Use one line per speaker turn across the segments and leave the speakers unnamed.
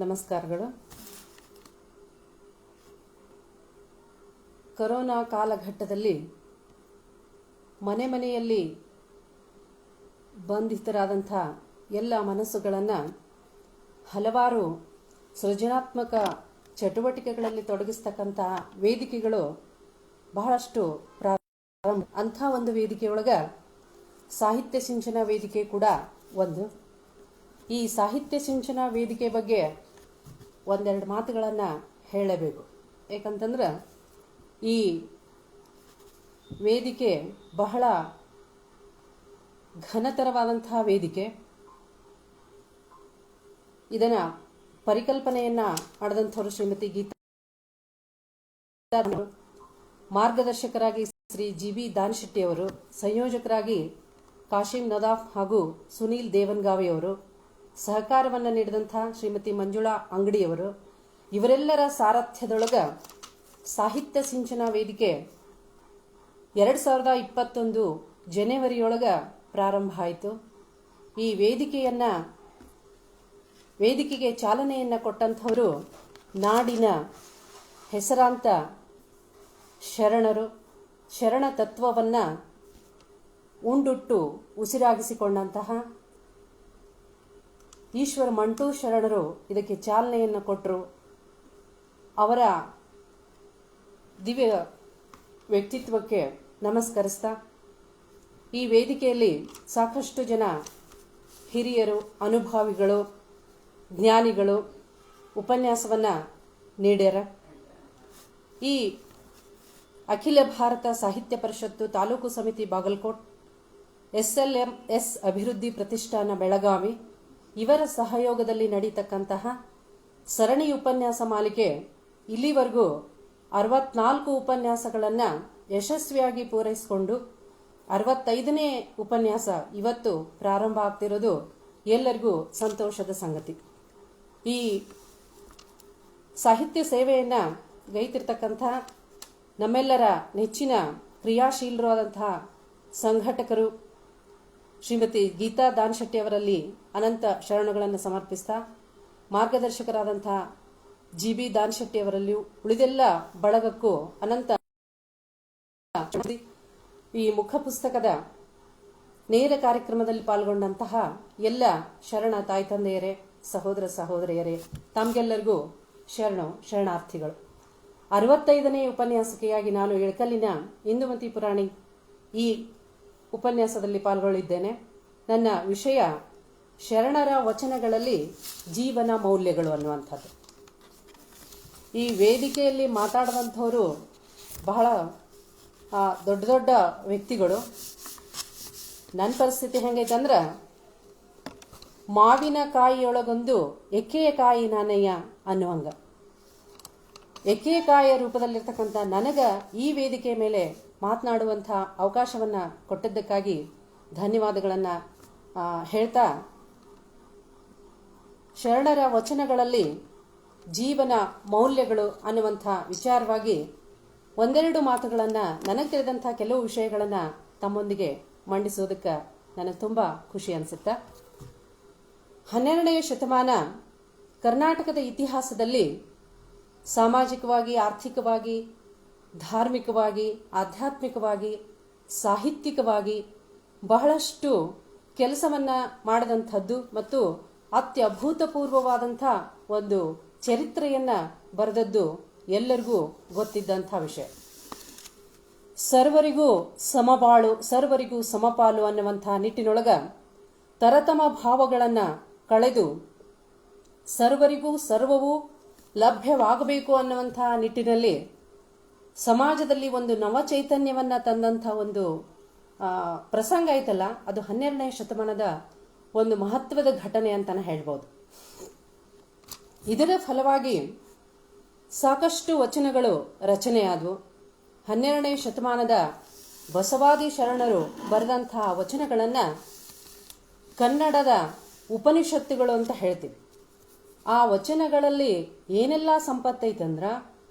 ನಮಸ್ಕಾರಗಳು. ಕೊರೋನಾ ಕಾಲಘಟ್ಟದಲ್ಲಿ ಮನೆ ಮನೆಯಲ್ಲಿ ಬಂಧಿತರಾದಂಥ ಎಲ್ಲ ಮನಸ್ಸುಗಳನ್ನು ಹಲವಾರು ಸೃಜನಾತ್ಮಕ ಚಟುವಟಿಕೆಗಳಲ್ಲಿ ತೊಡಗಿಸ್ತಕ್ಕಂತಹ ವೇದಿಕೆಗಳು ಬಹಳಷ್ಟು ಅಂಥ ಒಂದು ವೇದಿಕೆಯೊಳಗೆ ಸಾಹಿತ್ಯ ಸಿಂಚನ ವೇದಿಕೆ ಕೂಡ ಒಂದು. ಈ ಸಾಹಿತ್ಯ ಸಿಂಚನ ವೇದಿಕೆ ಬಗ್ಗೆ ಒಂದೆರಡು ಮಾತುಗಳನ್ನು ಹೇಳಬೇಕು. ಏಕಂತಂದ್ರೆ ಈ ವೇದಿಕೆ ಬಹಳ ಘನತರವಾದಂತಹ ವೇದಿಕೆ. ಇದನ್ನ ಪರಿಕಲ್ಪನೆಯನ್ನ ಮಾಡಿದಂಥವರು ಶ್ರೀಮತಿ ಗೀತಾ, ಮಾರ್ಗದರ್ಶಕರಾಗಿ ಶ್ರೀ ಜಿ.ಬಿ. ದಾನಶೆಟ್ಟಿಯವರು, ಸಂಯೋಜಕರಾಗಿ ಕಾಶಿಂ ನದಾಫ್ ಹಾಗೂ ಸುನೀಲ್ ದೇವನ್ಗಾವಿಯವರು, ಸಹಕಾರವನ್ನು ನೀಡಿದಂಥ ಶ್ರೀಮತಿ ಮಂಜುಳಾ ಅಂಗಡಿಯವರು, ಇವರೆಲ್ಲರ ಸಾರಥ್ಯದೊಳಗ ಸಾಹಿತ್ಯ ಸಿಂಚನ ವೇದಿಕೆ 2021 ಜನವರಿಯೊಳಗ ಪ್ರಾರಂಭ ಆಯಿತು. ಈ ವೇದಿಕೆಗೆ ಚಾಲನೆಯನ್ನು ಕೊಟ್ಟಂಥವರು ನಾಡಿನ ಹೆಸರಾಂತ ಶರಣರು. ಶರಣ ತತ್ವವನ್ನು ಉಂಡುಟ್ಟು ಉಸಿರಾಗಿಸಿಕೊಂಡಂತಹ ಈಶ್ವರ ಮಂಟೂ ಶರಣರು ಇದಕ್ಕೆ ಚಾಲನೆಯನ್ನು ಕೊಟ್ಟರು. ಅವರ ದಿವ್ಯ ವ್ಯಕ್ತಿತ್ವಕ್ಕೆ ನಮಸ್ಕರಿಸ್ತಾ ಈ ವೇದಿಕೆಯಲ್ಲಿ ಸಾಕಷ್ಟು ಜನ ಹಿರಿಯರು, ಅನುಭಾವಿಗಳು, ಜ್ಞಾನಿಗಳು ಉಪನ್ಯಾಸವನ್ನು ನೀಡ್ಯಾರ. ಈ ಅಖಿಲ ಭಾರತ ಸಾಹಿತ್ಯ ಪರಿಷತ್ತು ತಾಲೂಕು ಸಮಿತಿ ಬಾಗಲಕೋಟ್, SLMS ಅಭಿವೃದ್ಧಿ ಪ್ರತಿಷ್ಠಾನ ಬೆಳಗಾವಿ ಇವರ ಸಹಯೋಗದಲ್ಲಿ ನಡೀತಕ್ಕಂತಹ ಸರಣಿ ಉಪನ್ಯಾಸ ಮಾಲಿಕೆ ಇಲ್ಲಿವರೆಗೂ 64 ಉಪನ್ಯಾಸಗಳನ್ನು ಯಶಸ್ವಿಯಾಗಿ ಪೂರೈಸಿಕೊಂಡು 65ನೇ ಉಪನ್ಯಾಸ ಇವತ್ತು ಪ್ರಾರಂಭ ಆಗ್ತಿರೋದು ಎಲ್ಲರಿಗೂ ಸಂತೋಷದ ಸಂಗತಿ. ಈ ಸಾಹಿತ್ಯ ಸೇವೆಯನ್ನು ಗೈತಿರ್ತಕ್ಕಂಥ ನಮ್ಮೆಲ್ಲರ ನೆಚ್ಚಿನ ಕ್ರಿಯಾಶೀಲರು ಆದಂತಹ ಸಂಘಟಕರು ಶ್ರೀಮತಿ ಗೀತಾ ದಾನಶೆಟ್ಟಿ ಅವರಲ್ಲಿ ಅನಂತ ಶರಣುಗಳನ್ನು ಸಮರ್ಪಿಸ್ತಾ, ಮಾರ್ಗದರ್ಶಕರಾದಂಥ ಜಿ.ಬಿ. ದಾನಶೆಟ್ಟಿ ಅವರಲ್ಲಿಯೂ ಉಳಿದೆಲ್ಲ ಬಳಗಕ್ಕೂ ಅನಂತ. ಈ ಮುಖ ಪುಸ್ತಕದ ನೇರ ಕಾರ್ಯಕ್ರಮದಲ್ಲಿ ಪಾಲ್ಗೊಂಡಂತಹ ಎಲ್ಲ ಶರಣ ತಾಯಿ ತಂದೆಯರೇ, ಸಹೋದರ ಸಹೋದರಿಯರೇ, ತಮಗೆಲ್ಲರಿಗೂ ಶರಣಾರ್ಥಿಗಳು. 65ನೇ ಉಪನ್ಯಾಸಕಿಯಾಗಿ ನಾನು ಇಳಕಲ್ಲಿನ ಇಂದುಮತಿ ಪುರಾಣಿ ಈ ಉಪನ್ಯಾಸದಲ್ಲಿ ಪಾಲ್ಗೊಳ್ಳಿದ್ದೇನೆ. ನನ್ನ ವಿಷಯ ಶರಣರ ವಚನಗಳಲ್ಲಿ ಜೀವನ ಮೌಲ್ಯಗಳು ಅನ್ನುವಂಥದ್ದು. ಈ ವೇದಿಕೆಯಲ್ಲಿ ಮಾತಾಡುವಂಥವರು ಬಹಳ ದೊಡ್ಡ ದೊಡ್ಡ ವ್ಯಕ್ತಿಗಳು. ನನ್ನ ಪರಿಸ್ಥಿತಿ ಹೆಂಗೈತಂದ್ರೆ, ಮಾವಿನ ಕಾಯಿಯೊಳಗೊಂದು ಎಕ್ಕೆಯ ಕಾಯಿ ನಾನಯ್ಯ ಅನ್ನುವಂಗ. ಎಕ್ಕೆಯ ಕಾಯಿಯ ರೂಪದಲ್ಲಿರ್ತಕ್ಕಂಥ ನನಗ ಈ ವೇದಿಕೆ ಮೇಲೆ ಮಾತನಾಡುವಂಥ ಅವಕಾಶವನ್ನು ಕೊಟ್ಟಿದ್ದಕ್ಕಾಗಿ ಧನ್ಯವಾದಗಳನ್ನು ಹೇಳ್ತಾ, ಶರಣರ ವಚನಗಳಲ್ಲಿ ಜೀವನ ಮೌಲ್ಯಗಳು ಅನ್ನುವಂಥ ವಿಚಾರವಾಗಿ ಒಂದೆರಡು ಮಾತುಗಳನ್ನು, ನನಗೆ ತಿಳಿದಂಥ ಕೆಲವು ವಿಷಯಗಳನ್ನು ತಮ್ಮೊಂದಿಗೆ ಮಂಡಿಸೋದಕ್ಕೆ ನನಗೆ ತುಂಬ ಖುಷಿ ಅನಿಸುತ್ತೆ. 12ನೇ ಶತಮಾನ ಕರ್ನಾಟಕದ ಇತಿಹಾಸದಲ್ಲಿ ಸಾಮಾಜಿಕವಾಗಿ, ಆರ್ಥಿಕವಾಗಿ, ಧಾರ್ಮಿಕವಾಗಿ, ಆಧ್ಯಾತ್ಮಿಕವಾಗಿ, ಸಾಹಿತ್ಯಿಕವಾಗಿ ಬಹಳಷ್ಟು ಕೆಲಸವನ್ನು ಮಾಡಿದಂಥದ್ದು ಮತ್ತು ಅತ್ಯಭೂತಪೂರ್ವವಾದಂಥ ಒಂದು ಚರಿತ್ರೆಯನ್ನು ಬರೆದದ್ದು ಎಲ್ಲರಿಗೂ ಗೊತ್ತಿದ್ದಂಥ ವಿಷಯ. ಸರ್ವರಿಗೂ ಸಮಬಾಳು, ಸರ್ವರಿಗೂ ಸಮಪಾಲು ಅನ್ನುವಂಥ ನಿಟ್ಟಿನೊಳಗ ತರತಮ ಭಾವಗಳನ್ನು ಕಳೆದು ಸರ್ವರಿಗೂ ಸರ್ವವೂ ಲಭ್ಯವಾಗಬೇಕು ಅನ್ನುವಂಥ ನಿಟ್ಟಿನಲ್ಲಿ ಸಮಾಜದಲ್ಲಿ ಒಂದು ನವಚೈತನ್ಯವನ್ನು ತಂದಂಥ ಒಂದು ಪ್ರಸಂಗ ಐತಲ್ಲ, ಅದು 12ನೇ ಶತಮಾನದ ಒಂದು ಮಹತ್ವದ ಘಟನೆ ಅಂತಾನೆ ಹೇಳ್ಬೋದು. ಇದರ ಫಲವಾಗಿ ಸಾಕಷ್ಟು ವಚನಗಳು ರಚನೆಯಾದವು. 12ನೇ ಶತಮಾನದ ಬಸವಾದಿ ಶರಣರು ಬರೆದಂಥ ವಚನಗಳನ್ನು ಕನ್ನಡದ ಉಪನಿಷತ್ತುಗಳು ಅಂತ ಹೇಳ್ತೀವಿ. ಆ ವಚನಗಳಲ್ಲಿ ಏನೆಲ್ಲ ಸಂಪತ್ತೈತಂದ್ರ,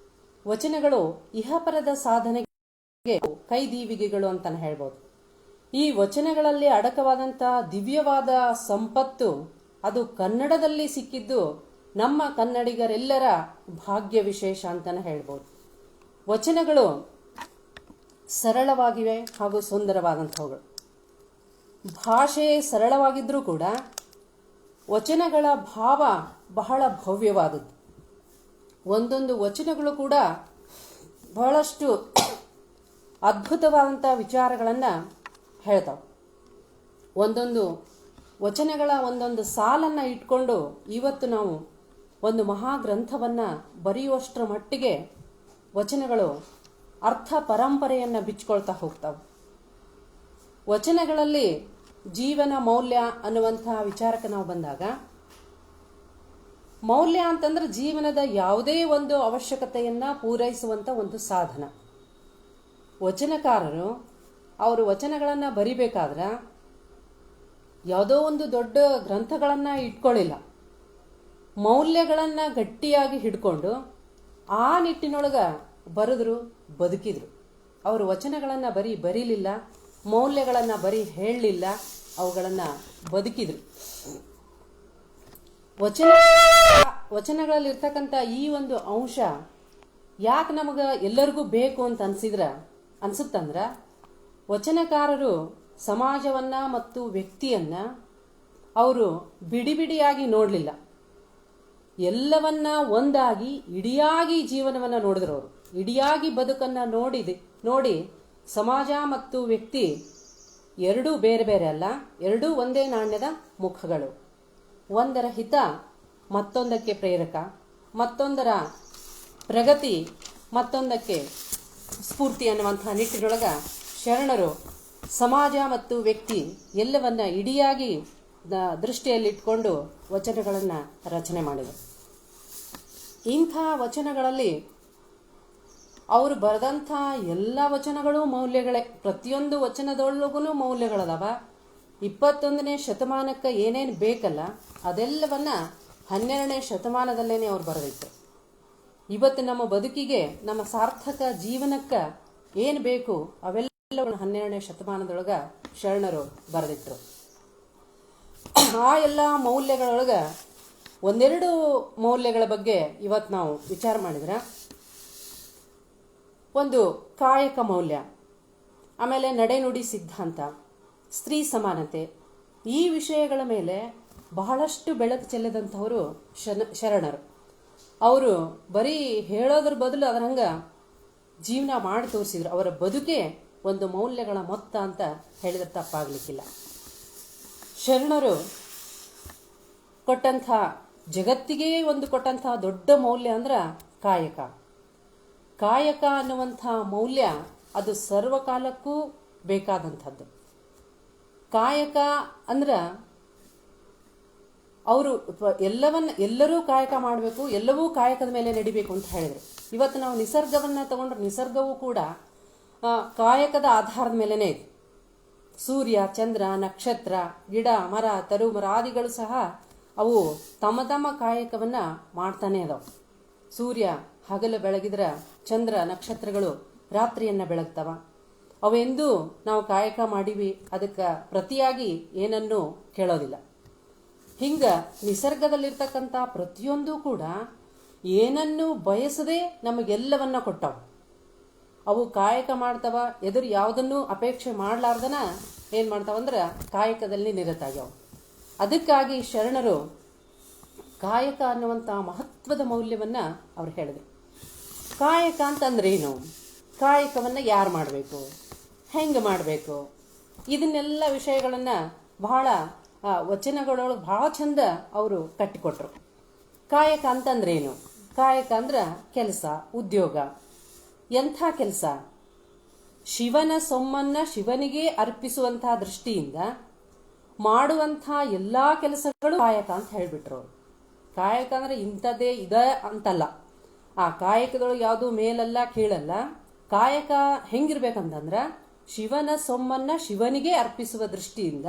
ವಚನಗಳು ಇಹಪರದ ಸಾಧನೆಗೆ ಕೈದೀವಿಗೆಗಳು ಅಂತಾನೆ ಹೇಳ್ಬೋದು. ಈ ವಚನಗಳಲ್ಲಿ ಅಡಕವಾದಂಥ ದಿವ್ಯವಾದ ಸಂಪತ್ತು ಅದು ಕನ್ನಡದಲ್ಲಿ ಸಿಕ್ಕಿದ್ದು ನಮ್ಮ ಕನ್ನಡಿಗರೆಲ್ಲರ ಭಾಗ್ಯ ವಿಶೇಷ ಅಂತಲೇ ಹೇಳ್ಬೋದು. ವಚನಗಳು ಸರಳವಾಗಿವೆ ಹಾಗೂ ಸುಂದರವಾದಂಥವುಗಳು. ಭಾಷೆ ಸರಳವಾಗಿದ್ದರೂ ಕೂಡ ವಚನಗಳ ಭಾವ ಬಹಳ ಭವ್ಯವಾದದ್ದು. ಒಂದೊಂದು ವಚನಗಳು ಕೂಡ ಬಹಳಷ್ಟು ಅದ್ಭುತವಾದಂಥ ವಿಚಾರಗಳನ್ನು ಹೇಳ್ತಾವೆ. ಒಂದೊಂದು ವಚನಗಳ ಒಂದೊಂದು ಸಾಲನ್ನು ಇಟ್ಕೊಂಡು ಇವತ್ತು ನಾವು ಒಂದು ಮಹಾಗ್ರಂಥವನ್ನು ಬರೆಯುವಷ್ಟರ ಮಟ್ಟಿಗೆ ವಚನಗಳು ಅರ್ಥ ಪರಂಪರೆಯನ್ನು ಬಿಚ್ಕೊಳ್ತಾ ಹೋಗ್ತಾವೆ. ವಚನಗಳಲ್ಲಿ ಜೀವನ ಮೌಲ್ಯ ಅನ್ನುವಂಥ ವಿಚಾರಕ್ಕೆ ನಾವು ಬಂದಾಗ, ಮೌಲ್ಯ ಅಂತಂದ್ರೆ ಜೀವನದ ಯಾವುದೇ ಒಂದು ಅವಶ್ಯಕತೆಯನ್ನು ಪೂರೈಸುವಂಥ ಒಂದು ಸಾಧನ. ವಚನಕಾರರು ಅವರು ವಚನಗಳನ್ನು ಬರಿಬೇಕಾದ್ರೆ ಯಾವುದೋ ಒಂದು ದೊಡ್ಡ ಗ್ರಂಥಗಳನ್ನು ಇಟ್ಕೊಳ್ಳಿಲ್ಲ, ಮೌಲ್ಯಗಳನ್ನು ಗಟ್ಟಿಯಾಗಿ ಹಿಡ್ಕೊಂಡು ಆ ನಿಟ್ಟಿನೊಳಗೆ ಬರೆದ್ರು, ಬದುಕಿದ್ರು. ಅವರು ವಚನಗಳನ್ನು ಬರೀಲಿಲ್ಲ, ಮೌಲ್ಯಗಳನ್ನು ಹೇಳಲಿಲ್ಲ, ಅವುಗಳನ್ನು ಬದುಕಿದ್ರು. ವಚನಗಳಲ್ಲಿರ್ತಕ್ಕಂಥ ಈ ಒಂದು ಅಂಶ ಯಾಕೆ ನಮಗೆ ಎಲ್ಲರಿಗೂ ಬೇಕು ಅಂತ ಅನ್ಸುತ್ತಂದ್ರ, ವಚನಕಾರರು ಸಮಾಜವನ್ನ ಮತ್ತು ವ್ಯಕ್ತಿಯನ್ನ ಅವರು ಬಿಡಿಯಾಗಿ ನೋಡಲಿಲ್ಲ, ಎಲ್ಲವನ್ನ ಒಂದಾಗಿ ಇಡಿಯಾಗಿ ಜೀವನವನ್ನ ನೋಡಿದ್ರು. ಅವರು ಇಡಿಯಾಗಿ ಬದುಕನ್ನ ನೋಡಿ ಸಮಾಜ ಮತ್ತು ವ್ಯಕ್ತಿ ಎರಡೂ ಬೇರೆ ಬೇರೆ ಅಲ್ಲ, ಎರಡೂ ಒಂದೇ ನಾಣ್ಯದ ಮುಖಗಳು. ಒಂದರ ಹಿತ ಮತ್ತೊಂದಕ್ಕೆ ಪ್ರೇರಕ, ಮತ್ತೊಂದರ ಪ್ರಗತಿ ಮತ್ತೊಂದಕ್ಕೆ ಸ್ಫೂರ್ತಿ ಅನ್ನುವಂತಹ ನಿಟ್ಟಿನೊಳಗ ಶರಣರು ಸಮಾಜ ಮತ್ತು ವ್ಯಕ್ತಿ ಎಲ್ಲವನ್ನ ಇಡಿಯಾಗಿ ದೃಷ್ಟಿಯಲ್ಲಿಟ್ಕೊಂಡು ವಚನಗಳನ್ನು ರಚನೆ ಮಾಡಿದರು. ಇಂಥ ವಚನಗಳಲ್ಲಿ ಅವರು ಬರೆದಂಥ ಎಲ್ಲ ವಚನಗಳು ಮೌಲ್ಯಗಳೇ. ಪ್ರತಿಯೊಂದು ವಚನದೊಳಗೂ ಮೌಲ್ಯಗಳದಾವ. 21ನೇ ಶತಮಾನಕ್ಕೆ ಏನೇನು ಬೇಕಲ್ಲ ಅದೆಲ್ಲವನ್ನ 12ನೇ ಶತಮಾನದಲ್ಲೇನೆ ಅವ್ರು ಬರೆದಿತ್ತು. ಇವತ್ತು ನಮ್ಮ ಬದುಕಿಗೆ, ನಮ್ಮ ಸಾರ್ಥಕ ಜೀವನಕ್ಕೆ ಏನು ಬೇಕು ಅವೆಲ್ಲವನ್ನು 12ನೇ ಶತಮಾನದೊಳಗ ಶರಣರು ಬರೆದಿಟ್ರು. ಆ ಎಲ್ಲ ಮೌಲ್ಯಗಳೊಳಗ ಒಂದೆರಡು ಮೌಲ್ಯಗಳ ಬಗ್ಗೆ ಇವತ್ತು ನಾವು ವಿಚಾರ ಮಾಡಿದ್ರೆ, ಒಂದು ಕಾಯಕ ಮೌಲ್ಯ, ಆಮೇಲೆ ನಡೆನುಡಿ ಸಿದ್ಧಾಂತ, ಸ್ತ್ರೀ ಸಮಾನತೆ, ಈ ವಿಷಯಗಳ ಮೇಲೆ ಬಹಳಷ್ಟು ಬೆಳಕು ಚೆಲ್ಲಿದಂಥವರು ಶರಣರು. ಅವರು ಬರೀ ಹೇಳೋದ್ರ ಬದಲು ಅದರಂಗ ಜೀವನ ಮಾಡಿ ತೋರಿಸಿದ್ರು. ಅವರ ಬದುಕೆ ಒಂದು ಮೌಲ್ಯಗಳ ಮೊತ್ತ ಅಂತ ಹೇಳಿದ್ರೆ ತಪ್ಪಾಗಲಿಕ್ಕಿಲ್ಲ. ಶರಣರು ಕೊಟ್ಟಂಥ, ಜಗತ್ತಿಗೆ ಒಂದು ಕೊಟ್ಟಂಥ ದೊಡ್ಡ ಮೌಲ್ಯ ಅಂದ್ರೆ ಕಾಯಕ. ಕಾಯಕ ಅನ್ನುವಂಥ ಮೌಲ್ಯ ಅದು ಸರ್ವಕಾಲಕ್ಕೂ ಬೇಕಾದಂಥದ್ದು. ಕಾಯಕ ಅಂದ್ರೆ ಅವರು ಎಲ್ಲರೂ ಕಾಯಕ ಮಾಡಬೇಕು, ಎಲ್ಲವೂ ಕಾಯಕದ ಮೇಲೆ ನಡಿಬೇಕು ಅಂತ ಹೇಳಿದರು. ಇವತ್ತು ನಾವು ನಿಸರ್ಗವನ್ನ ತಗೊಂಡ್ರೆ ನಿಸರ್ಗವೂ ಕೂಡ ಕಾಯಕದ ಆಧಾರದ ಮೇಲೇನೆ ಇದೆ. ಸೂರ್ಯ, ಚಂದ್ರ, ನಕ್ಷತ್ರ, ಗಿಡ, ಮರ, ತರುಮರಾದಿಗಳು ಸಹ ಅವು ತಮ್ಮ ತಮ್ಮ ಕಾಯಕವನ್ನ ಮಾಡ್ತಾನೆ ಅದಾವ. ಸೂರ್ಯ ಹಗಲು ಬೆಳಗಿದ್ರ ಚಂದ್ರ, ನಕ್ಷತ್ರಗಳು ರಾತ್ರಿಯನ್ನ ಬೆಳಗ್ತಾವ. ಅವೆಂದೂ ನಾವು ಕಾಯಕ ಮಾಡಿವಿ ಅದಕ್ಕೆ ಪ್ರತಿಯಾಗಿ ಏನನ್ನೂ ಕೇಳೋದಿಲ್ಲ. ಹಿಂಗ ನಿಸರ್ಗದಲ್ಲಿರ್ತಕ್ಕಂಥ ಪ್ರತಿಯೊಂದು ಕೂಡ ಏನನ್ನೂ ಬಯಸದೆ ನಮಗೆಲ್ಲವನ್ನ ಕೊಟ್ಟವು. ಅವು ಕಾಯಕ ಮಾಡ್ತಾವ, ಎದುರು ಯಾವುದನ್ನು ಅಪೇಕ್ಷೆ ಮಾಡಲಾರ್ದನ ಏನು ಮಾಡ್ತಾವಂದ್ರೆ ಕಾಯಕದಲ್ಲಿ ನಿರತಾಗ್ಯಾವ. ಅದಕ್ಕಾಗಿ ಶರಣರು ಕಾಯಕ ಅನ್ನುವಂಥ ಮಹತ್ವದ ಮೌಲ್ಯವನ್ನ ಅವ್ರು ಹೇಳಿದ್ರು. ಕಾಯಕ ಅಂತಂದ್ರೇನು, ಕಾಯಕವನ್ನ ಯಾರು ಮಾಡಬೇಕು, ಹೆಂಗೆ ಮಾಡಬೇಕು, ಇದನ್ನೆಲ್ಲ ವಿಷಯಗಳನ್ನ ಬಹಳ ವಚನಗಳೊಳಗೆ ಬಹಳ ಚಂದ ಅವರು ಕಟ್ಟಿಕೊಟ್ರು. ಕಾಯಕ ಅಂತಂದ್ರೇನು, ಕಾಯಕ ಅಂದ್ರೆ ಕೆಲಸ, ಉದ್ಯೋಗ. ಎಂಥ ಕೆಲಸ? ಶಿವನ ಸೊಮ್ಮನ್ನ ಶಿವನಿಗೆ ಅರ್ಪಿಸುವಂತಹ ದೃಷ್ಟಿಯಿಂದ ಮಾಡುವಂಥ ಎಲ್ಲಾ ಕೆಲಸಗಳು ಕಾಯಕ ಅಂತ ಹೇಳ್ಬಿಟ್ರು ಅವರು. ಕಾಯಕ ಅಂದ್ರೆ ಇಂಥದ್ದೇ ಅಂತಲ್ಲ. ಆ ಕಾಯಕದೊಳಗೆ ಯಾವುದು ಮೇಲಲ್ಲ ಕೀಳಲ್ಲ. ಕಾಯಕ ಹೆಂಗಿರ್ಬೇಕಂತಂದ್ರ ಶಿವನ ಸೊಮ್ಮನ್ನ ಶಿವನಿಗೆ ಅರ್ಪಿಸುವ ದೃಷ್ಟಿಯಿಂದ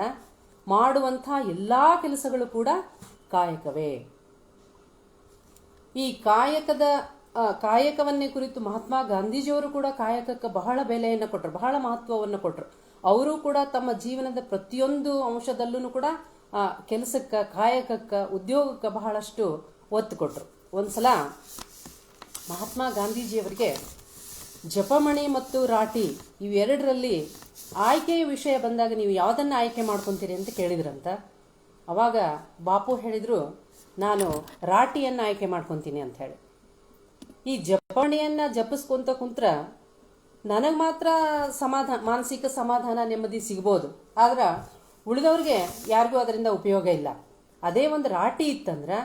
ಮಾಡುವಂಥ ಎಲ್ಲಾ ಕೆಲಸಗಳು ಕೂಡ ಕಾಯಕವೇ. ಈ ಕಾಯಕವನ್ನೇ ಕುರಿತು ಮಹಾತ್ಮ ಗಾಂಧೀಜಿಯವರು ಕೂಡ ಕಾಯಕಕ್ಕೆ ಬಹಳ ಬೆಲೆಯನ್ನು ಕೊಟ್ಟರು, ಬಹಳ ಮಹತ್ವವನ್ನು ಕೊಟ್ಟರು. ಅವರು ಕೂಡ ತಮ್ಮ ಜೀವನದ ಪ್ರತಿಯೊಂದು ಅಂಶದಲ್ಲೂ ಕೂಡ ಕೆಲಸಕ್ಕೆ, ಕಾಯಕಕ್ಕೆ, ಉದ್ಯೋಗಕ್ಕೆ ಬಹಳಷ್ಟು ಒತ್ತು ಕೊಟ್ಟರು. ಒಂದ್ಸಲ ಮಹಾತ್ಮ ಗಾಂಧೀಜಿಯವರಿಗೆ ಜಪಮಣಿ ಮತ್ತು ರಾಟಿ ಇವೆರಡರಲ್ಲಿ ಆಯ್ಕೆಯ ವಿಷಯ ಬಂದಾಗ ನೀವು ಯಾವುದನ್ನು ಆಯ್ಕೆ ಮಾಡ್ಕೊತೀರಿ ಅಂತ ಕೇಳಿದ್ರಂತ. ಅವಾಗ ಬಾಪು ಹೇಳಿದರು, ನಾನು ರಾಟಿಯನ್ನು ಆಯ್ಕೆ ಮಾಡ್ಕೊತೀನಿ ಅಂತ ಹೇಳಿ. ಈ ಜಪಮಣಿಯನ್ನು ಜಪಿಸ್ಕೊಂತ ಕುಂತ್ರ ನನಗೆ ಮಾತ್ರ ಮಾನಸಿಕ ಸಮಾಧಾನ, ನೆಮ್ಮದಿ ಸಿಗ್ಬೋದು, ಆದ್ರೆ ಉಳಿದವ್ರಿಗೆ ಯಾರಿಗೂ ಅದರಿಂದ ಉಪಯೋಗ ಇಲ್ಲ. ಅದೇ ಒಂದು ರಾಟಿ ಇತ್ತಂದ್ರೆ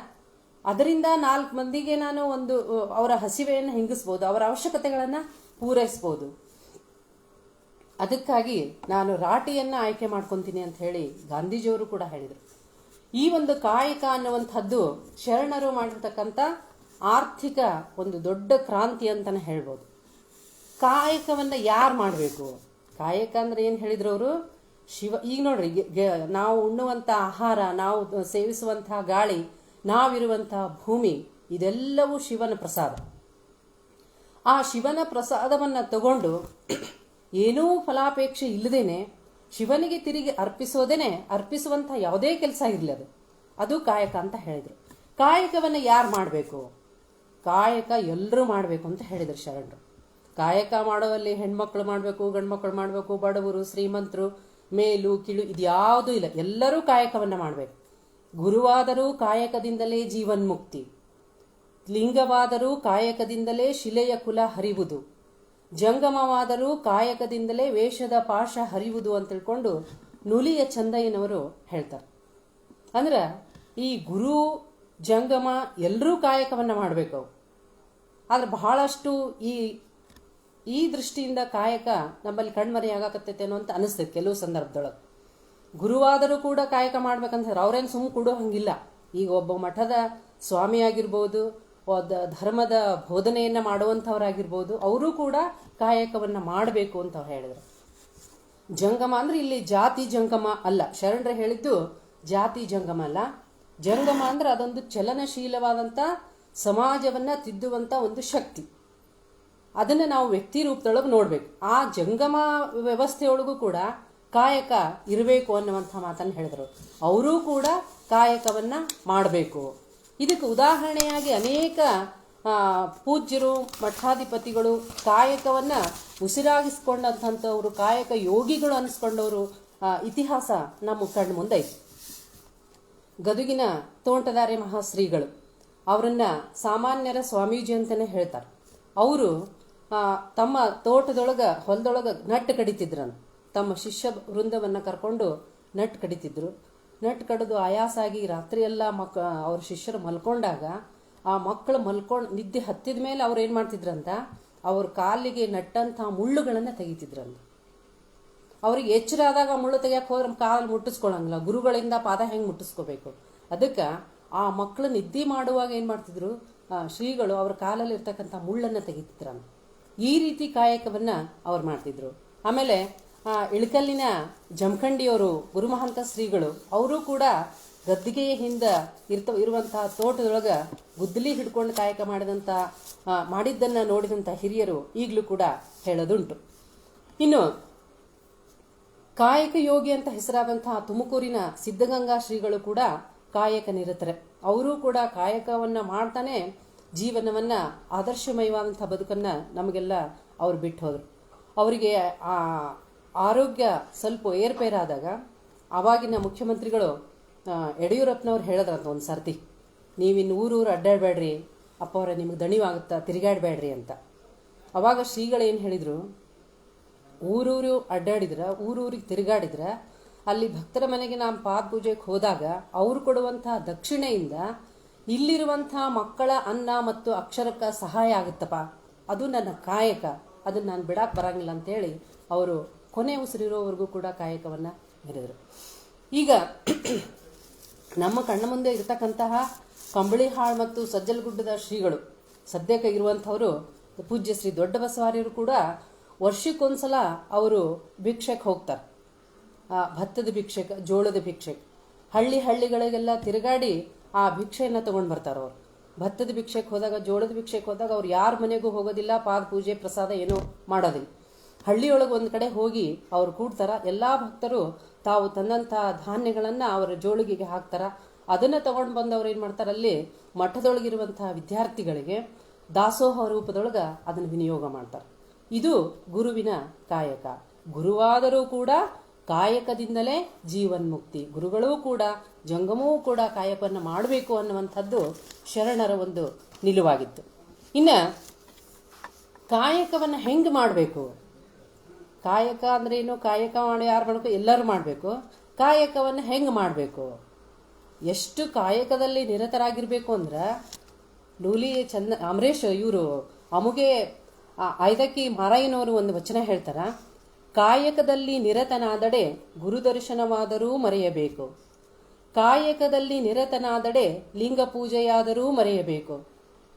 ಅದರಿಂದ 4 ಮಂದಿಗೆ ನಾನು ಅವರ ಹಸಿವೆಯನ್ನು ಹಿಂಗಿಸ್ಬೋದು, ಅವರ ಅವಶ್ಯಕತೆಗಳನ್ನು ಪೂರೈಸ್ಬೋದು. ಅದಕ್ಕಾಗಿ ನಾನು ರಾಟಿಯನ್ನು ಆಯ್ಕೆ ಮಾಡ್ಕೊತೀನಿ ಅಂತ ಹೇಳಿ ಗಾಂಧೀಜಿಯವರು ಕೂಡ ಹೇಳಿದರು. ಈ ಒಂದು ಕಾಯಕ ಅನ್ನುವಂಥದ್ದು ಶರಣರು ಮಾಡಿರ್ತಕ್ಕಂಥ ಆರ್ಥಿಕ ಒಂದು ದೊಡ್ಡ ಕ್ರಾಂತಿ ಅಂತಲೇ ಹೇಳ್ಬೋದು. ಕಾಯಕವನ್ನು ಯಾರು ಮಾಡಬೇಕು? ಕಾಯಕ ಅಂದ್ರೆ ಏನು ಹೇಳಿದ್ರು ಅವರು? ಈಗ ನೋಡ್ರಿ, ನಾವು ಉಣ್ಣುವಂಥ ಆಹಾರ, ನಾವು ಸೇವಿಸುವಂತಹ ಗಾಳಿ, ನಾವಿರುವಂತಹ ಭೂಮಿ, ಇದೆಲ್ಲವೂ ಶಿವನ ಪ್ರಸಾದ. ಆ ಶಿವನ ಪ್ರಸಾದವನ್ನು ತಗೊಂಡು ಏನೂ ಫಲಾಪೇಕ್ಷೆ ಇಲ್ಲದೇನೆ ಶಿವನಿಗೆ ತಿರುಗಿ ಅರ್ಪಿಸುವಂಥ ಯಾವುದೇ ಕೆಲಸ ಇರಲಿ ಅದು ಕಾಯಕ ಅಂತ ಹೇಳಿದರು. ಕಾಯಕವನ್ನು ಯಾರು ಮಾಡಬೇಕು? ಕಾಯಕ ಎಲ್ಲರೂ ಮಾಡಬೇಕು ಅಂತ ಹೇಳಿದರು ಶರಣರು. ಕಾಯಕ ಮಾಡುವಲ್ಲಿ ಹೆಣ್ಮಕ್ಳು ಮಾಡಬೇಕು, ಗಂಡ್ಮಕ್ಳು ಮಾಡಬೇಕು, ಬಡವರು, ಶ್ರೀಮಂತರು, ಮೇಲು ಕೀಳು ಇದ್ಯಾವುದೂ ಇಲ್ಲ, ಎಲ್ಲರೂ ಕಾಯಕವನ್ನು ಮಾಡಬೇಕು. ಗುರುವಾದರೂ ಕಾಯಕದಿಂದಲೇ ಜೀವನ್ಮುಕ್ತಿ, ಲಿಂಗವಾದರೂ ಕಾಯಕದಿಂದಲೇ ಶಿಲೆಯ ಕುಲ ಹರಿವುದು, ಜಂಗಮವಾದರೂ ಕಾಯಕದಿಂದಲೇ ವೇಷದ ಪಾಶ ಹರಿವುದು ಅಂತ ತಿಳ್ಕೊಂಡು ನುಲಿಯ ಚಂದಯ್ಯನವರು ಹೇಳ್ತಾರೆ. ಅಂದ್ರೆ ಈ ಗುರು ಜಂಗಮ ಎಲ್ಲರೂ ಕಾಯಕವನ್ನು ಮಾಡಬೇಕು. ಆದ್ರೆ ಬಹಳಷ್ಟು ಈ ದೃಷ್ಟಿಯಿಂದ ಕಾಯಕ ನಮ್ಮಲ್ಲಿ ಕಣ್ಮರೆಯಾಗಕತ್ತೈತೆ ಅನ್ನೋ ಅಂತ ಅನಿಸ್ತೈತೆ ಕೆಲವು ಸಂದರ್ಭದೊಳಗೆ. ಗುರುವಾದರೂ ಕೂಡ ಕಾಯಕ ಮಾಡ್ಬೇಕಂತ ಅವ್ರೇನು ಸುಮ್ಮ ಕೊಡೋ ಹಂಗಿಲ್ಲ. ಈಗ ಒಬ್ಬ ಮಠದ ಸ್ವಾಮಿ ಆಗಿರ್ಬೋದು, ಧರ್ಮದ ಬೋಧನೆಯನ್ನ ಮಾಡುವಂಥವ್ರಾಗಿರ್ಬೋದು, ಅವರು ಕೂಡ ಕಾಯಕವನ್ನ ಮಾಡಬೇಕು ಅಂತ ಅವ್ರು ಹೇಳಿದ್ರು. ಜಂಗಮ ಅಂದ್ರೆ ಇಲ್ಲಿ ಜಾತಿ ಜಂಗಮ ಅಲ್ಲ, ಶರಣರು ಹೇಳಿದ್ದು ಜಾತಿ ಜಂಗಮ ಅಲ್ಲ. ಜಂಗಮ ಅಂದ್ರೆ ಅದೊಂದು ಚಲನಶೀಲವಾದಂಥ ಸಮಾಜವನ್ನ ತಿದ್ದುವಂತ ಒಂದು ಶಕ್ತಿ. ಅದನ್ನ ನಾವು ವ್ಯಕ್ತಿ ರೂಪದೊಳಗೆ ನೋಡ್ಬೇಕು. ಆ ಜಂಗಮ ವ್ಯವಸ್ಥೆಯೊಳಗೂ ಕೂಡ ಕಾಯಕ ಇರಬೇಕು ಅನ್ನುವಂಥ ಮಾತನ್ನು ಹೇಳಿದ್ರು. ಅವರೂ ಕೂಡ ಕಾಯಕವನ್ನ ಮಾಡಬೇಕು. ಇದಕ್ಕೆ ಉದಾಹರಣೆಯಾಗಿ ಅನೇಕ ಪೂಜ್ಯರು, ಮಠಾಧಿಪತಿಗಳು ಕಾಯಕವನ್ನ ಉಸಿರಾಗಿಸ್ಕೊಂಡಂಥವ್ರು, ಕಾಯಕ ಯೋಗಿಗಳು ಅನಿಸ್ಕೊಂಡವರು ಇತಿಹಾಸ ನಮ್ಮ ಕಣ್ಣು ಮುಂದೆ ಐತಿ. ಗದುಗಿನ ತೋಂಟದಾರ್ಯ ಮಹಾಶ್ರೀಗಳು ಅವರನ್ನ ಸಾಮಾನ್ಯರ ಸ್ವಾಮೀಜಿ ಅಂತಾನೆ ಹೇಳ್ತಾರೆ. ಅವರು ತಮ್ಮ ಹೊಲದೊಳಗ ನಟ್ಟು ಕಡಿತಿದ್ರನ್ನು, ತಮ್ಮ ಶಿಷ್ಯ ವೃಂದವನ್ನ ಕರ್ಕೊಂಡು ನಟ್ಟು ಕಡಿತಿದ್ರು. ನಟ್ಟು ಕಡಿದು ಆಯಾಸಾಗಿ ರಾತ್ರಿ ಎಲ್ಲ ಅವ್ರ ಶಿಷ್ಯರು ಮಲ್ಕೊಂಡಾಗ ಆ ಮಕ್ಕಳು ನಿದ್ದೆ ಹತ್ತಿದ ಮೇಲೆ ಅವ್ರು ಏನು ಮಾಡ್ತಿದ್ರಂತ, ಅವ್ರ ಕಾಲಿಗೆ ನಟ್ಟಂಥ ಮುಳ್ಳುಗಳನ್ನು ತೆಗಿತಿದ್ರಂತ. ಅವ್ರಿಗೆ ಎಚ್ಚರ ಆದಾಗ ಮುಳ್ಳು ತೆಗಿಯಕ್ಕೆ ಹೋದ್ರೆ ಕಾಲು ಮುಟ್ಟಿಸ್ಕೊಳಂಗಿಲ್ಲ, ಗುರುಗಳಿಂದ ಪಾದ ಹೆಂಗೆ ಮುಟ್ಟಿಸ್ಕೋಬೇಕು. ಅದಕ್ಕೆ ಆ ಮಕ್ಕಳು ನಿದ್ದೆ ಮಾಡುವಾಗ ಏನು ಮಾಡ್ತಿದ್ರು, ಶ್ರೀಗಳು ಅವ್ರ ಕಾಲಲ್ಲಿ ಇರ್ತಕ್ಕಂಥ ಮುಳ್ಳನ್ನು ತೆಗಿತಿದ್ರಂತ. ಈ ರೀತಿ ಕಾಯಕವನ್ನ ಅವ್ರು ಮಾಡ್ತಿದ್ರು. ಆಮೇಲೆ ಇಳಕಲ್ಲಿನ ಜಮಖಂಡಿಯವರು ಗುರುಮಹಂತ ಶ್ರೀಗಳು ಅವರು ಕೂಡ ಗದ್ದಿಗೆಯ ಹಿಂದೆ ಇರುವಂತಹ ತೋಟದೊಳಗೆ ಗುದ್ದಲಿ ಹಿಡ್ಕೊಂಡು ಕಾಯಕ ಮಾಡಿದ್ದನ್ನ ನೋಡಿದಂಥ ಹಿರಿಯರು ಈಗಲೂ ಕೂಡ ಹೇಳೋದುಂಟು. ಇನ್ನು ಕಾಯಕ ಯೋಗಿ ಅಂತ ಹೆಸರಾದಂತಹ ತುಮಕೂರಿನ ಸಿದ್ಧಗಂಗಾ ಶ್ರೀಗಳು ಕೂಡ ಕಾಯಕ ನಿರತರೆ. ಅವರು ಕೂಡ ಕಾಯಕವನ್ನ ಮಾಡ್ತಾನೆ ಜೀವನವನ್ನ ಆದರ್ಶಮಯವಾದಂತಹ ಬದುಕನ್ನ ನಮಗೆಲ್ಲ ಅವ್ರು ಬಿಟ್ಟು ಹೋದ್ರು. ಅವರಿಗೆ ಆ ಆರೋಗ್ಯ ಸ್ವಲ್ಪ ಏರ್ಪೇರಾದಾಗ ಆವಾಗಿನ ಮುಖ್ಯಮಂತ್ರಿಗಳು ಯಡಿಯೂರಪ್ಪನವ್ರು ಹೇಳಿದ್ರಂತ ಒಂದು ಸರ್ತಿ, ನೀವಿನ್ನು ಊರೂರು ಅಡ್ಡಾಡಬೇಡ್ರಿ ಅಪ್ಪ ಅವರ, ನಿಮಗೆ ದಣಿವಾಗುತ್ತಾ, ತಿರುಗಾಡಬೇಡ್ರಿ ಅಂತ. ಅವಾಗ ಶ್ರೀಗಳು ಏನು ಹೇಳಿದರು, ಊರೂರು ಅಡ್ಡಾಡಿದ್ರ, ಊರೂರಿಗೆ ತಿರುಗಾಡಿದ್ರ ಅಲ್ಲಿ ಭಕ್ತರ ಮನೆಗೆ ನಾವು ಪಾದ ಪೂಜೆಗೆ ಹೋದಾಗ ಅವರು ಕೊಡುವಂತಹ ದಕ್ಷಿಣೆಯಿಂದ ಇಲ್ಲಿರುವಂತಹ ಮಕ್ಕಳ ಅನ್ನ ಮತ್ತು ಅಕ್ಷರಕ್ಕೆ ಸಹಾಯ ಆಗುತ್ತಪ್ಪ, ಅದು ನನ್ನ ಕಾಯಕ, ಅದನ್ನು ನಾನು ಬಿಡಾಕ್ ಬರಂಗಿಲ್ಲ ಅಂತೇಳಿ ಅವರು ಕೊನೆ ಉಸಿರಿರೋವರೆಗೂ ಕೂಡ ಕಾಯಕವನ್ನು ಮೆರೆದರು. ಈಗ ನಮ್ಮ ಕಣ್ಣ ಮುಂದೆ ಇರತಕ್ಕಂತಹ ಕಂಬಳಿಹಾಳ್ ಮತ್ತು ಸಜ್ಜಲಗುಡ್ಡದ ಶ್ರೀಗಳು ಸದ್ಯಕ್ಕೆ ಇರುವಂಥವರು ಪೂಜ್ಯ ಶ್ರೀ ದೊಡ್ಡ ಬಸವಾರ್ಯರು ಕೂಡ ವರ್ಷಕ್ಕೊಂದ್ಸಲ ಅವರು ಭಿಕ್ಷೆಗೆ ಹೋಗ್ತಾರೆ. ಭತ್ತದ ಭಿಕ್ಷೆಗೆ, ಜೋಳದ ಭಿಕ್ಷೆಗೆ, ಹಳ್ಳಿಗಳಿಗೆಲ್ಲ ತಿರುಗಾಡಿ ಆ ಭಿಕ್ಷೆಯನ್ನು ತಗೊಂಡು ಬರ್ತಾರೆ. ಅವರು ಭತ್ತದ ಭಿಕ್ಷೆಗೆ ಹೋದಾಗ, ಜೋಳದ ಭಿಕ್ಷೆಗೆ ಹೋದಾಗ ಅವ್ರು ಯಾರ ಮನೆಗೂ ಹೋಗೋದಿಲ್ಲ, ಪಾದ ಪೂಜೆ ಪ್ರಸಾದ ಏನೂ ಮಾಡೋದಿಲ್ಲ. ಹಳ್ಳಿಯೊಳಗೆ ಒಂದು ಕಡೆ ಹೋಗಿ ಅವ್ರು ಕೂಡ್ತಾರ. ಎಲ್ಲ ಭಕ್ತರು ತಾವು ತಂದಂಥ ಧಾನ್ಯಗಳನ್ನು ಅವರ ಜೋಳಿಗೆಗೆ ಹಾಕ್ತಾರ. ಅದನ್ನು ತಗೊಂಡು ಬಂದವರು ಏನು ಮಾಡ್ತಾರೆ, ಅಲ್ಲಿ ಮಠದೊಳಗಿರುವಂತಹ ವಿದ್ಯಾರ್ಥಿಗಳಿಗೆ ದಾಸೋಹ ರೂಪದೊಳಗೆ ಅದನ್ನು ವಿನಿಯೋಗ ಮಾಡ್ತಾರೆ. ಇದು ಗುರುವಿನ ಕಾಯಕ. ಗುರುವಾದರೂ ಕೂಡ ಕಾಯಕದಿಂದಲೇ ಜೀವನ್ಮುಕ್ತಿ. ಗುರುಗಳೂ ಕೂಡ ಜಂಗಮವೂ ಕೂಡ ಕಾಯಕವನ್ನು ಮಾಡಬೇಕು ಅನ್ನುವಂಥದ್ದು ಶರಣರ ಒಂದು ನಿಲುವಾಗಿತ್ತು. ಇನ್ನು ಕಾಯಕವನ್ನು ಹೆಂಗೆ ಮಾಡಬೇಕು? ಕಾಯಕ ಅಂದ್ರೆ ಏನು? ಕಾಯಕ ಮಾಡಿ ಯಾರು ಮಾಡಬೇಕು? ಎಲ್ಲರೂ ಮಾಡಬೇಕು. ಕಾಯಕವನ್ನು ಹೆಂಗೆ ಮಾಡಬೇಕು? ಎಷ್ಟು ಕಾಯಕದಲ್ಲಿ ನಿರತರಾಗಿರ್ಬೇಕು ಅಂದ್ರೆ ನೂಲಿ ಅಮರೇಶ್ ಇವರು ಅಮುಗೆ ಐದಕ್ಕಿ ಮಾರಾಯಿನವರು ಒಂದು ವಚನ ಹೇಳ್ತಾರ, ಕಾಯಕದಲ್ಲಿ ನಿರತನಾದಡೆ ಗುರುದರ್ಶನವಾದರೂ ಮರೆಯಬೇಕು, ಕಾಯಕದಲ್ಲಿ ನಿರತನಾದಡೆ ಲಿಂಗ ಪೂಜೆಯಾದರೂ ಮರೆಯಬೇಕು,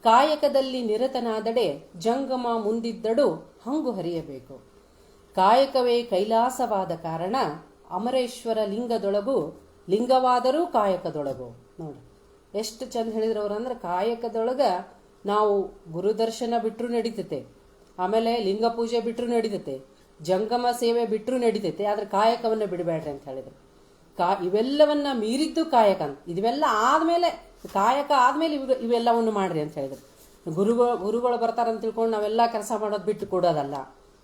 ಕಾಯಕದಲ್ಲಿ ನಿರತನಾದಡೆ ಜಂಗಮ ಮುಂದಿದ್ದಡು ಹಂಗು ಹರಿಯಬೇಕು. ಕಾಯಕವೇ ಕೈಲಾಸವಾದ ಕಾರಣ ಅಮರೇಶ್ವರ ಲಿಂಗದೊಳಗು ಲಿಂಗವಾದರೂ ಕಾಯಕದೊಳಗು. ನೋಡಿ ಎಷ್ಟು ಚಂದ ಹೇಳಿದ್ರು ಅವ್ರು. ಅಂದ್ರೆ ಕಾಯಕದೊಳಗ ನಾವು ಗುರುದರ್ಶನ ಬಿಟ್ಟರು ನಡೀತೈತೆ, ಆಮೇಲೆ ಲಿಂಗ ಪೂಜೆ ಬಿಟ್ಟರು ನಡೀತೈತೆ, ಜಂಗಮ ಸೇವೆ ಬಿಟ್ಟರು ನಡೀತೈತೆ, ಆದ್ರೆ ಕಾಯಕವನ್ನ ಬಿಡಬೇಡ್ರಿ ಅಂತ ಹೇಳಿದ್ರು. ಇವೆಲ್ಲವನ್ನ ಮೀರಿದ್ದು ಕಾಯಕ ಅಂತ. ಇವೆಲ್ಲ ಆದ್ಮೇಲೆ ಕಾಯಕ ಆದ್ಮೇಲೆ ಇವೆಲ್ಲವನ್ನು ಮಾಡ್ರಿ ಅಂತ ಹೇಳಿದ್ರು. ಗುರುಗಳು ಬರ್ತಾರಂತ ತಿಳ್ಕೊಂಡು ನಾವೆಲ್ಲ ಕೆಲಸ ಮಾಡೋದು ಬಿಟ್ಟು ಕೊಡೋದಲ್ಲ.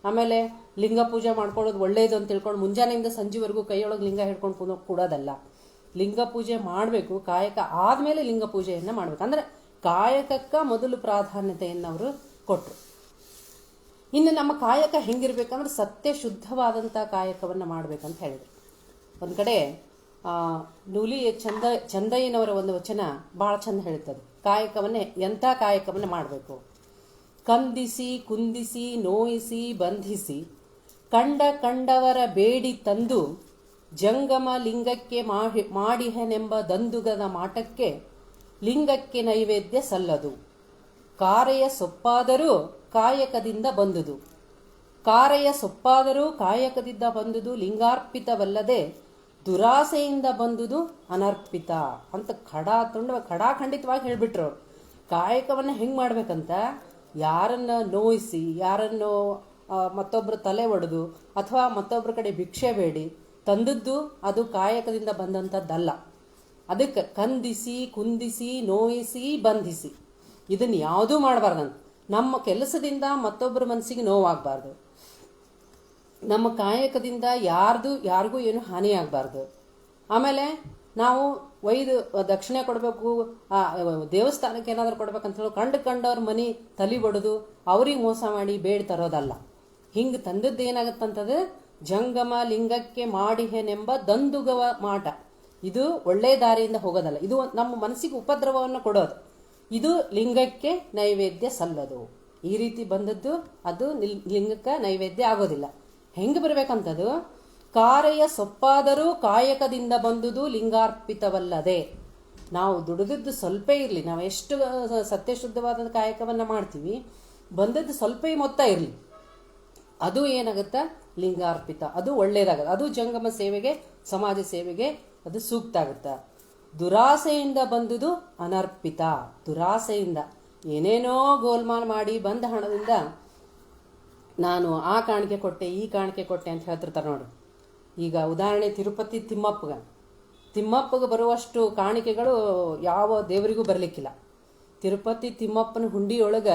ಆಮೇಲೆ ಲಿಂಗ ಪೂಜೆ ಮಾಡ್ಕೊಳ್ಳೋದು ಒಳ್ಳೇದು ಅಂತ ತಿಳ್ಕೊಂಡು ಮುಂಜಾನೆಯಿಂದ ಸಂಜೆವರೆಗೂ ಕೈಯೊಳಗೆ ಲಿಂಗ ಹಿಡ್ಕೊಂಡು ಕೊಡೋದಲ್ಲ. ಲಿಂಗ ಪೂಜೆ ಮಾಡಬೇಕು, ಕಾಯಕ ಆದ್ಮೇಲೆ ಲಿಂಗ ಪೂಜೆಯನ್ನ ಮಾಡ್ಬೇಕು. ಅಂದ್ರೆ ಕಾಯಕಕ್ಕ ಮೊದಲು ಪ್ರಾಧಾನ್ಯತೆಯನ್ನು ಅವರು ಕೊಟ್ಟರು. ಇನ್ನು ನಮ್ಮ ಕಾಯಕ ಹೆಂಗಿರ್ಬೇಕಂದ್ರೆ ಸತ್ಯ ಶುದ್ಧವಾದಂಥ ಕಾಯಕವನ್ನು ಮಾಡ್ಬೇಕಂತ ಹೇಳಿದ್ರು. ಒಂದ್ ಕಡೆ ನೂಲಿ ಚಂದಯ್ಯನವರ ಒಂದು ವಚನ ಬಹಳ ಚಂದ ಹೇಳ್ತದೆ. ಕಾಯಕವನ್ನೇ ಎಂಥ ಕಾಯಕವನ್ನು ಮಾಡಬೇಕು? ಕಂದಿಸಿ ಕುಂದಿಸಿ ನೋಯಿಸಿ ಬಂಧಿಸಿ ಕಂಡವರ ಬೇಡಿ ತಂದು ಜಂಗಮ ಲಿಂಗಕ್ಕೆ ಮಾಡಿಹನೆಂಬ ದಂದುಗದ ಮಾಟಕ್ಕೆ ಲಿಂಗಕ್ಕೆ ನೈವೇದ್ಯ ಸಲ್ಲದು. ಕಾರೆಯ ಸೊಪ್ಪಾದರೂ ಕಾಯಕದಿಂದ ಬಂದುದು, ಕಾರೆಯ ಸೊಪ್ಪಾದರೂ ಕಾಯಕದಿಂದ ಬಂದುದು ಲಿಂಗಾರ್ಪಿತವಲ್ಲದೆ ದುರಾಸೆಯಿಂದ ಬಂದುದು ಅನರ್ಪಿತ ಅಂತ ಖಡಾಖಂಡಿತವಾಗಿ ಹೇಳ್ಬಿಟ್ರು. ಕಾಯಕವನ್ನ ಹೆಂಗ್ ಮಾಡ್ಬೇಕಂತ, ಯಾರನ್ನ ನೋಯಿಸಿ, ಯಾರನ್ನು ಮತ್ತೊಬ್ಬರು ತಲೆ ಒಡೆದು ಅಥವಾ ಮತ್ತೊಬ್ಬರ ಕಡೆ ಭಿಕ್ಷೆ ಬೇಡಿ ತಂದದ್ದು ಅದು ಕಾಯಕದಿಂದ ಬಂದಂಥದ್ದಲ್ಲ. ಅದಕ್ಕೆ ಕಂದಿಸಿ ಕುಂದಿಸಿ ನೋಯಿಸಿ ಬಂಧಿಸಿ ಇದನ್ನ ಯಾವುದೂ ಮಾಡಬಾರ್ದಂತ. ನಮ್ಮ ಕೆಲಸದಿಂದ ಮತ್ತೊಬ್ಬರ ಮನಸ್ಸಿಗೆ ನೋವಾಗಬಾರ್ದು, ನಮ್ಮ ಕಾಯಕದಿಂದ ಯಾರಿಗೂ ಏನು ಹಾನಿಯಾಗಬಾರ್ದು. ಆಮೇಲೆ ನಾವು ಒಯ್ದು ದಕ್ಷಿಣೆ ಕೊಡಬೇಕು, ದೇವಸ್ಥಾನಕ್ಕೆ ಏನಾದರೂ ಕೊಡ್ಬೇಕಂತ ಹೇಳಿ ಕಂಡವ್ರ ಮನಿ ತಲೆ ಬಡಿದು ಅವ್ರಿಗೆ ಮೋಸ ಮಾಡಿ ಬೇಡ ತರೋದಲ್ಲ. ಹಿಂಗೆ ತಂದದ್ದು ಏನಾಗತ್ತಂತದ ಜಂಗಮ ಲಿಂಗಕ್ಕೆ ಮಾಡಿಹೆನೆಂಬ ದಂದುಗವ ಮಾಟ. ಇದು ಒಳ್ಳೆ ದಾರಿಯಿಂದ ಹೋಗೋದಲ್ಲ, ಇದು ನಮ್ಮ ಮನಸ್ಸಿಗೆ ಉಪದ್ರವವನ್ನು ಕೊಡೋದು. ಇದು ಲಿಂಗಕ್ಕೆ ನೈವೇದ್ಯ ಸಲ್ಲದು. ಈ ರೀತಿ ಬಂದದ್ದು ಅದು ಲಿಂಗಕ್ಕೆ ನೈವೇದ್ಯ ಆಗೋದಿಲ್ಲ. ಹೆಂಗೆ ಬರ್ಬೇಕಂತದು, ಕಾರೆಯ ಸೊಪ್ಪಾದರೂ ಕಾಯಕದಿಂದ ಬಂದುದು ಲಿಂಗಾರ್ಪಿತವಲ್ಲದೆ. ನಾವು ದುಡಿದದ್ದು ಸ್ವಲ್ಪ ಇರಲಿ, ನಾವು ಎಷ್ಟು ಸತ್ಯಶುದ್ಧವಾದ ಕಾಯಕವನ್ನ ಮಾಡ್ತೀವಿ, ಬಂದದ್ದು ಸ್ವಲ್ಪ ಮೊತ್ತ ಇರಲಿ, ಅದು ಏನಾಗುತ್ತ ಲಿಂಗಾರ್ಪಿತ, ಅದು ಒಳ್ಳೇದಾಗತ್ತೆ, ಅದು ಜಂಗಮ ಸೇವೆಗೆ ಸಮಾಜ ಸೇವೆಗೆ ಅದು ಸೂಕ್ತ ಆಗುತ್ತ. ದುರಾಸೆಯಿಂದ ಬಂದುದು ಅನರ್ಪಿತ. ದುರಾಸೆಯಿಂದ ಏನೇನೋ ಗೋಲ್ಮಾಲ್ ಮಾಡಿ ಬಂದ ಹಣದಿಂದ ನಾನು ಆ ಕಾಣಿಕೆ ಕೊಟ್ಟೆ ಈ ಕಾಣಿಕೆ ಕೊಟ್ಟೆ ಅಂತ ಹೇಳ್ತಿರ್ತಾರೆ ನೋಡಿ. ಈಗ ಉದಾಹರಣೆ ತಿರುಪತಿ ತಿಮ್ಮಪ್ಪಗೆ ಬರುವಷ್ಟು ಕಾಣಿಕೆಗಳು ಯಾವ ದೇವರಿಗೂ ಬರಲಿಕ್ಕಿಲ್ಲ. ತಿರುಪತಿ ತಿಮ್ಮಪ್ಪನ ಹುಂಡಿಯೊಳಗ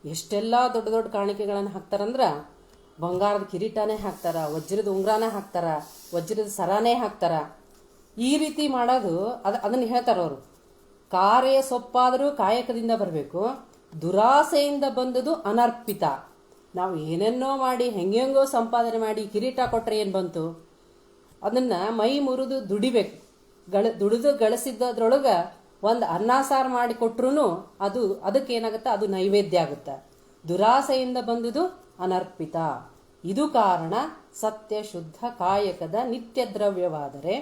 ಎಷ್ಟೆಲ್ಲ ದೊಡ್ಡ ದೊಡ್ಡ ಕಾಣಿಕೆಗಳನ್ನು ಹಾಕ್ತಾರಂದ್ರ ಬಂಗಾರದ ಕಿರೀಟನೇ ಹಾಕ್ತಾರ, ವಜ್ರದ ಉಂಗ್ರಾನೇ ಹಾಕ್ತಾರ, ವಜ್ರದ ಸರಾನೇ ಹಾಕ್ತಾರ. ಈ ರೀತಿ ಮಾಡೋದು ಅದನ್ನ ಹೇಳ್ತಾರ ಅವರು. ಕಾರೆಯ ಸೊಪ್ಪಾದರೂ ಕಾಯಕದಿಂದ ಬರಬೇಕು, ದುರಾಸೆಯಿಂದ ಬಂದದು ಅನರ್ಪಿತ. ನಾವು ಏನೇನೋ ಮಾಡಿ ಹೆಂಗೆಂಗೋ ಸಂಪಾದನೆ ಮಾಡಿ ಕಿರೀಟ ಕೊಟ್ರೆ ಏನು ಬಂತು? ಅದನ್ನ ಮೈ ಮುರಿದು ದುಡಿಬೇಕು. ದುಡಿದು ಗಳಿಸಿದ್ದದ್ರೊಳಗ ಒಂದು ಅನ್ನ ಸಾರು ಮಾಡಿ ಕೊಟ್ರು ಅದಕ್ಕೆ ಏನಾಗುತ್ತೆ, ಅದು ನೈವೇದ್ಯ ಆಗುತ್ತೆ. ದುರಾಸೆಯಿಂದ ಬಂದುದು ಅನರ್ಪಿತ. ಇದು ಕಾರಣ ಸತ್ಯ ಶುದ್ಧ ಕಾಯಕದ ನಿತ್ಯ ದ್ರವ್ಯವಾದರೆ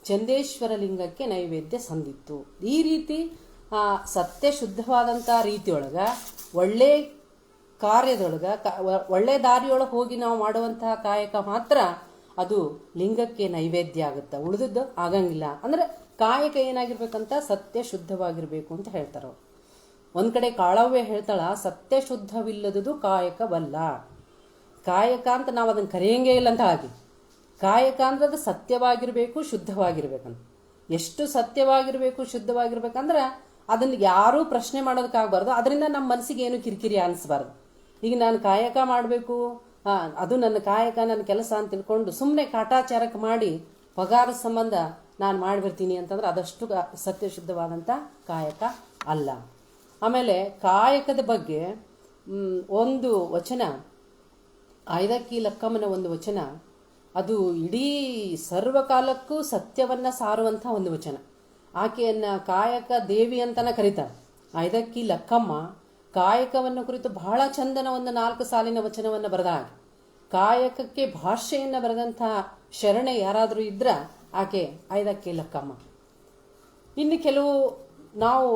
ಚಂದೇಶ್ವರ ಲಿಂಗಕ್ಕೆ ನೈವೇದ್ಯ ಸಂದಿತ್ತು. ಈ ರೀತಿ ಸತ್ಯ ಶುದ್ಧವಾದಂಥ ರೀತಿಯೊಳಗ ಒಳ್ಳೆ ಕಾರ್ಯದೊಳಗ ಒಳ್ಳೆ ದಾರಿಯೊಳಗೆ ಹೋಗಿ ನಾವು ಮಾಡುವಂತಹ ಕಾಯಕ ಮಾತ್ರ ಅದು ಲಿಂಗಕ್ಕೆ ನೈವೇದ್ಯ ಆಗುತ್ತೆ, ಉಳಿದದ್ದು ಆಗಂಗಿಲ್ಲ. ಅಂದ್ರೆ ಕಾಯಕ ಏನಾಗಿರ್ಬೇಕಂತ ಸತ್ಯ ಶುದ್ಧವಾಗಿರ್ಬೇಕು ಅಂತ ಹೇಳ್ತಾರ. ಒಂದ್ ಕಡೆ ಕಾಳವ್ಯ ಹೇಳ್ತಾಳ, ಸತ್ಯ ಶುದ್ಧವಿಲ್ಲದುದು ಕಾಯಕವಲ್ಲ. ಕಾಯಕ ಅಂತ ನಾವು ಅದನ್ನ ಕರೆಯಂಗೇ ಇಲ್ಲ ಅಂತ ಆಗಿ ಕಾಯಕ ಅಂದ್ರೆ ಅದು ಸತ್ಯವಾಗಿರಬೇಕು, ಶುದ್ಧವಾಗಿರ್ಬೇಕಂತ. ಎಷ್ಟು ಸತ್ಯವಾಗಿರಬೇಕು, ಶುದ್ಧವಾಗಿರ್ಬೇಕಂದ್ರೆ ಅದನ್ನ ಯಾರೂ ಪ್ರಶ್ನೆ ಮಾಡೋದಕ್ಕಾಗಬಾರ್ದು. ಅದರಿಂದ ನಮ್ಮ ಮನಸ್ಸಿಗೆ ಏನು ಕಿರಿಕಿರಿ ಅನಿಸ್ಬಾರ್ದು. ಈಗ ನಾನು ಕಾಯಕ ಮಾಡಬೇಕು, ಅದು ನನ್ನ ಕಾಯಕ, ನನ್ನ ಕೆಲಸ ಅಂತ ತಿಳ್ಕೊಂಡು ಸುಮ್ಮನೆ ಕಾಟಾಚಾರಕ್ಕೆ ಮಾಡಿ ಪಗಾರ ಸಂಬಂಧ ನಾನು ಮಾಡಿಬಿಡ್ತೀನಿ ಅಂತಂದ್ರೆ ಅದಷ್ಟು ಸತ್ಯಶುದ್ಧವಾದಂಥ ಕಾಯಕ ಅಲ್ಲ. ಆಮೇಲೆ ಕಾಯಕದ ಬಗ್ಗೆ ಒಂದು ವಚನ, ಐದಕ್ಕಿ ಲಕ್ಕಮ್ಮನ ಒಂದು ವಚನ, ಅದು ಇಡೀ ಸರ್ವಕಾಲಕ್ಕೂ ಸತ್ಯವನ್ನ ಸಾರುವಂಥ ಒಂದು ವಚನ. ಆಕೆಯನ್ನ ಕಾಯಕ ದೇವಿ ಅಂತನ ಕರೀತಾರೆ. ಐದಕ್ಕಿ ಲಕ್ಕಮ್ಮ ಕಾಯಕವನ್ನು ಕುರಿತು ಬಹಳ ಚಂದನ ಒಂದು 4 ಸಾಲಿನ ವಚನವನ್ನು ಬರೆದ ಹಾಗೆ. ಕಾಯಕಕ್ಕೆ ಭಾಷೆಯನ್ನು ಬರೆದಂಥ ಶರಣೆ ಯಾರಾದರೂ ಇದ್ರ ಆಕೆ ಐದಕ್ಕಿ ಲಕ್ಕಮ್ಮ. ಇನ್ನು ಕೆಲವು ನಾವು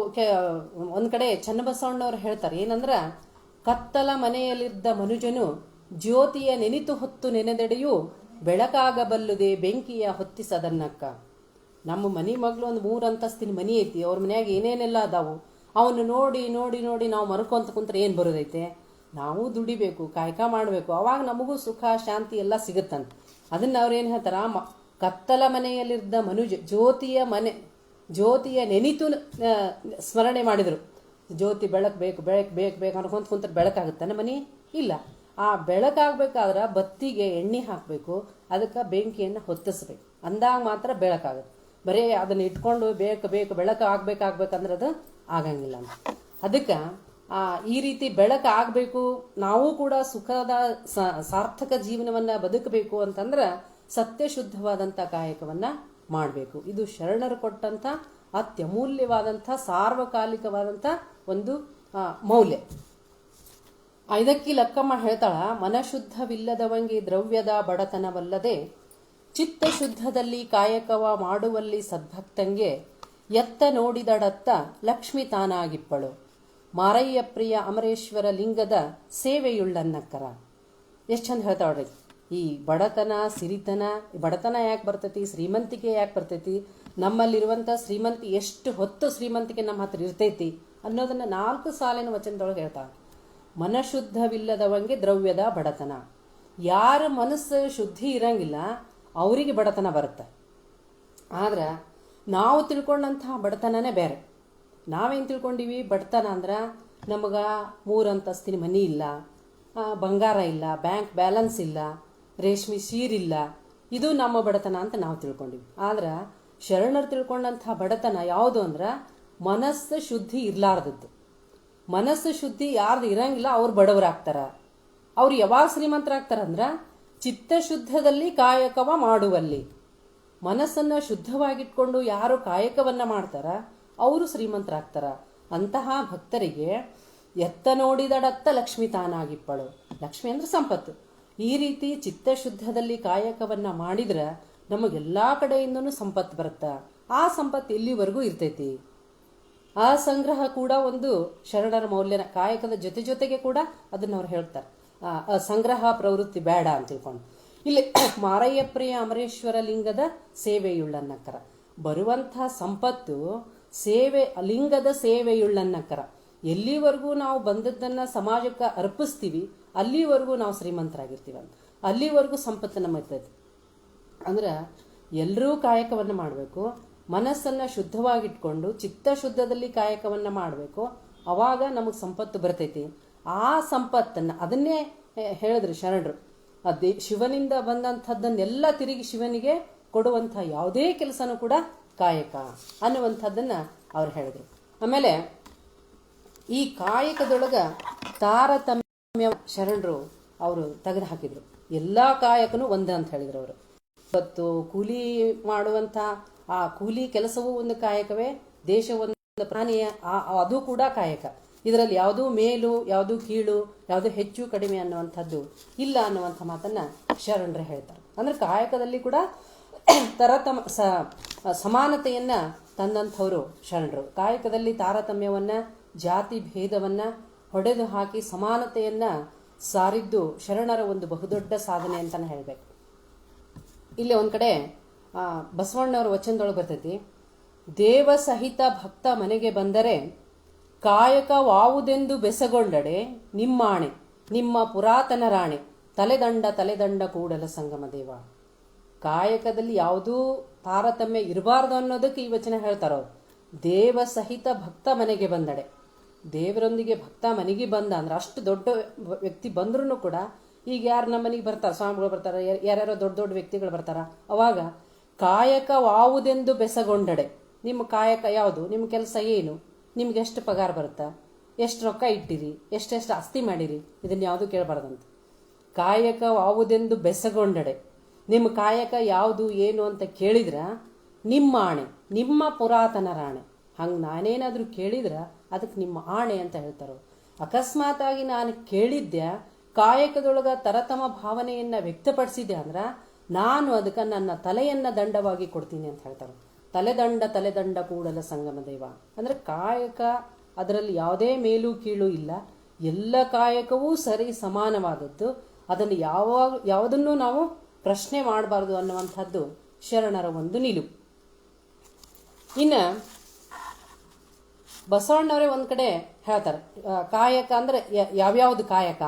ಒಂದ್ ಕಡೆ ಚನ್ನಬಸವಣ್ಣವ್ರು ಹೇಳ್ತಾರೆ ಏನಂದ್ರ, ಕತ್ತಲ ಮನೆಯಲ್ಲಿದ್ದ ಮನುಜನು ಜ್ಯೋತಿಯ ನೆನಿತು ಹೊತ್ತು ನೆನೆದೆಡೆಯೂ ಬೆಳಕಾಗಬಲ್ಲುದೆ ಬೆಂಕಿಯ ಹೊತ್ತಿಸದನ್ನಕ್ಕ. ನಮ್ಮ ಮನಿ ಮಗಳು ಒಂದು 3 ಅಂತಸ್ತಿನ ಮನಿ ಐತಿ, ಅವ್ರ ಮನ್ಯಾಗ ಏನೇನೆಲ್ಲ ಅದಾವು, ಅವನು ನೋಡಿ ನೋಡಿ ನೋಡಿ ನಾವು ಮರ್ಕೊಂತ ಕುಂತ್ರೆ ಏನು ಬರೋದೈತೆ? ನಾವು ದುಡಿಬೇಕು, ಕಾಯಕ ಮಾಡಬೇಕು, ಅವಾಗ ನಮಗೂ ಸುಖ ಶಾಂತಿ ಎಲ್ಲ ಸಿಗುತ್ತಂತ. ಅದನ್ನ ಅವ್ರೇನು ಹೇಳ್ತಾರ, ಕತ್ತಲ ಮನೆಯಲ್ಲಿದ್ದ ಮನುಜ ಜ್ಯೋತಿಯ ನೆನಿತು ಸ್ಮರಣೆ ಮಾಡಿದ್ರು. ಜ್ಯೋತಿ ಬೆಳಕು ಬೇಕು ಬೆಳಕು ಬೇಕು ಬೇಕು ಅನ್ಕೊಂತ ಕುಂತ್ರೆ ಬೆಳಕಾಗುತ್ತಾನೆ ಮನಿ? ಇಲ್ಲ. ಆ ಬೆಳಕಾಗಬೇಕಾದ್ರೆ ಬತ್ತಿಗೆ ಎಣ್ಣೆ ಹಾಕಬೇಕು, ಅದಕ್ಕೆ ಬೆಂಕಿಯನ್ನು ಹೊತ್ತಿಸ್ಬೇಕು, ಅಂದಾಗ ಮಾತ್ರ ಬೆಳಕಾಗುತ್ತೆ. ಬರೀ ಅದನ್ನ ಇಟ್ಕೊಂಡು ಬೇಕು ಬೇಕು ಬೆಳಕು ಆಗ್ಬೇಕಂದ್ರೆ ಅದು ಆಗಂಗಿಲ್ಲ ಅಂತ. ಅದಕ್ಕೆ ಈ ರೀತಿ ಬೆಳಕು ಆಗಬೇಕು, ನಾವು ಕೂಡ ಸುಖದ ಸಾರ್ಥಕ ಜೀವನವನ್ನ ಬದುಕಬೇಕು ಅಂತಂದ್ರೆ ಸತ್ಯಶುದ್ಧವಾದಂಥ ಕಾಯಕವನ್ನ ಮಾಡಬೇಕು. ಇದು ಶರಣರು ಕೊಟ್ಟಂತ ಅತ್ಯಮೂಲ್ಯವಾದಂಥ ಸಾರ್ವಕಾಲಿಕವಾದಂಥ ಒಂದು ಮೌಲ್ಯ. ಐದಕ್ಕಿ ಲಕ್ಕಮ್ಮ ಹೇಳ್ತಾಳ, ಮನಶುದ್ಧವಿಲ್ಲದವಂಗೆ ದ್ರವ್ಯದ ಬಡತನವಲ್ಲದೆ ಚಿತ್ತಶುದ್ಧದಲ್ಲಿ ಕಾಯಕವ ಮಾಡುವಲ್ಲಿ ಸದ್ಭಕ್ತಂಗೆ ಎತ್ತ ನೋಡಿದಡತ್ತ ಲಕ್ಷ್ಮಿ ತಾನಾಗಿಪ್ಪಳು. ಮಾರಯ್ಯ ಪ್ರಿಯ ಅಮರೇಶ್ವರ ಲಿಂಗದ ಸೇವೆಯುಳ್ಳನ್ನಕ್ಕರ. ಎಷ್ಟು ಚಂದ ಹೇಳ್ತಾಳ್ರಿ. ಈ ಬಡತನ ಸಿರಿತನ, ಬಡತನ ಯಾಕೆ ಬರ್ತೈತಿ, ಶ್ರೀಮಂತಿಕೆ ಯಾಕೆ ಬರ್ತೈತಿ, ನಮ್ಮಲ್ಲಿರುವಂಥ ಶ್ರೀಮಂತಿ ಎಷ್ಟು ಹೊತ್ತು ಶ್ರೀಮಂತಿಕೆ ನಮ್ಮ ಹತ್ರ ಇರ್ತೈತಿ ಅನ್ನೋದನ್ನ 4 ಸಾಲಿನ ವಚನದೊಳಗೆ ಹೇಳ್ತಾಳೆ. ಮನಶುದ್ಧವಿಲ್ಲದವಂಗೆ ದ್ರವ್ಯದ ಬಡತನ. ಯಾರ ಮನಸ್ಸು ಶುದ್ಧಿ ಇರಂಗಿಲ್ಲ ಅವರಿಗೆ ಬಡತನ ಬರುತ್ತೆ. ಆದ್ರೆ ನಾವು ತಿಳ್ಕೊಂಡಂತಹ ಬಡತನನೇ ಬೇರೆ. ನಾವೇನು ತಿಳ್ಕೊಂಡಿವಿ, ಬಡತನ ಅಂದ್ರೆ ನಮಗೆ 3 ಅಂತಸ್ತಿನ ಮನಿ ಇಲ್ಲ, ಬಂಗಾರ ಇಲ್ಲ, ಬ್ಯಾಂಕ್ ಬ್ಯಾಲೆನ್ಸ್ ಇಲ್ಲ, ರೇಷ್ಮೆ ಸೀರಿಲ್ಲ, ಇದು ನಮ್ಮ ಬಡತನ ಅಂತ ನಾವು ತಿಳ್ಕೊಂಡಿವಿ. ಆದ್ರೆ ಶರಣರು ತಿಳ್ಕೊಂಡಂತಹ ಬಡತನ ಯಾವುದು ಅಂದ್ರೆ ಮನಸ್ಸು ಶುದ್ಧಿ ಇರ್ಲಾರ್ದದ್ದು. ಮನಸ್ಸು ಶುದ್ಧಿ ಯಾರ್ದು ಇರಂಗಿಲ್ಲ ಅವ್ರು ಬಡವರಾಗ್ತಾರ. ಅವ್ರು ಯಾವಾಗ ಶ್ರೀಮಂತರಾಗ್ತಾರಂದ್ರ ಚಿತ್ತಶುದ್ಧದಲ್ಲಿ ಕಾಯಕವ ಮಾಡುವಲ್ಲಿ. ಮನಸ್ಸನ್ನ ಶುದ್ಧವಾಗಿಟ್ಕೊಂಡು ಯಾರು ಕಾಯಕವನ್ನ ಮಾಡ್ತಾರ ಅವರು ಶ್ರೀಮಂತರಾಗ್ತಾರ. ಅಂತಹ ಭಕ್ತರಿಗೆ ಎತ್ತ ನೋಡಿದಡತ್ತ ಲಕ್ಷ್ಮಿ ತಾನಾಗಿಪ್ಪಳು. ಲಕ್ಷ್ಮಿ ಅಂದ್ರೆ ಸಂಪತ್ತು. ಈ ರೀತಿ ಚಿತ್ತಶುದ್ಧದಲ್ಲಿ ಕಾಯಕವನ್ನ ಮಾಡಿದ್ರೆ ನಮಗೆಲ್ಲಾ ಕಡೆಯಿಂದನೂ ಸಂಪತ್ತು ಬರುತ್ತ. ಆ ಸಂಪತ್ತು ಎಲ್ಲಿವರೆಗೂ ಇರ್ತೈತಿ. ಆ ಸಂಗ್ರಹ ಕೂಡ ಒಂದು ಶರಣರ ಮೌಲ್ಯನ. ಕಾಯಕದ ಜೊತೆಗೆ ಕೂಡ ಅದನ್ನ ಅವ್ರು ಹೇಳ್ತಾರೆ, ಸಂಗ್ರಹ ಪ್ರವೃತ್ತಿ ಬೇಡ ಅಂತ ತಿಳ್ಕೊಂಡು. ಇಲ್ಲಿ ಮಾರಯ್ಯ ಪ್ರಿಯ ಅಮರೇಶ್ವರ ಲಿಂಗದ ಸೇವೆಯುಳ್ಳನ್ನಕ್ಕರ. ಬರುವಂಥ ಸಂಪತ್ತು ಸೇವೆ, ಲಿಂಗದ ಸೇವೆಯುಳ್ಳನ್ನಕ್ಕರ. ಎಲ್ಲಿವರೆಗೂ ನಾವು ಬಂದದ್ದನ್ನ ಸಮಾಜಕ್ಕೆ ಅರ್ಪಿಸ್ತೀವಿ ಅಲ್ಲಿವರೆಗೂ ನಾವು ಶ್ರೀಮಂತರಾಗಿರ್ತೀವಿ ಅಂತ. ಅಲ್ಲಿವರೆಗೂ ಸಂಪತ್ತು ನಮ್ಮ ಇರ್ತೈತಿ. ಅಂದ್ರೆ ಎಲ್ಲರೂ ಕಾಯಕವನ್ನ ಮಾಡಬೇಕು, ಮನಸ್ಸನ್ನ ಶುದ್ಧವಾಗಿಟ್ಕೊಂಡು ಚಿತ್ತಶುದ್ಧದಲ್ಲಿ ಕಾಯಕವನ್ನ ಮಾಡಬೇಕು. ಅವಾಗ ನಮಗೆ ಸಂಪತ್ತು ಬರ್ತೈತಿ. ಆ ಸಂಪತ್ತನ್ನ ಅದನ್ನೇ ಹೇಳಿದ್ರು ಶರಣರು. ಶಿವನಿಂದ ಬಂದಂಥದ್ದನ್ನೆಲ್ಲ ತಿರುಗಿ ಶಿವನಿಗೆ ಕೊಡುವಂಥ ಯಾವುದೇ ಕೆಲಸನೂ ಕೂಡ ಕಾಯಕ ಅನ್ನುವಂಥದ್ದನ್ನ ಅವ್ರು ಹೇಳಿದ್ರು. ಆಮೇಲೆ ಈ ಕಾಯಕದೊಳಗ ತಾರತಮ್ಯ ಶರಣರು ಅವರು ತೆಗೆದು ಹಾಕಿದ್ರು. ಎಲ್ಲಾ ಕಾಯಕನು ಒಂದೇ ಅಂತ ಹೇಳಿದ್ರು ಅವರು. ಇವತ್ತು ಕೂಲಿ ಮಾಡುವಂಥ ಆ ಕೂಲಿ ಕೆಲಸವೂ ಒಂದು ಕಾಯಕವೇ, ದೇಶ ಒಂದು ಪ್ರಾಣಿಯ ಅದು ಕೂಡ ಕಾಯಕ. ಇದರಲ್ಲಿ ಯಾವುದೂ ಮೇಲು, ಯಾವುದೂ ಕೀಳು, ಯಾವುದೂ ಹೆಚ್ಚು ಕಡಿಮೆ ಅನ್ನುವಂಥದ್ದು ಇಲ್ಲ ಅನ್ನುವಂಥ ಮಾತನ್ನ ಶರಣರು ಹೇಳ್ತಾರೆ. ಅಂದ್ರೆ ಕಾಯಕದಲ್ಲಿ ಕೂಡ ಸಮಾನತೆಯನ್ನ ತಂದಂಥವ್ರು ಶರಣರು. ಕಾಯಕದಲ್ಲಿ ತಾರತಮ್ಯವನ್ನ, ಜಾತಿ ಭೇದವನ್ನ ಹೊಡೆದು ಹಾಕಿ ಸಮಾನತೆಯನ್ನ ಸಾರಿದ್ದು ಶರಣರ ಒಂದು ಬಹುದೊಡ್ಡ ಸಾಧನೆ ಅಂತಾನೆ ಹೇಳ್ಬೇಕು. ಇಲ್ಲಿ ಒಂದ್ ಕಡೆ ಬಸವಣ್ಣವ್ರ ವಚನದೊಳಗೆ ಬರ್ತೈತಿ, ದೇವ ಸಹಿತ ಭಕ್ತ ಮನೆಗೆ ಬಂದರೆ ಕಾಯಕವಾವುದೆಂದು ಬೆಸಗೊಂಡಡೆ ನಿಮ್ಮಾಣೆ ನಿಮ್ಮ ಪುರಾತನ ರಾಣೆ ತಲೆದಂಡ ಕೂಡಲ ಸಂಗಮ ದೇವ. ಕಾಯಕದಲ್ಲಿ ಯಾವುದೂ ತಾರತಮ್ಯ ಇರಬಾರ್ದು ಅನ್ನೋದಕ್ಕೆ ಈ ವಚನ ಹೇಳ್ತಾರವ್ರು. ದೇವ ಸಹಿತ ಭಕ್ತ ಮನೆಗೆ ಬಂದಡೆ. ದೇವರೊಂದಿಗೆ ಭಕ್ತ ಮನೆಗೆ ಬಂದ ಅಂದ್ರೆ ಅಷ್ಟು ದೊಡ್ಡ ವ್ಯಕ್ತಿ ಬಂದ್ರೂ ಕೂಡ, ಈಗ ಯಾರು ನಮ್ಮ ಮನೆಗೆ ಬರ್ತಾರೆ, ಸ್ವಾಮಿಗಳು ಬರ್ತಾರೆ, ಯಾರ್ಯಾರೋ ದೊಡ್ಡ ದೊಡ್ಡ ವ್ಯಕ್ತಿಗಳು ಬರ್ತಾರ, ಅವಾಗ ಕಾಯಕವಾವುದೆಂದು ಬೆಸಗೊಂಡಡೆ. ನಿಮ್ಮ ಕಾಯಕ ಯಾವುದು, ನಿಮ್ಮ ಕೆಲಸ ಏನು, ನಿಮ್ಗೆ ಎಷ್ಟು ಪಗಾರ ಬರುತ್ತಾ, ಎಷ್ಟು ರೊಕ್ಕ ಇಟ್ಟಿರಿ, ಎಷ್ಟೆಷ್ಟು ಆಸ್ತಿ ಮಾಡಿರಿ, ಇದನ್ನ ಯಾವುದು ಕೇಳಬಾರ್ದಂತ. ಕಾಯಕವಾವುದೆಂದು ಬೆಸಗೊಂಡಡೆ. ನಿಮ್ಮ ಕಾಯಕ ಯಾವುದು ಏನು ಅಂತ ಕೇಳಿದ್ರ ನಿಮ್ಮ ಆಣೆ, ನಿಮ್ಮ ಪುರಾತನ ರಾಣೆ. ಹಂಗೆ ನಾನೇನಾದರೂ ಕೇಳಿದ್ರ ಅದಕ್ಕೆ ನಿಮ್ಮ ಆಣೆ ಅಂತ ಹೇಳ್ತಾರೋ. ಅಕಸ್ಮಾತಾಗಿ ನಾನು ಕೇಳಿದ್ದೆ, ಕಾಯಕದೊಳಗ ತರತಮ ಭಾವನೆಯನ್ನ ವ್ಯಕ್ತಪಡಿಸಿದೆ ಅಂದ್ರ ನಾನು ಅದಕ್ಕೆ ನನ್ನ ತಲೆಯನ್ನ ದಂಡವಾಗಿ ಕೊಡ್ತೀನಿ ಅಂತ ಹೇಳ್ತಾರೆ. ತಲೆದಂಡ ಕೂಡಲ ಸಂಗಮ ದೇವ ಅಂದ್ರೆ ಕಾಯಕ, ಅದರಲ್ಲಿ ಯಾವುದೇ ಮೇಲು ಕೀಳು ಇಲ್ಲ, ಎಲ್ಲ ಕಾಯಕವೂ ಸರಿ ಸಮಾನವಾದದ್ದು. ಅದನ್ನು ಯಾವುದನ್ನು ನಾವು ಪ್ರಶ್ನೆ ಮಾಡಬಾರ್ದು ಅನ್ನುವಂಥದ್ದು ಶರಣರ ಒಂದು ನಿಲುವು. ಇನ್ನು ಬಸವಣ್ಣವರೇ ಒಂದು ಕಡೆ ಹೇಳ್ತಾರೆ, ಕಾಯಕ ಅಂದ್ರೆ ಯಾವ್ಯಾವುದು ಕಾಯಕ.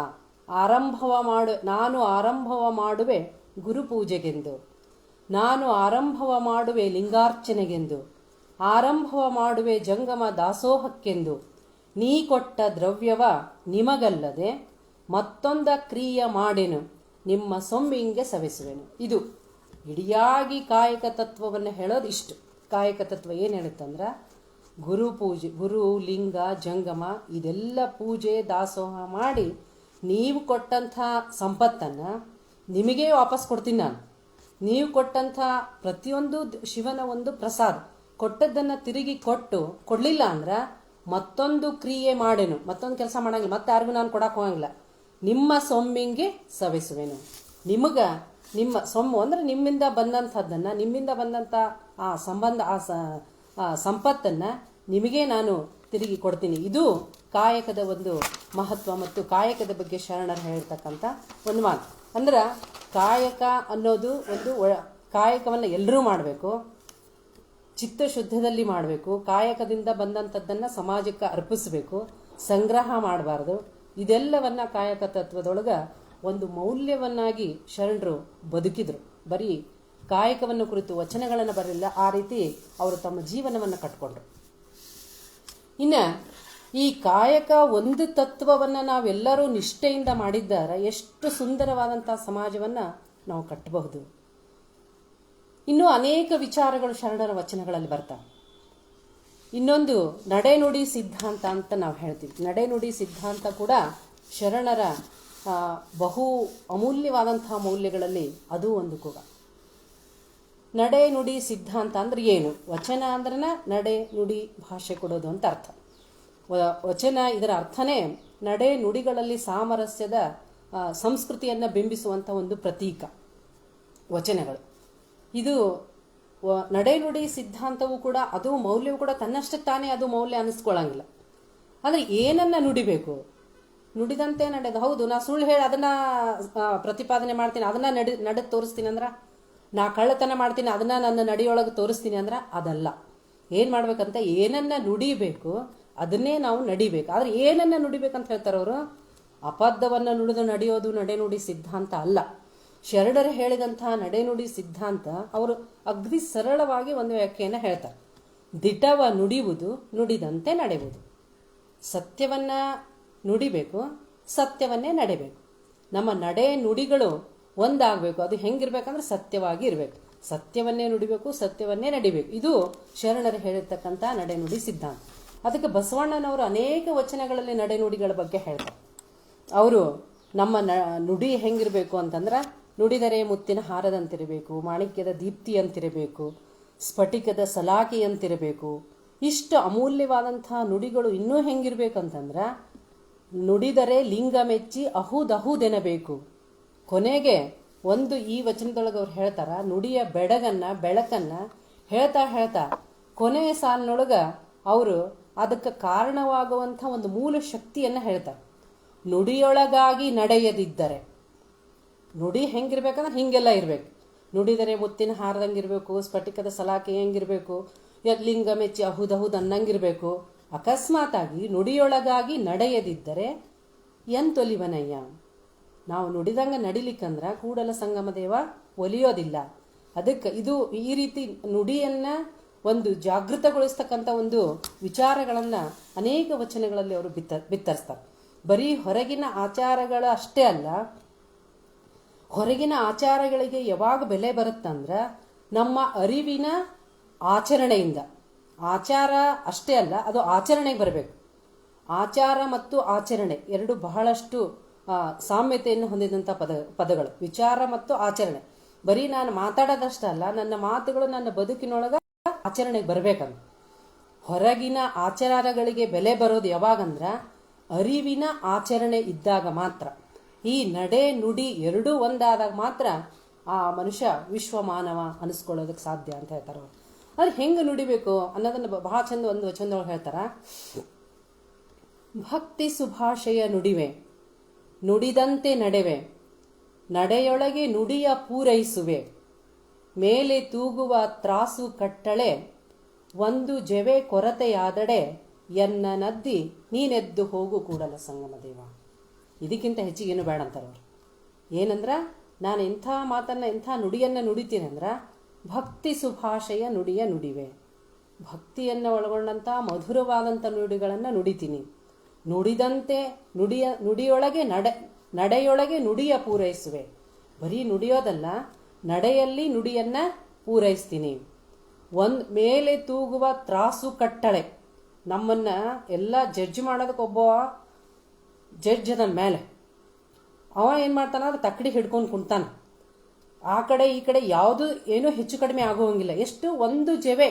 ನಾನು ಆರಂಭವ ಮಾಡುವೆ ಗುರುಪೂಜೆಗೆಂದು, ನಾನು ಆರಂಭವ ಮಾಡುವೆ ಲಿಂಗಾರ್ಚನೆಗೆಂದು, ಆರಂಭವ ಮಾಡುವೆ ಜಂಗಮ ದಾಸೋಹಕ್ಕೆಂದು, ನೀ ಕೊಟ್ಟ ದ್ರವ್ಯವ ನಿಮಗಲ್ಲದೆ ಮತ್ತೊಂದ ಕ್ರಿಯ ಮಾಡೆನು, ನಿಮ್ಮ ಸೊಮ್ಮಿಂಗೆ ಸವೆಸುವೆನು. ಇದು ಇಡಿಯಾಗಿ ಕಾಯಕ ತತ್ವವನ್ನು ಹೇಳೋದು ಇಷ್ಟು. ಕಾಯಕ ತತ್ವ ಏನು ಹೇಳುತ್ತಂದ್ರೆ, ಗುರು ಪೂಜೆ, ಗುರು ಲಿಂಗ ಜಂಗಮ ಇದೆಲ್ಲ ಪೂಜೆ ದಾಸೋಹ ಮಾಡಿ ನೀವು ಕೊಟ್ಟಂಥ ಸಂಪತ್ತನ್ನು ನಿಮಗೇ ವಾಪಸ್ ಕೊಡ್ತೀನಿ ನಾನು. ನೀವು ಕೊಟ್ಟಂಥ ಪ್ರತಿಯೊಂದು ಶಿವನ ಒಂದು ಪ್ರಸಾದ, ಕೊಟ್ಟದ್ದನ್ನು ತಿರುಗಿ ಕೊಡಲಿಲ್ಲ ಅಂದ್ರೆ ಮತ್ತೊಂದು ಕ್ರಿಯೆ ಮಾಡೆನು, ಮತ್ತೊಂದು ಕೆಲಸ ಮಾಡಂಗಿಲ್ಲ, ಮತ್ತೆ ಯಾರಿಗೂ ನಾನು ಕೊಡಕ್ಕೆ ಹೋಗಂಗಿಲ್ಲ, ನಿಮ್ಮ ಸೊಮ್ಮಿಂಗೆ ಸವೆಸುವೆನು. ನಿಮ್ಮ ಸೊಮ್ಮು ಅಂದ್ರೆ ನಿಮ್ಮಿಂದ ಬಂದಂಥದ್ದನ್ನು, ನಿಮ್ಮಿಂದ ಬಂದಂಥ ಆ ಸಂಬಂಧ, ಆ ಸಂಪತ್ತನ್ನು ನಿಮಗೇ ನಾನು ತಿರುಗಿ ಕೊಡ್ತೀನಿ. ಇದು ಕಾಯಕದ ಒಂದು ಮಹತ್ವ ಮತ್ತು ಕಾಯಕದ ಬಗ್ಗೆ ಶರಣರು ಹೇಳಿರ್ತಕ್ಕಂಥ ಒಂದು ಮಾತು. ಅಂದ್ರೆ ಕಾಯಕ ಅನ್ನೋದು ಒಂದು ಕಾಯಕವನ್ನು ಎಲ್ಲರೂ ಮಾಡಬೇಕು, ಚಿತ್ತಶುದ್ಧದಲ್ಲಿ ಮಾಡಬೇಕು, ಕಾಯಕದಿಂದ ಬಂದಂಥದ್ದನ್ನು ಸಮಾಜಕ್ಕೆ ಅರ್ಪಿಸಬೇಕು, ಸಂಗ್ರಹ ಮಾಡಬಾರ್ದು. ಇದೆಲ್ಲವನ್ನ ಕಾಯಕ ತತ್ವದೊಳಗೆ ಒಂದು ಮೌಲ್ಯವನ್ನಾಗಿ ಶರಣರು ಬದುಕಿದ್ರು. ಬರೀ ಕಾಯಕವನ್ನು ಕುರಿತು ವಚನಗಳನ್ನು ಬರಲಿಲ್ಲ, ಆ ರೀತಿ ಅವರು ತಮ್ಮ ಜೀವನವನ್ನು ಕಟ್ಕೊಂಡ್ರು. ಇನ್ನು ಈ ಕಾಯಕ ಒಂದು ತತ್ವವನ್ನು ನಾವೆಲ್ಲರೂ ನಿಷ್ಠೆಯಿಂದ ಮಾಡಿದ್ದಾರೆ, ಎಷ್ಟು ಸುಂದರವಾದಂತಹ ಸಮಾಜವನ್ನು ನಾವು ಕಟ್ಟಬಹುದು. ಇನ್ನೂ ಅನೇಕ ವಿಚಾರಗಳು ಶರಣರ ವಚನಗಳಲ್ಲಿ ಬರ್ತಾವೆ. ಇನ್ನೊಂದು ನಡೆನುಡಿ ಸಿದ್ಧಾಂತ ಅಂತ ನಾವು ಹೇಳ್ತೀವಿ. ನಡೆನುಡಿ ಸಿದ್ಧಾಂತ ಕೂಡ ಶರಣರ ಬಹು ಅಮೂಲ್ಯವಾದಂತಹ ಮೌಲ್ಯಗಳಲ್ಲಿ ಅದು ಒಂದು ಕೂಡ. ನಡೆ ನುಡಿ ಸಿದ್ಧಾಂತ ಅಂದ್ರೆ ಏನು? ವಚನ ಅಂದ್ರೆ ನಡೆ ನುಡಿ ಭಾಷೆ ಕೊಡೋದು ಅಂತ ಅರ್ಥ. ವಚನ ಇದರ ಅರ್ಥನೇ ನಡೆ ನುಡಿಗಳಲ್ಲಿ ಸಾಮರಸ್ಯದ ಸಂಸ್ಕೃತಿಯನ್ನು ಬಿಂಬಿಸುವಂಥ ಒಂದು ಪ್ರತೀಕ ವಚನಗಳು. ಇದು ನಡೆ ನುಡಿ ಸಿದ್ಧಾಂತವೂ ಕೂಡ, ಅದು ಮೌಲ್ಯವು ಕೂಡ ತನ್ನಷ್ಟಕ್ಕೆ ತಾನೇ ಅದು ಮೌಲ್ಯ ಅನ್ನಿಸ್ಕೊಳ್ಳಂಗಿಲ್ಲ. ಆದರೆ ಏನನ್ನ ನುಡಿಬೇಕು, ನುಡಿದಂತೆ ನಡೆದು. ಹೌದು, ನಾ ಸುಳ್ಳು ಹೇಳಿ ಅದನ್ನ ಪ್ರತಿಪಾದನೆ ಮಾಡ್ತೀನಿ, ಅದನ್ನ ನಡೆದು ತೋರಿಸ್ತೀನಿ ಅಂದ್ರೆ, ನಾ ಕಳ್ಳತನ ಮಾಡ್ತೀನಿ ಅದನ್ನ ನನ್ನ ನಡಿಯೊಳಗೆ ತೋರಿಸ್ತೀನಿ ಅಂದ್ರೆ ಅದಲ್ಲ. ಏನು ಮಾಡ್ಬೇಕಂತ, ಏನನ್ನ ನುಡಿಬೇಕು ಅದನ್ನೇ ನಾವು ನಡಿಬೇಕು. ಆದ್ರೆ ಏನನ್ನ ನುಡಿಬೇಕಂತ ಹೇಳ್ತಾರೆ ಅವರು, ಅಬದ್ಧವನ್ನು ನುಡಿದು ನಡೆಯೋದು ನಡೆನುಡಿ ಸಿದ್ಧಾಂತ ಅಲ್ಲ. ಶರಣರು ಹೇಳಿದಂತಹ ನಡೆನುಡಿ ಸಿದ್ಧಾಂತ ಅವರು ಅಗ್ದಿ ಸರಳವಾಗಿ ಒಂದು ವ್ಯಾಖ್ಯೆಯನ್ನು ಹೇಳ್ತಾರೆ. ದಿಟವ ನುಡಿಯುವುದು, ನುಡಿದಂತೆ ನಡೆಯುವುದು. ಸತ್ಯವನ್ನ ನುಡಿಬೇಕು, ಸತ್ಯವನ್ನೇ ನಡೆಯಬೇಕು. ನಮ್ಮ ನಡೆ ನುಡಿಗಳು ಒಂದಾಗಬೇಕು. ಅದು ಹೆಂಗಿರ್ಬೇಕಂದ್ರೆ ಸತ್ಯವಾಗಿ ಇರಬೇಕು. ಸತ್ಯವನ್ನೇ ನುಡಿಬೇಕು, ಸತ್ಯವನ್ನೇ ನಡಿಬೇಕು. ಇದು ಶರಣರು ಹೇಳಿರ್ತಕ್ಕಂಥ ನಡೆನುಡಿ ಸಿದ್ಧಾಂತ. ಅದಕ್ಕೆ ಬಸವಣ್ಣನವರು ಅನೇಕ ವಚನಗಳಲ್ಲಿ ನಡೆನುಡಿಗಳ ಬಗ್ಗೆ ಹೇಳ್ತಾರೆ. ಅವರು ನಮ್ಮ ನುಡಿ ಹೆಂಗಿರಬೇಕು ಅಂತಂದ್ರೆ, ನುಡಿದರೆ ಮುತ್ತಿನ ಹಾರದಂತಿರಬೇಕು, ಮಾಣಿಕ್ಯದ ದೀಪ್ತಿಯಂತಿರಬೇಕು, ಸ್ಫಟಿಕದ ಸಲಾಕೆಯಂತಿರಬೇಕು. ಇಷ್ಟು ಅಮೂಲ್ಯವಾದಂತಹ ನುಡಿಗಳು ಇನ್ನೂ ಹೆಂಗಿರ್ಬೇಕಂತಂದ್ರೆ, ನುಡಿದರೆ ಲಿಂಗ ಮೆಚ್ಚಿ ಅಹುದಹುದೆನಬೇಕು. ಕೊನೆಗೆ ಒಂದು ಈ ವಚನದೊಳಗೆ ಅವ್ರು ಹೇಳ್ತಾರ, ನುಡಿಯ ಬೆಳಕನ್ನ ಹೇಳ್ತಾ ಕೊನೆಯ ಸಾಲಿನೊಳಗ ಅವರು ಅದಕ್ಕೆ ಕಾರಣವಾಗುವಂಥ ಒಂದು ಮೂಲ ಶಕ್ತಿಯನ್ನು ಹೇಳ್ತಾರೆ. ನುಡಿಯೊಳಗಾಗಿ ನಡೆಯದಿದ್ದರೆ, ನುಡಿ ಹೆಂಗಿರ್ಬೇಕಂದ್ರೆ ಹಿಂಗೆಲ್ಲ ಇರ್ಬೇಕು. ನುಡಿದರೆ ಮುತ್ತಿನ ಹಾರದಂಗಿರ್ಬೇಕು, ಸ್ಫಟಿಕದ ಸಲಾಕೆ ಹೆಂಗಿರ್ಬೇಕು, ಲಿಂಗ ಮೆಚ್ಚಿ ಅಹುದಹುದ್ ಅನ್ನಂಗಿರ್ಬೇಕು. ಅಕಸ್ಮಾತ್ ಆಗಿ ನುಡಿಯೊಳಗಾಗಿ ನಡೆಯದಿದ್ದರೆ ಎಂತೊಲಿವನಯ್ಯ. ನಾವು ನುಡಿದಂಗ ನಡಿಲಿಕ್ಕಂದ್ರ ಕೂಡಲ ಸಂಗಮ ದೇವ ಒಲಿಯೋದಿಲ್ಲ. ಅದಕ್ಕೆ ಇದು ಈ ರೀತಿ ನುಡಿಯನ್ನ ಒಂದು ಜಾಗೃತಗೊಳಿಸ್ತಕ್ಕಂಥ ಒಂದು ವಿಚಾರಗಳನ್ನ ಅನೇಕ ವಚನಗಳಲ್ಲಿ ಅವರು ಬಿತ್ತರಿಸ್ತಾರೆ. ಬರೀ ಹೊರಗಿನ ಆಚಾರಗಳ ಅಷ್ಟೇ ಅಲ್ಲ, ಹೊರಗಿನ ಆಚಾರಗಳಿಗೆ ಯಾವಾಗ ಬೆಲೆ ಬರುತ್ತಂದ್ರ ನಮ್ಮ ಅರಿವಿನ ಆಚರಣೆಯಿಂದ. ಆಚಾರ ಅಷ್ಟೇ ಅಲ್ಲ, ಅದು ಆಚರಣೆಗೆ ಬರಬೇಕು. ಆಚಾರ ಮತ್ತು ಆಚರಣೆ ಎರಡು ಬಹಳಷ್ಟು ಸಾಮ್ಯತೆಯನ್ನು ಹೊಂದಿದಂಥ ಪದಗಳು. ವಿಚಾರ ಮತ್ತು ಆಚರಣೆ. ಬರೀ ನಾನು ಮಾತಾಡೋದಷ್ಟಲ್ಲ, ನನ್ನ ಮಾತುಗಳು ನನ್ನ ಬದುಕಿನೊಳಗ ಆಚರಣೆಗೆ ಬರಬೇಕಂತ. ಹೊರಗಿನ ಆಚಾರಗಳಿಗೆ ಬೆಲೆ ಬರೋದು ಯಾವಾಗಂದ್ರ ಅರಿವಿನ ಆಚರಣೆ ಇದ್ದಾಗ ಮಾತ್ರ. ಈ ನಡೆ ನುಡಿ ಎರಡೂ ಒಂದಾದಾಗ ಮಾತ್ರ ಆ ಮನುಷ್ಯ ವಿಶ್ವಮಾನವ ಅನಿಸ್ಕೊಳ್ಳೋದಕ್ಕೆ ಸಾಧ್ಯ ಅಂತ ಹೇಳ್ತಾರೆ. ಅದು ಹೆಂಗೆ ನುಡಿಬೇಕು ಅನ್ನೋದನ್ನ ಬಹಳ ಚಂದ ಒಂದು ವಚನದೊಳಗೆ ಹೇಳ್ತಾರ. ಭಕ್ತಿ ಸುಭಾಷೆಯ ನುಡಿವೆ, ನುಡಿದಂತೆ ನಡೆವೆ, ನಡೆಯೊಳಗೆ ನುಡಿಯ ಪೂರೈಸುವೆ, ಮೇಲೆ ತೂಗುವ ತ್ರಾಸು ಕಟ್ಟಳೆ, ಒಂದು ಜೆವೆ ಕೊರತೆಯಾದಡೆ, ಎನ್ನ ನದ್ದಿ ನೀನೆದ್ದು ಹೋಗು ಕೂಡಲ ಸಂಗಮ ದೇವ. ಇದಕ್ಕಿಂತ ಹೆಚ್ಚಿಗೇನು ಬೇಡ ಅಂತಾರೆ ಅವರು. ಏನಂದ್ರ ನಾನು ಇಂಥ ಮಾತನ್ನ ಇಂಥ ನುಡಿಯನ್ನು ನುಡಿತೀನಿ ಅಂದ್ರ ಭಕ್ತಿ ಸುಭಾಷೆಯ ನುಡಿಯ ನುಡಿವೆ. ಭಕ್ತಿಯನ್ನು ಒಳಗೊಂಡಂಥ ಮಧುರವಾದಂಥ ನುಡಿಗಳನ್ನು ನುಡಿತೀನಿ. ನುಡಿದಂತೆ ನುಡಿಯೊಳಗೆ ನಡೆಯೊಳಗೆ ನುಡಿಯ ಪೂರೈಸುವೆ. ಬರೀ ನುಡಿಯೋದಲ್ಲ, ನಡೆಯಲ್ಲಿ ನುಡಿಯನ್ನ ಪೂರೈಸ್ತೀನಿ. ಮೇಲೆ ತೂಗುವ ತ್ರಾಸು ಕಟ್ಟಳೆ. ನಮ್ಮನ್ನ ಎಲ್ಲ ಜಡ್ಜ್ ಮಾಡೋದಕ್ಕೆ ಒಬ್ಬ ಜಡ್ಜ್ ಅದನ ಮೇಲೆ ಅವ ಏನು ಮಾಡ್ತಾನ ಅಂದ್ರೆ ತಕ್ಕಡಿ ಹಿಡ್ಕೊಂಡು ಕುಂತಾನ. ಆ ಕಡೆ ಈ ಕಡೆ ಯಾವುದು ಏನೂ ಹೆಚ್ಚು ಕಡಿಮೆ ಆಗುವಂಗಿಲ್ಲ. ಎಷ್ಟು ಒಂದು ಜೆವೆ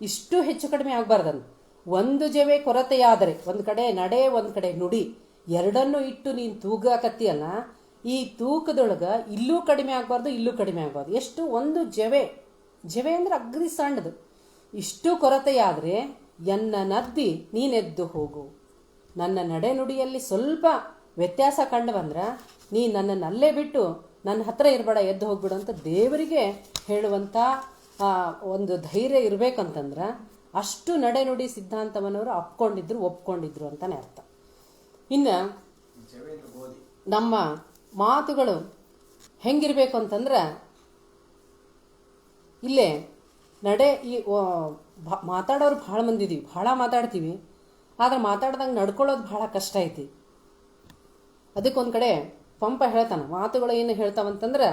ಇಷ್ಟು ಹೆಚ್ಚು ಕಡಿಮೆ ಆಗಬಾರ್ದಂತ. ಒಂದು ಜೆವೆ ಕೊರತೆಯಾದರೆ, ಒಂದು ಕಡೆ ನಡೆ ಒಂದು ಕಡೆ ನುಡಿ, ಎರಡನ್ನು ಇಟ್ಟು ನೀನು ತೂಗಾಕತ್ತೀಯಲ್ಲ, ಈ ತೂಕದೊಳಗ ಇಲ್ಲೂ ಕಡಿಮೆ ಆಗಬಾರ್ದು ಇಲ್ಲೂ ಕಡಿಮೆ ಆಗಬಾರ್ದು. ಎಷ್ಟು ಒಂದು ಜೆವೆ ಅಂದ್ರೆ ಅಗ್ರಿ ಸಣ್ಣದು. ಇಷ್ಟು ಕೊರತೆಯಾದರೆ ಎನ್ನ ನದ್ದಿ ನೀನೆದ್ದು ಹೋಗು. ನನ್ನ ನಡೆ ನುಡಿಯಲ್ಲಿ ಸ್ವಲ್ಪ ವ್ಯತ್ಯಾಸ ಕಂಡು ಬಂದ್ರ ನೀ ನನ್ನನ್ನು ಅಲ್ಲೇ ಬಿಟ್ಟು ನನ್ನ ಹತ್ರ ಇರಬೇಡ, ಎದ್ದು ಹೋಗ್ಬಿಡು ಅಂತ ದೇವರಿಗೆ ಹೇಳುವಂಥ ಒಂದು ಧೈರ್ಯ ಇರಬೇಕಂತಂದ್ರ ಅಷ್ಟು ನಡೆ ನುಡಿ ಸಿದ್ಧಾಂತವನ್ನವರು ಒಪ್ಕೊಂಡಿದ್ರು ಅಂತಾನೆ ಅರ್ಥ. ಇನ್ನು ನಮ್ಮ ಮಾತುಗಳು ಹೆಂಗಿರ್ಬೇಕು ಅಂತಂದ್ರೆ, ಇಲ್ಲೇ ಈ ಮಾತಾಡೋರು ಭಾಳ ಮಂದಿ ಇದೀವಿ, ಭಾಳ ಮಾತಾಡ್ತೀವಿ. ಆದ್ರೆ ಮಾತಾಡ್ದಂಗೆ ನಡ್ಕೊಳ್ಳೋದು ಭಾಳ ಕಷ್ಟ ಐತಿ. ಅದಕ್ಕೊಂದು ಕಡೆ ಪಂಪ ಹೇಳ್ತಾನೆ, ಮಾತುಗಳು ಏನು ಹೇಳ್ತಾವಂತಂದ್ರೆ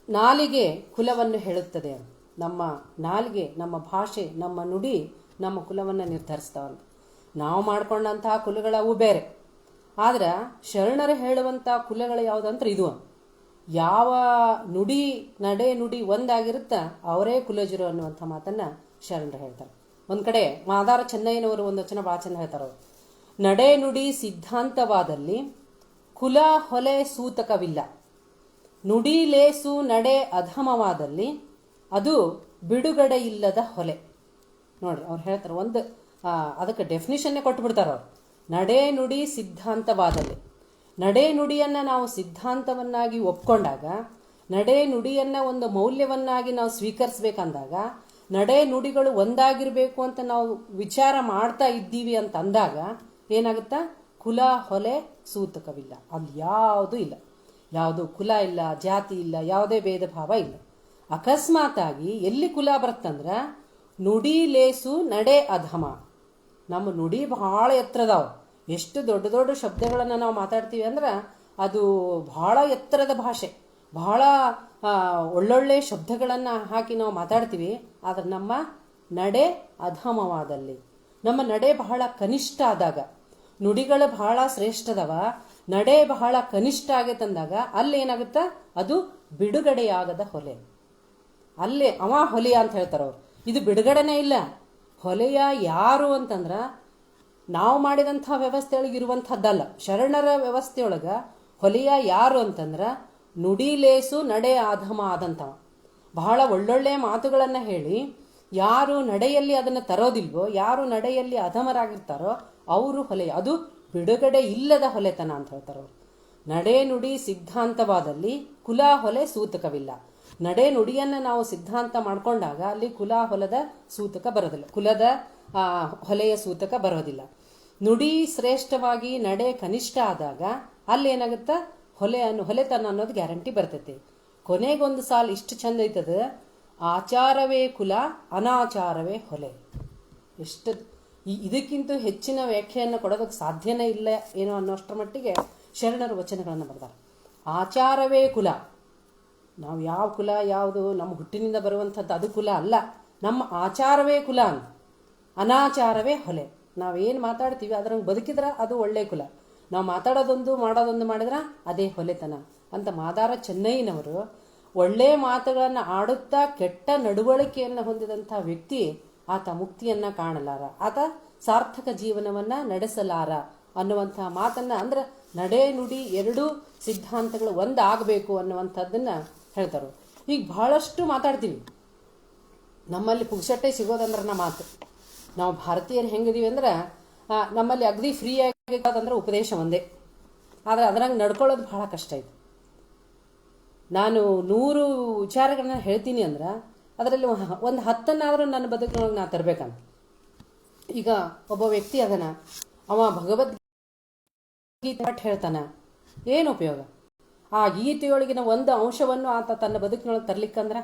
ನಾಲಿಗೆ ಕುಲವನ್ನು ಹೇಳುತ್ತದೆ. ನಮ್ಮ ನಾಲಿಗೆ, ನಮ್ಮ ಭಾಷೆ, ನಮ್ಮ ನುಡಿ ನಮ್ಮ ಕುಲವನ್ನು ನಿರ್ಧರಿಸ್ತಾವಂತ. ನಾವು ಮಾಡ್ಕೊಂಡಂತಹ ಕುಲಗಳವು ಬೇರೆ. ಆದ್ರೆ ಶರಣರು ಹೇಳುವಂಥ ಕುಲಗಳು ಯಾವುದಂತ ಇದು. ಯಾವ ನಡೆ ನುಡಿ ಒಂದಾಗಿರುತ್ತ ಅವರೇ ಕುಲಜರು ಅನ್ನುವಂಥ ಮಾತನ್ನ ಶರಣರು ಹೇಳ್ತಾರೆ. ಒಂದ್ ಕಡೆ ಮಾದಾರ ಚೆನ್ನಯ್ಯನವರು ಒಂದು ವಚನ ಭಾಳ ಚೆನ್ನ ಹೇಳ್ತಾರೆ. ನಡೆ ನುಡಿ ಸಿದ್ಧಾಂತವಾದಲ್ಲಿ ಕುಲ ಹೊಲೆ ಸೂತಕವಿಲ್ಲ, ನುಡಿ ಲೇಸು ನಡೆ ಅಧಮವಾದಲ್ಲಿ ಅದು ಬಿಡುಗಡೆ ಇಲ್ಲದ ಹೊಲೆ. ನೋಡ್ರಿ ಅವ್ರು ಹೇಳ್ತಾರೆ, ಒಂದು ಅದಕ್ಕೆ ಡೆಫಿನಿಷನ್ನೇ ಕೊಟ್ಬಿಡ್ತಾರ ಅವ್ರು. ನಡೆ ನುಡಿ ಸಿದ್ಧಾಂತವಾದಲ್ಲಿ, ನಡೆ ನುಡಿಯನ್ನ ನಾವು ಸಿದ್ಧಾಂತವನ್ನಾಗಿ ಒಪ್ಕೊಂಡಾಗ, ನಡೆ ನುಡಿಯನ್ನ ಒಂದು ಮೌಲ್ಯವನ್ನಾಗಿ ನಾವು ಸ್ವೀಕರಿಸ್ಬೇಕಂದಾಗ, ನಡೆ ನುಡಿಗಳು ಒಂದಾಗಿರ್ಬೇಕು ಅಂತ ನಾವು ವಿಚಾರ ಮಾಡ್ತಾ ಇದ್ದೀವಿ ಅಂತ ಅಂದಾಗ ಏನಾಗುತ್ತಾ, ಕುಲ ಹೊಲೆ ಸೂತಕವಿಲ್ಲ. ಅದು ಯಾವುದು ಇಲ್ಲ, ಯಾವುದು ಕುಲ ಇಲ್ಲ, ಜಾತಿ ಇಲ್ಲ, ಯಾವುದೇ ಭೇದ ಭಾವ ಇಲ್ಲ. ಅಕಸ್ಮಾತ್ ಆಗಿ ಎಲ್ಲಿ ಕುಲ ಬರುತ್ತಂದ್ರ ನುಡಿ ಲೇಸು ನಡೆ ಅಧಮ. ನಮ್ಮ ನುಡಿ ಬಹಳ ಎತ್ತರದಾವ. ಎಷ್ಟು ದೊಡ್ಡ ದೊಡ್ಡ ಶಬ್ದಗಳನ್ನು ನಾವು ಮಾತಾಡ್ತೀವಿ ಅಂದ್ರೆ ಅದು ಬಹಳ ಎತ್ತರದ ಭಾಷೆ, ಬಹಳ ಒಳ್ಳೊಳ್ಳೆ ಶಬ್ದಗಳನ್ನು ಹಾಕಿ ನಾವು ಮಾತಾಡ್ತೀವಿ. ಆದ್ರೆ ನಮ್ಮ ನಡೆ ಅಧಮವಾದಲ್ಲಿ, ನಮ್ಮ ನಡೆ ಬಹಳ ಕನಿಷ್ಠ ಆದಾಗ, ನುಡಿಗಳು ಬಹಳ ಶ್ರೇಷ್ಠದವ, ನಡೆ ಬಹಳ ಕನಿಷ್ಠ ಆಗೈತಂದಾಗ ಅಲ್ಲಿ ಏನಾಗುತ್ತ, ಅದು ಬಿಡುಗಡೆಯಾಗದ ಹೊಲೆ. ಅಲ್ಲೇ ಅವ ಹೊಲೆಯ ಅಂತ ಹೇಳ್ತಾರ ಅವ್ರು. ಇದು ಬಿಡುಗಡೆನೇ ಇಲ್ಲ. ಹೊಲೆಯ ಯಾರು ಅಂತಂದ್ರ ನಾವು ಮಾಡಿದಂಥ ವ್ಯವಸ್ಥೆಯೊಳಗೆ ಇರುವಂಥದ್ದಲ್ಲ. ಶರಣರ ವ್ಯವಸ್ಥೆಯೊಳಗ ಹೊಲೆಯ ಯಾರು ಅಂತಂದ್ರ ನುಡಿಲೇಸು ನಡೆ ಅಧಮ ಆದಂಥವ. ಬಹಳ ಒಳ್ಳೊಳ್ಳೆ ಮಾತುಗಳನ್ನು ಹೇಳಿ ಯಾರು ನಡೆಯಲ್ಲಿ ಅದನ್ನು ತರೋದಿಲ್ವೋ, ಯಾರು ನಡೆಯಲ್ಲಿ ಅಧಮರಾಗಿರ್ತಾರೋ ಅವರು ಹೊಲೆಯ. ಅದು ಬಿಡುಗಡೆ ಇಲ್ಲದ ಹೊಲೆತನ ಅಂತ ಹೇಳ್ತಾರೆ ಅವರು. ನಡೆ ನುಡಿ ಸಿದ್ಧಾಂತವಾದಲ್ಲಿ ಕುಲ ಹೊಲೆ ಸೂತಕವಿಲ್ಲ. ನಡೆ ನುಡಿಯನ್ನ ನಾವು ಸಿದ್ಧಾಂತ ಮಾಡ್ಕೊಂಡಾಗ ಅಲ್ಲಿ ಕುಲ ಹೊಲದ ಸೂತಕ ಬರೋದಿಲ್ಲ, ಕುಲದ ಹೊಲೆಯ ಸೂತಕ ಬರೋದಿಲ್ಲ. ನುಡಿ ಶ್ರೇಷ್ಠವಾಗಿ ನಡೆ ಕನಿಷ್ಠ ಆದಾಗ ಅಲ್ಲಿ ಏನಾಗುತ್ತಾ, ಹೊಲೆತನ ಅನ್ನೋದು ಗ್ಯಾರಂಟಿ ಬರ್ತೈತಿ. ಕೊನೆಗೊಂದು ಸಾಲು ಇಷ್ಟು ಚಂದ ಐತದ, ಆಚಾರವೇ ಕುಲ ಅನಾಚಾರವೇ ಹೊಲೆ. ಎಷ್ಟು ಇದಕ್ಕಿಂತ ಹೆಚ್ಚಿನ ವ್ಯಾಖ್ಯೆಯನ್ನು ಕೊಡೋದಕ್ಕೆ ಸಾಧ್ಯನೇ ಇಲ್ಲ ಏನೋ ಅನ್ನೋಷ್ಟರ ಮಟ್ಟಿಗೆ ಶರಣರು ವಚನಗಳನ್ನು ಬರ್ತಾರೆ. ಆಚಾರವೇ ಕುಲ, ನಾವು ಯಾವ ಕುಲ ಯಾವುದು ನಮ್ಮ ಹುಟ್ಟಿನಿಂದ ಬರುವಂಥದ್ದು ಅದು ಕುಲ ಅಲ್ಲ, ನಮ್ಮ ಆಚಾರವೇ ಕುಲ. ಅನಾಚಾರವೇ ಹೊಲೆ. ನಾವೇನು ಮಾತಾಡ್ತೀವಿ ಅದ್ರಂಗೆ ಬದುಕಿದ್ರೆ ಅದು ಒಳ್ಳೆ ಕುಲ, ನಾವು ಮಾತಾಡೋದೊಂದು ಮಾಡೋದೊಂದು ಮಾಡಿದ್ರೆ ಅದೇ ಹೊಲೆತನ ಅಂತ ಮಾದಾರ ಚೆನ್ನೈನವರು ಒಳ್ಳೆ ಮಾತುಗಳನ್ನು ಆಡುತ್ತಾ ಕೆಟ್ಟ ನಡವಳಿಕೆಯನ್ನು ಹೊಂದಿದಂಥ ವ್ಯಕ್ತಿ ಆತ ಮುಕ್ತಿಯನ್ನ ಕಾಣಲಾರ, ಆತ ಸಾರ್ಥಕ ಜೀವನವನ್ನ ನಡೆಸಲಾರ ಅನ್ನುವಂಥ ಮಾತನ್ನ, ಅಂದ್ರೆ ನಡೆ ನುಡಿ ಎರಡೂ ಸಿದ್ಧಾಂತಗಳು ಒಂದಾಗಬೇಕು ಅನ್ನುವಂಥದ್ದನ್ನ ಹೇಳ್ತಾರೆ. ಈಗ ಬಹಳಷ್ಟು ಮಾತಾಡ್ತೀವಿ, ನಮ್ಮಲ್ಲಿ ಪುಗ್ಸಟ್ಟೆ ಸಿಗೋದಂದ್ರೆ ಮಾತು. ನಾವು ಭಾರತೀಯರು ಹೆಂಗಿದೀವಿ ಅಂದ್ರೆ ನಮ್ಮಲ್ಲಿ ಅಗದಿ ಫ್ರೀ ಆಗಿರೋದಂದ್ರೆ ಉಪದೇಶ ಒಂದೇ, ಆದರೆ ಅದರಂಗೆ ನಡ್ಕೊಳ್ಳೋದು ಬಹಳ ಕಷ್ಟ ಇದೆ. ನಾನು 100 ವಿಚಾರಗಳನ್ನ ಹೇಳ್ತೀನಿ ಅಂದ್ರೆ ಅದರಲ್ಲಿ ಒಂದು 10 ನನ್ನ ಬದುಕಿನೊಳಗೆ ನಾ ತರಬೇಕಂತ. ಈಗ ಒಬ್ಬ ವ್ಯಕ್ತಿ ಅದನ, ಅವ ಭಗವದ್ಗೀತೆ ಹೇಳ್ತಾನ, ಏನು ಉಪಯೋಗ? ಆ ಗೀತೆಯೊಳಗಿನ ಒಂದು ಅಂಶವನ್ನು ಆತ ತನ್ನ ಬದುಕಿನೊಳಗೆ ತರ್ಲಿಕ್ಕಂದ್ರ,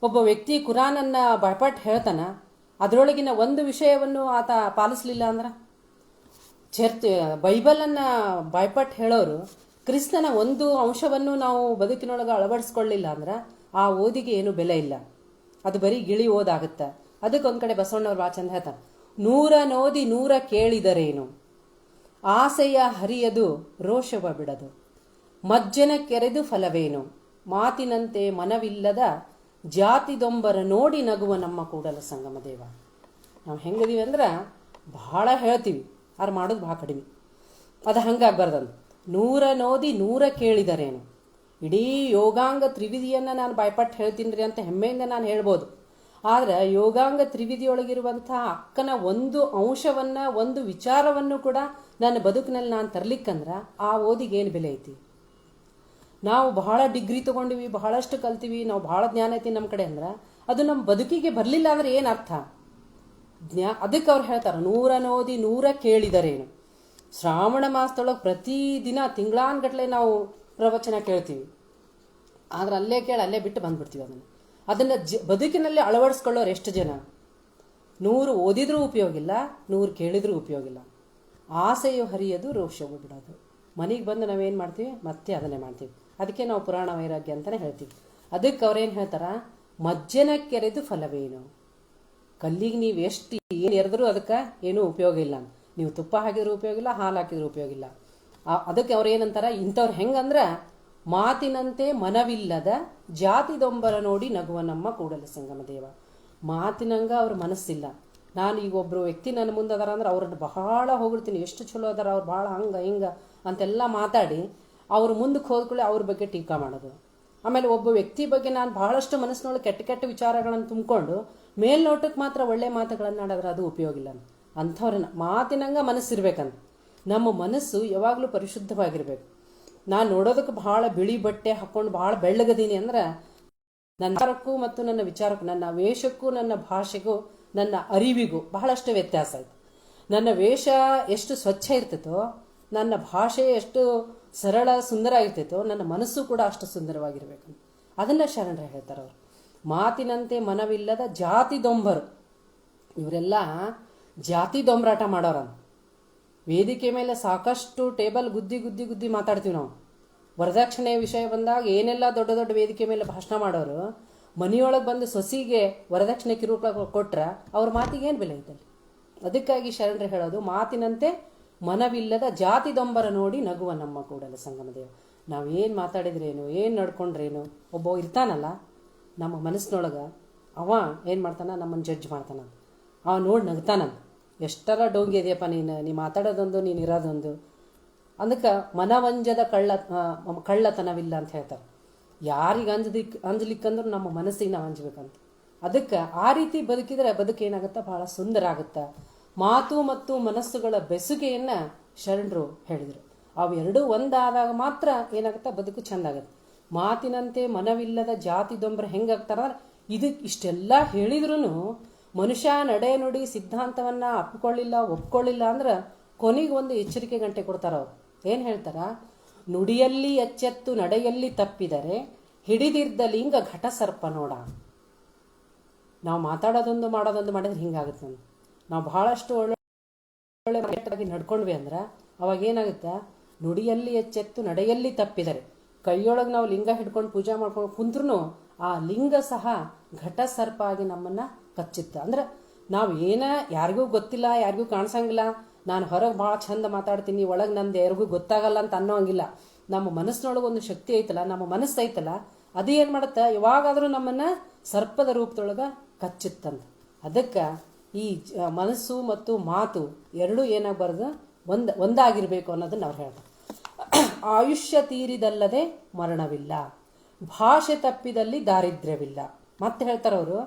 ಒಬ್ಬ ವ್ಯಕ್ತಿ ಕುರಾನನ್ನ ಬಾಯ್ಪಾಟ್ ಹೇಳ್ತಾನ, ಅದರೊಳಗಿನ ಒಂದು ವಿಷಯವನ್ನು ಆತ ಪಾಲಿಸ್ಲಿಲ್ಲ ಅಂದ್ರ, ಬೈಬಲನ್ನ ಬಾಯ್ಪಾಟ್ ಹೇಳೋರು ಕ್ರಿಸ್ತನ ಒಂದು ಅಂಶವನ್ನು ನಾವು ಬದುಕಿನೊಳಗೆ ಅಳವಡಿಸ್ಕೊಳ್ಳಿಲ್ಲ ಅಂದ್ರೆ ಆ ಓದಿಗೆ ಏನು ಬೆಲೆ ಇಲ್ಲ, ಅದು ಬರೀ ಗಿಳಿ ಓದಾಗುತ್ತ. ಅದಕ್ಕೊಂದ್ ಕಡೆ ಬಸವಣ್ಣವ್ರು ಭಾಳ ಚಂದ ಹೇಳ್ತಾನೆ, 100 ನೋದಿ 100 ಕೇಳಿದರೇನು, ಆಸೆಯ ಹರಿಯದು ರೋಷವ ಬಿಡದು, ಮಜ್ಜನ ಕೆರೆದು ಫಲವೇನು, ಮಾತಿನಂತೆ ಮನವಿಲ್ಲದ ಜಾತಿದೊಂಬರ ನೋಡಿ ನಗುವ ನಮ್ಮ ಕೂಡಲ ಸಂಗಮ ದೇವ. ನಾವು ಹೆಂಗದೀವಿ ಅಂದ್ರೆ ಬಹಳ ಹೇಳ್ತೀವಿ, ಆದ್ರೆ ಮಾಡೋದು ಬಹಳ ಕಡಿಮೆ. ಅದು ಹಂಗಾಗ್ಬಾರ್ದಂತ. 100 ನೋದಿ 100 ಕೇಳಿದರೇನು, ಇಡೀ ಯೋಗಾಂಗ ತ್ರಿವಿಧಿಯನ್ನು ನಾನು ಬಾಯ್ಪಾಟ್ ಹೇಳ್ತೀನಿ ಅಂತ ಹೆಮ್ಮೆಯಿಂದ ನಾನು ಹೇಳ್ಬೋದು. ಆದ್ರೆ ಯೋಗಾಂಗ ತ್ರಿವಿಧಿಯೊಳಗಿರುವಂತಹ ಅಕ್ಕನ ಒಂದು ಅಂಶವನ್ನ, ಒಂದು ವಿಚಾರವನ್ನು ಕೂಡ ನನ್ನ ಬದುಕಿನಲ್ಲಿ ನಾನು ತರ್ಲಿಕ್ಕಂದ್ರ ಆ ಓದಿಗೆ ಏನು ಬೆಲೆ ಐತಿ? ನಾವು ಬಹಳ ಡಿಗ್ರಿ ತಗೊಂಡಿವಿ, ಬಹಳಷ್ಟು ಕಲ್ತೀವಿ, ನಾವು ಬಹಳ ಜ್ಞಾನ ಐತಿ ನಮ್ಮ ಕಡೆ ಅಂದ್ರೆ ಅದು ನಮ್ಮ ಬದುಕಿಗೆ ಬರಲಿಲ್ಲ ಅಂದ್ರೆ ಏನು ಅರ್ಥ? ಅದಕ್ಕೆ ಅವ್ರು ಹೇಳ್ತಾರೆ 100 ನೋದಿ 100 ಕೇಳಿದರೇನು. ಶ್ರಾವಣ ಮಾಸದೊಳಗೆ ಪ್ರತಿದಿನ ತಿಂಗಳಾನ್ಗಟ್ಲೆ ನಾವು ಪ್ರವಚನ ಕೇಳ್ತೀವಿ, ಆದ್ರೆ ಅಲ್ಲೇ ಕೇಳಿ ಅಲ್ಲೇ ಬಿಟ್ಟು ಬಂದ್ಬಿಡ್ತೀವಿ. ಅದನ್ನ ಬದುಕಿನಲ್ಲಿ ಅಳವಡಿಸ್ಕೊಳ್ಳೋರು ಎಷ್ಟು ಜನ? 100 ಓದಿದ್ರೂ ಉಪಯೋಗ ಇಲ್ಲ, 100 ಕೇಳಿದ್ರೂ ಉಪಯೋಗ ಇಲ್ಲ. ಆಸೆಯು ಹರಿಯದು ರೋಷವು ಬಿಡೋದು. ಮನೆಗೆ ಬಂದು ನಾವೇನು ಮಾಡ್ತೀವಿ, ಮತ್ತೆ ಅದನ್ನೇ ಮಾಡ್ತೀವಿ. ಅದಕ್ಕೆ ನಾವು ಪುರಾಣ ವೈರಾಗ್ಯ ಅಂತಾನೆ ಹೇಳ್ತೀವಿ. ಅದಕ್ಕೆ ಅವ್ರೇನು ಹೇಳ್ತಾರ, ಮಜ್ಜನ ಕೆರೆದು ಫಲವೇನು. ಕಲ್ಲಿಗೆ ನೀವು ಎಷ್ಟು ಏನು ಎರೆದ್ರೂ ಅದಕ್ಕೆ ಏನೂ ಉಪಯೋಗ ಇಲ್ಲ. ನೀವು ತುಪ್ಪ ಹಾಕಿದ್ರೂ ಉಪಯೋಗ ಇಲ್ಲ, ಹಾಲು ಹಾಕಿದ್ರೂ ಉಪಯೋಗ ಇಲ್ಲ. ಅದಕ್ಕೆ ಅವ್ರು ಏನಂತಾರ, ಇಂಥವ್ರು ಹೆಂಗಂದ್ರ ಮಾತಿನಂತೆ ಮನವಿಲ್ಲದ ಜಾತಿದೊಂಬರ ನೋಡಿ ನಗುವ ನಮ್ಮ ಕೂಡಲ ಸಂಗಮ ದೇವ. ಮಾತಿನಂಗ ಅವ್ರ ಮನಸ್ಸಿಲ್ಲ. ನಾನು ಈಗ ಒಬ್ರು ವ್ಯಕ್ತಿ ನನ್ನ ಮುಂದೆ ಅದಾರ ಅಂದ್ರೆ ಅವ್ರನ್ನ ಬಹಳ ಹೊಗಳ್ತೀನಿ, ಎಷ್ಟು ಚಲೋ ಅದಾರ ಅವ್ರು, ಭಾಳ ಹಂಗ ಹಿಂಗ ಅಂತೆಲ್ಲ ಮಾತಾಡಿ ಅವ್ರ ಮುಂದಕ್ಕೆ ಹೋದ್ಕೊಳ್ಳಿ ಅವ್ರ ಬಗ್ಗೆ ಟೀಕಾ ಮಾಡೋದು. ಆಮೇಲೆ ಒಬ್ಬ ವ್ಯಕ್ತಿ ಬಗ್ಗೆ ನಾನು ಬಹಳಷ್ಟು ಮನಸ್ಸಿನೊಳಗೆ ಕೆಟ್ಟ ಕೆಟ್ಟ ವಿಚಾರಗಳನ್ನು ತುಂಬಿಕೊಂಡು ಮೇಲ್ನೋಟಕ್ಕೆ ಮಾತ್ರ ಒಳ್ಳೆ ಮಾತುಗಳನ್ನು ಆಡಿದ್ರೆ ಅದು ಉಪಯೋಗ ಇಲ್ಲ. ಅಂಥವ್ರನ್ನ ಮಾತಿನಂಗ ಮನಸ್ಸಿರ್ಬೇಕಂತ. ನಮ್ಮ ಮನಸ್ಸು ಯಾವಾಗಲೂ ಪರಿಶುದ್ಧವಾಗಿರ್ಬೇಕು. ನಾನು ನೋಡೋದಕ್ಕೆ ಬಹಳ ಬಿಳಿ ಬಟ್ಟೆ ಹಾಕೊಂಡು ಬಹಳ ಬೆಳ್ಳಗದೀನಿ ಅಂದ್ರೆ ನನ್ನ ವಿಚಾರಕ್ಕೂ ಮತ್ತು ನನ್ನ ವಿಚಾರಕ್ಕೂ, ನನ್ನ ವೇಷಕ್ಕೂ ನನ್ನ ಭಾಷೆಗೂ ನನ್ನ ಅರಿವಿಗೂ ಬಹಳಷ್ಟು ವ್ಯತ್ಯಾಸ ಆಯ್ತು. ನನ್ನ ವೇಷ ಎಷ್ಟು ಸ್ವಚ್ಛ ಇರ್ತೈತೋ, ನನ್ನ ಭಾಷೆ ಎಷ್ಟು ಸರಳ ಸುಂದರ ಆಗಿರ್ತೈತೋ, ನನ್ನ ಮನಸ್ಸು ಕೂಡ ಅಷ್ಟು ಸುಂದರವಾಗಿರ್ಬೇಕು. ಅದನ್ನ ಶರಣರು ಹೇಳ್ತಾರೆ. ಅವರು ಮಾತಿನಂತೆ ಮನವಿಲ್ಲದ ಜಾತಿ ದೊಂಬರು. ಇವರೆಲ್ಲ ಜಾತಿ ದೊಂಬರಾಟ ಮಾಡೋರ. ವೇದಿಕೆ ಮೇಲೆ ಸಾಕಷ್ಟು ಟೇಬಲ್ ಗುದ್ದಿ ಗುದ್ದಿ ಗುದ್ದಿ ಮಾತಾಡ್ತೀವಿ ನಾವು. ವರದಕ್ಷಿಣೆ ವಿಷಯ ಬಂದಾಗ ಏನೆಲ್ಲ ದೊಡ್ಡ ದೊಡ್ಡ ವೇದಿಕೆ ಮೇಲೆ ಭಾಷಣ ಮಾಡೋರು ಮನೆಯೊಳಗೆ ಬಂದು ಸೊಸಿಗೆ ವರದಕ್ಷಿಣೆ ಕಿರುಕ ಕೊಟ್ರ ಅವ್ರ ಮಾತಿಗೆ ಏನು ಬೆಲೆ ಐತಲ್ಲಿ? ಅದಕ್ಕಾಗಿ ಶರಣರು ಹೇಳೋದು, ಮಾತಿನಂತೆ ಮನವಿಲ್ಲದ ಜಾತಿ ದೊಂಬರ ನೋಡಿ ನಗುವ ನಮ್ಮ ಕೂಡಲ ಸಂಗಮ ದೇವ. ನಾವೇನು ಮಾತಾಡಿದ್ರೇನು, ಏನು ನಡ್ಕೊಂಡ್ರೇನು, ಒಬ್ಬ ಇರ್ತಾನಲ್ಲ ನಮ್ಮ ಮನಸ್ಸಿನೊಳಗೆ, ಅವ ಏನು ಮಾಡ್ತಾನ, ನಮ್ಮನ್ನು ಜಡ್ಜ್ ಮಾಡ್ತಾನ. ಅವ ನೋಡಿ ನಗ್ತಾನಂತ, ಎಷ್ಟರ ಡೋಂಗಿ ಇದೆಯಪ್ಪ ನೀ ಮಾತಾಡೋದೊಂದು, ನೀನು ಇರೋದೊಂದು. ಅದಕ್ಕೆ ಮನವಂಜದ ಕಳ್ಳತನವಿಲ್ಲ ಅಂತ ಹೇಳ್ತಾರೆ. ಯಾರಿಗೆ ಅಂಜಲಿಕ್ಕಂದ್ರೂ ನಮ್ಮ ಮನಸ್ಸಿಗೆ ನಾವು ಅಂಜಬೇಕಂತ. ಅದಕ್ಕೆ ಆ ರೀತಿ ಬದುಕಿದ್ರೆ ಬದುಕೇನಾಗುತ್ತಾ, ಬಹಳ ಸುಂದರ ಆಗುತ್ತಾ. ಮಾತು ಮತ್ತು ಮನಸ್ಸುಗಳ ಬೆಸುಗೆಯನ್ನ ಶರಣರು ಹೇಳಿದರು. ಅವೆರಡೂ ಒಂದಾದಾಗ ಮಾತ್ರ ಏನಾಗುತ್ತಾ, ಬದುಕು ಚಂದ ಆಗುತ್ತೆ. ಮಾತಿನಂತೆ ಮನವಿಲ್ಲದ ಜಾತಿ ದೊಂಬರ ಹೆಂಗಾಗ್ತಾರ, ಇಷ್ಟೆಲ್ಲ ಹೇಳಿದ್ರು ಮನುಷ್ಯ ನಡೆ ನುಡಿ ಸಿದ್ಧಾಂತವನ್ನ ಒಪ್ಕೊಳ್ಳಿಲ್ಲ ಅಂದ್ರೆ ಕೊನೆಗೆ ಒಂದು ಎಚ್ಚರಿಕೆ ಗಂಟೆ ಕೊಡ್ತಾರ. ಅವ್ರು ಏನು ಹೇಳ್ತಾರ, ನುಡಿಯಲ್ಲಿ ಎಚ್ಚೆತ್ತು ನಡೆಯಲ್ಲಿ ತಪ್ಪಿದರೆ ಹಿಡಿದಿದ್ದ ಲಿಂಗ ಘಟ ಸರ್ಪ ನೋಡ. ನಾವು ಮಾತಾಡೋದೊಂದು ಮಾಡೋದೊಂದು ಮಾಡಿದ್ರೆ ಹಿಂಗಾಗುತ್ತೆ. ನಾವು ಬಹಳಷ್ಟು ಒಳ್ಳೆ ನಡ್ಕೊಂಡ್ವಿ ಅಂದ್ರೆ ಅವಾಗ ಏನಾಗುತ್ತೆ, ನುಡಿಯಲ್ಲಿ ಎಚ್ಚೆತ್ತು ನಡೆಯಲ್ಲಿ ತಪ್ಪಿದರೆ. ಕೈಯೊಳಗೆ ನಾವು ಲಿಂಗ ಹಿಡ್ಕೊಂಡು ಪೂಜೆ ಮಾಡ್ಕೊಂಡು ಕುಂತ್ರು ಆ ಲಿಂಗ ಸಹ ಘಟ ಸರ್ಪ ಆಗಿ ನಮ್ಮನ್ನ ಕಚ್ಚುತ್ತೆ. ಅಂದ್ರೆ ನಾವು ಯಾರಿಗೂ ಗೊತ್ತಿಲ್ಲ, ಯಾರಿಗೂ ಕಾಣಿಸಂಗಿಲ್ಲ, ನಾನು ಹೊರಗೆ ಭಾಳ ಚಂದ ಮಾತಾಡ್ತೀನಿ, ಒಳಗೆ ನಂದು ಯಾರಿಗೂ ಗೊತ್ತಾಗಲ್ಲ ಅಂತ ಅನ್ನೋಂಗಿಲ್ಲ. ನಮ್ಮ ಮನಸ್ಸಿನೊಳಗೆ ಒಂದು ಶಕ್ತಿ ಐತಲ್ಲ, ನಮ್ಮ ಮನಸ್ಸು ಐತಲ್ಲ, ಅದು ಏನು ಮಾಡುತ್ತೆ, ಯಾವಾಗಾದರೂ ನಮ್ಮನ್ನ ಸರ್ಪದ ರೂಪದೊಳಗೆ ಕಚ್ಚುತ್ತಂತ. ಅದಕ್ಕೆ ಈ ಮನಸ್ಸು ಮತ್ತು ಮಾತು ಎರಡೂ ಏನಾಗಬಾರ್ದು, ಒಂದಾಗಿರ್ಬೇಕು ಅನ್ನೋದನ್ನ ಅವ್ರು ಹೇಳ್ತಾರೆ. ಆಯುಷ್ಯ ತೀರಿದಲ್ಲದೆ ಮರಣವಿಲ್ಲ, ಭಾಷೆ ತಪ್ಪಿದಲ್ಲಿ ದಾರಿದ್ರ್ಯವಿಲ್ಲ. ಮತ್ತೆ ಹೇಳ್ತಾರವರು,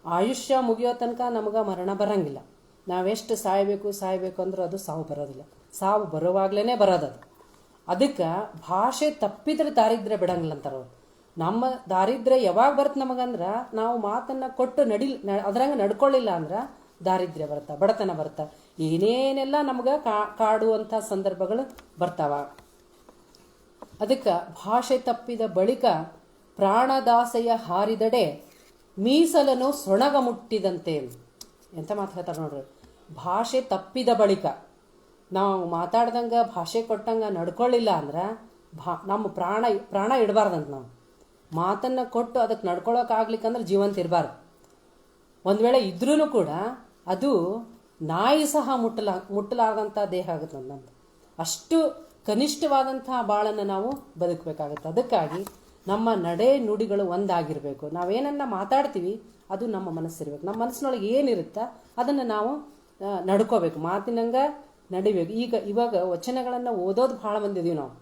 ಆಯುಷ್ಯ ಮುಗಿಯೋ ತನಕ ನಮಗೆ ಮರಣ ಬರಂಗಿಲ್ಲ. ನಾವೆಷ್ಟು ಸಾಯ್ಬೇಕು ಅಂದ್ರೆ ಅದು ಸಾವು ಬರೋದಿಲ್ಲ, ಸಾವು ಬರುವಾಗ್ಲೇ ಬರೋದದು. ಅದಕ್ಕೆ ಭಾಷೆ ತಪ್ಪಿದ್ರೆ ದಾರಿದ್ರ್ಯ ಬಿಡಂಗಿಲ್ಲ ಅಂತಾರವ್ರು. ನಮ್ಮ ದಾರಿದ್ರ್ಯ ಯಾವಾಗ ಬರುತ್ತೆ ನಮಗಂದ್ರೆ, ನಾವು ಮಾತನ್ನ ಕೊಟ್ಟು ಅದ್ರಂಗೆ ನಡ್ಕೊಳ್ಳಿಲ್ಲ ಅಂದ್ರೆ ದಾರಿದ್ರ್ಯ ಬರುತ್ತಾ, ಬಡತನ ಬರುತ್ತಾ, ಏನೇನೆಲ್ಲ ನಮ್ಗೆ ಕಾಡುವಂಥ ಸಂದರ್ಭಗಳು ಬರ್ತಾವ. ಅದಕ್ಕೆ ಭಾಷೆ ತಪ್ಪಿದ ಬಳಿಕ ಪ್ರಾಣದಾಸೆಯ ಹಾರಿದಡೆ ಮೀಸಲನು ಸೊಣಗ ಮುಟ್ಟಿದಂತೆ. ಎಂತ ಮಾತು ಹೇಳ್ತಾರೆ ನೋಡ್ರಿ. ಭಾಷೆ ತಪ್ಪಿದ ಬಳಿಕ ನಾವು ಮಾತಾಡ್ದಂಗೆ ಭಾಷೆ ಕೊಟ್ಟಂಗೆ ನಡ್ಕೊಳ್ಳಿಲ್ಲ ಅಂದ್ರೆ ನಮ್ಮ ಪ್ರಾಣ ಇಡಬಾರ್ದಂತ. ನಾವು ಮಾತನ್ನು ಕೊಟ್ಟು ಅದಕ್ಕೆ ನಡ್ಕೊಳ್ಳೋಕ್ಕಾಗ್ಲಿಕ್ಕಂದ್ರೆ ಜೀವಂತ ಇರಬಾರ್ದು. ಒಂದು ವೇಳೆ ಇದ್ರೂ ಕೂಡ ಅದು ನಾಯಿ ಸಹ ಮುಟ್ಟಲಾಗಂಥ ದೇಹ ಆಗುತ್ತೆ ನಮ್ದು. ಅಷ್ಟು ಕನಿಷ್ಠವಾದಂತಹ ಬಾಳನ್ನು ನಾವು ಬದುಕಬೇಕಾಗುತ್ತೆ. ಅದಕ್ಕಾಗಿ ನಮ್ಮ ನಡೆ ನುಡಿಗಳು ಒಂದಾಗಿರಬೇಕು. ನಾವೇನನ್ನ ಮಾತಾಡ್ತೀವಿ ಅದು ನಮ್ಮ ಮನಸ್ಸಿರ್ಬೇಕು. ನಮ್ಮ ಮನಸ್ಸಿನೊಳಗೆ ಏನಿರುತ್ತಾ ಅದನ್ನು ನಾವು ನಡ್ಕೋಬೇಕು, ಮಾತಿನಂಗ ನಡಿಬೇಕು. ಇವಾಗ ವಚನಗಳನ್ನು ಓದೋದು ಭಾಳ ಬಂದಿದೀವಿ. ನಾವು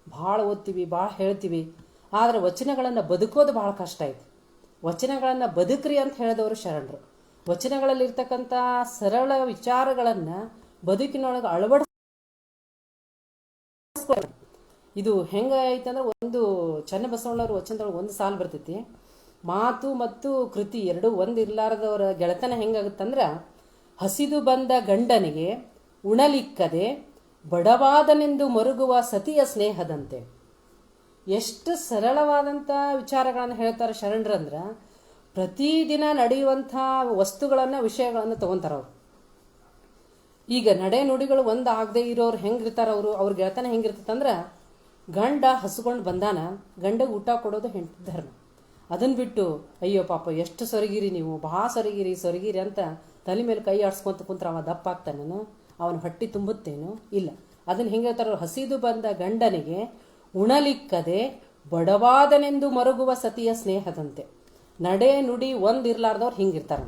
ಭಾಳ ಓದ್ತೀವಿ, ಭಾಳ ಹೇಳ್ತೀವಿ, ಆದರೆ ವಚನಗಳನ್ನು ಬದುಕೋದು ಭಾಳ ಕಷ್ಟ ಐತಿ. ವಚನಗಳನ್ನು ಬದುಕ್ರಿ ಅಂತ ಹೇಳಿದವರು ಶರಣರು. ವಚನಗಳಲ್ಲಿರ್ತಕ್ಕಂಥ ಸರಳ ವಿಚಾರಗಳನ್ನು ಬದುಕಿನೊಳಗೆ ಅಳವಡಿಸ. ಇದು ಹೆಂಗ ಐತಂದ್ರೆ, ಒಂದು ಚನ್ನಬಸವಣ್ಣವ್ರ ವಚನದೊಳಗೆ ಒಂದು ಸಾಲು ಬರ್ತೈತಿ, ಮಾತು ಮತ್ತು ಕೃತಿ ಎರಡು ಒಂದು ಇರ್ಲಾರದವರ ಗೆಳೆತನ ಹೆಂಗಾಗುತ್ತಂದ್ರ, ಹಸಿದು ಬಂದ ಗಂಡನಿಗೆ ಉಣಲಿಕ್ಕದೆ ಬಡವಾದನೆಂದು ಮರುಗುವ ಸತಿಯ ಸ್ನೇಹದಂತೆ. ಎಷ್ಟು ಸರಳವಾದಂಥ ವಿಚಾರಗಳನ್ನು ಹೇಳ್ತಾರೆ ಶರಣರಂದ್ರ, ಪ್ರತಿದಿನ ನಡೆಯುವಂಥ ವಸ್ತುಗಳನ್ನು ವಿಷಯಗಳನ್ನು ತಗೊಂತಾರ ಅವ್ರು. ಈಗ ನಡೆ ನುಡಿಗಳು ಒಂದು ಆಗದೆ ಇರೋರು ಹೆಂಗಿರ್ತಾರ, ಅವ್ರ ಗೆಳೆತನ ಹೆಂಗಿರ್ತಂದ್ರ, ಗಂಡ ಹಸ್ಕೊಂಡು ಬಂದಾನ, ಗಂಡಗೆ ಊಟ ಕೊಡೋದು ಹೆಂಡತಿ ಧರ್ಮ. ಅದನ್ನ ಬಿಟ್ಟು ಅಯ್ಯೋ ಪಾಪ ಎಷ್ಟು ಸೊರಗಿರಿ ನೀವು, ಬಹಳ ಸೊರಗಿರಿ ಅಂತ ತಲೆ ಮೇಲೆ ಕೈ ಆಡ್ಸ್ಕೊಂತ ಕುಂತ್ರ ಅವ ದಪ್ಪ ಆಗ್ತಾನೇನು, ಅವನ ಹೊಟ್ಟಿ ತುಂಬುತ್ತೇನು? ಇಲ್ಲ. ಅದನ್ನ ಹೆಂಗೆ ಹೇಳ್ತಾರ, ಹಸಿದು ಬಂದ ಗಂಡನಿಗೆ ಉಣಲಿಕ್ಕದೆ ಬಡವಾದನೆಂದು ಮರುಗುವ ಸತಿಯ ಸ್ನೇಹದಂತೆ. ನಡೆ ನುಡಿ ಒಂದಿರ್ಲಾರ್ದವ್ರು ಹಿಂಗಿರ್ತಾರ.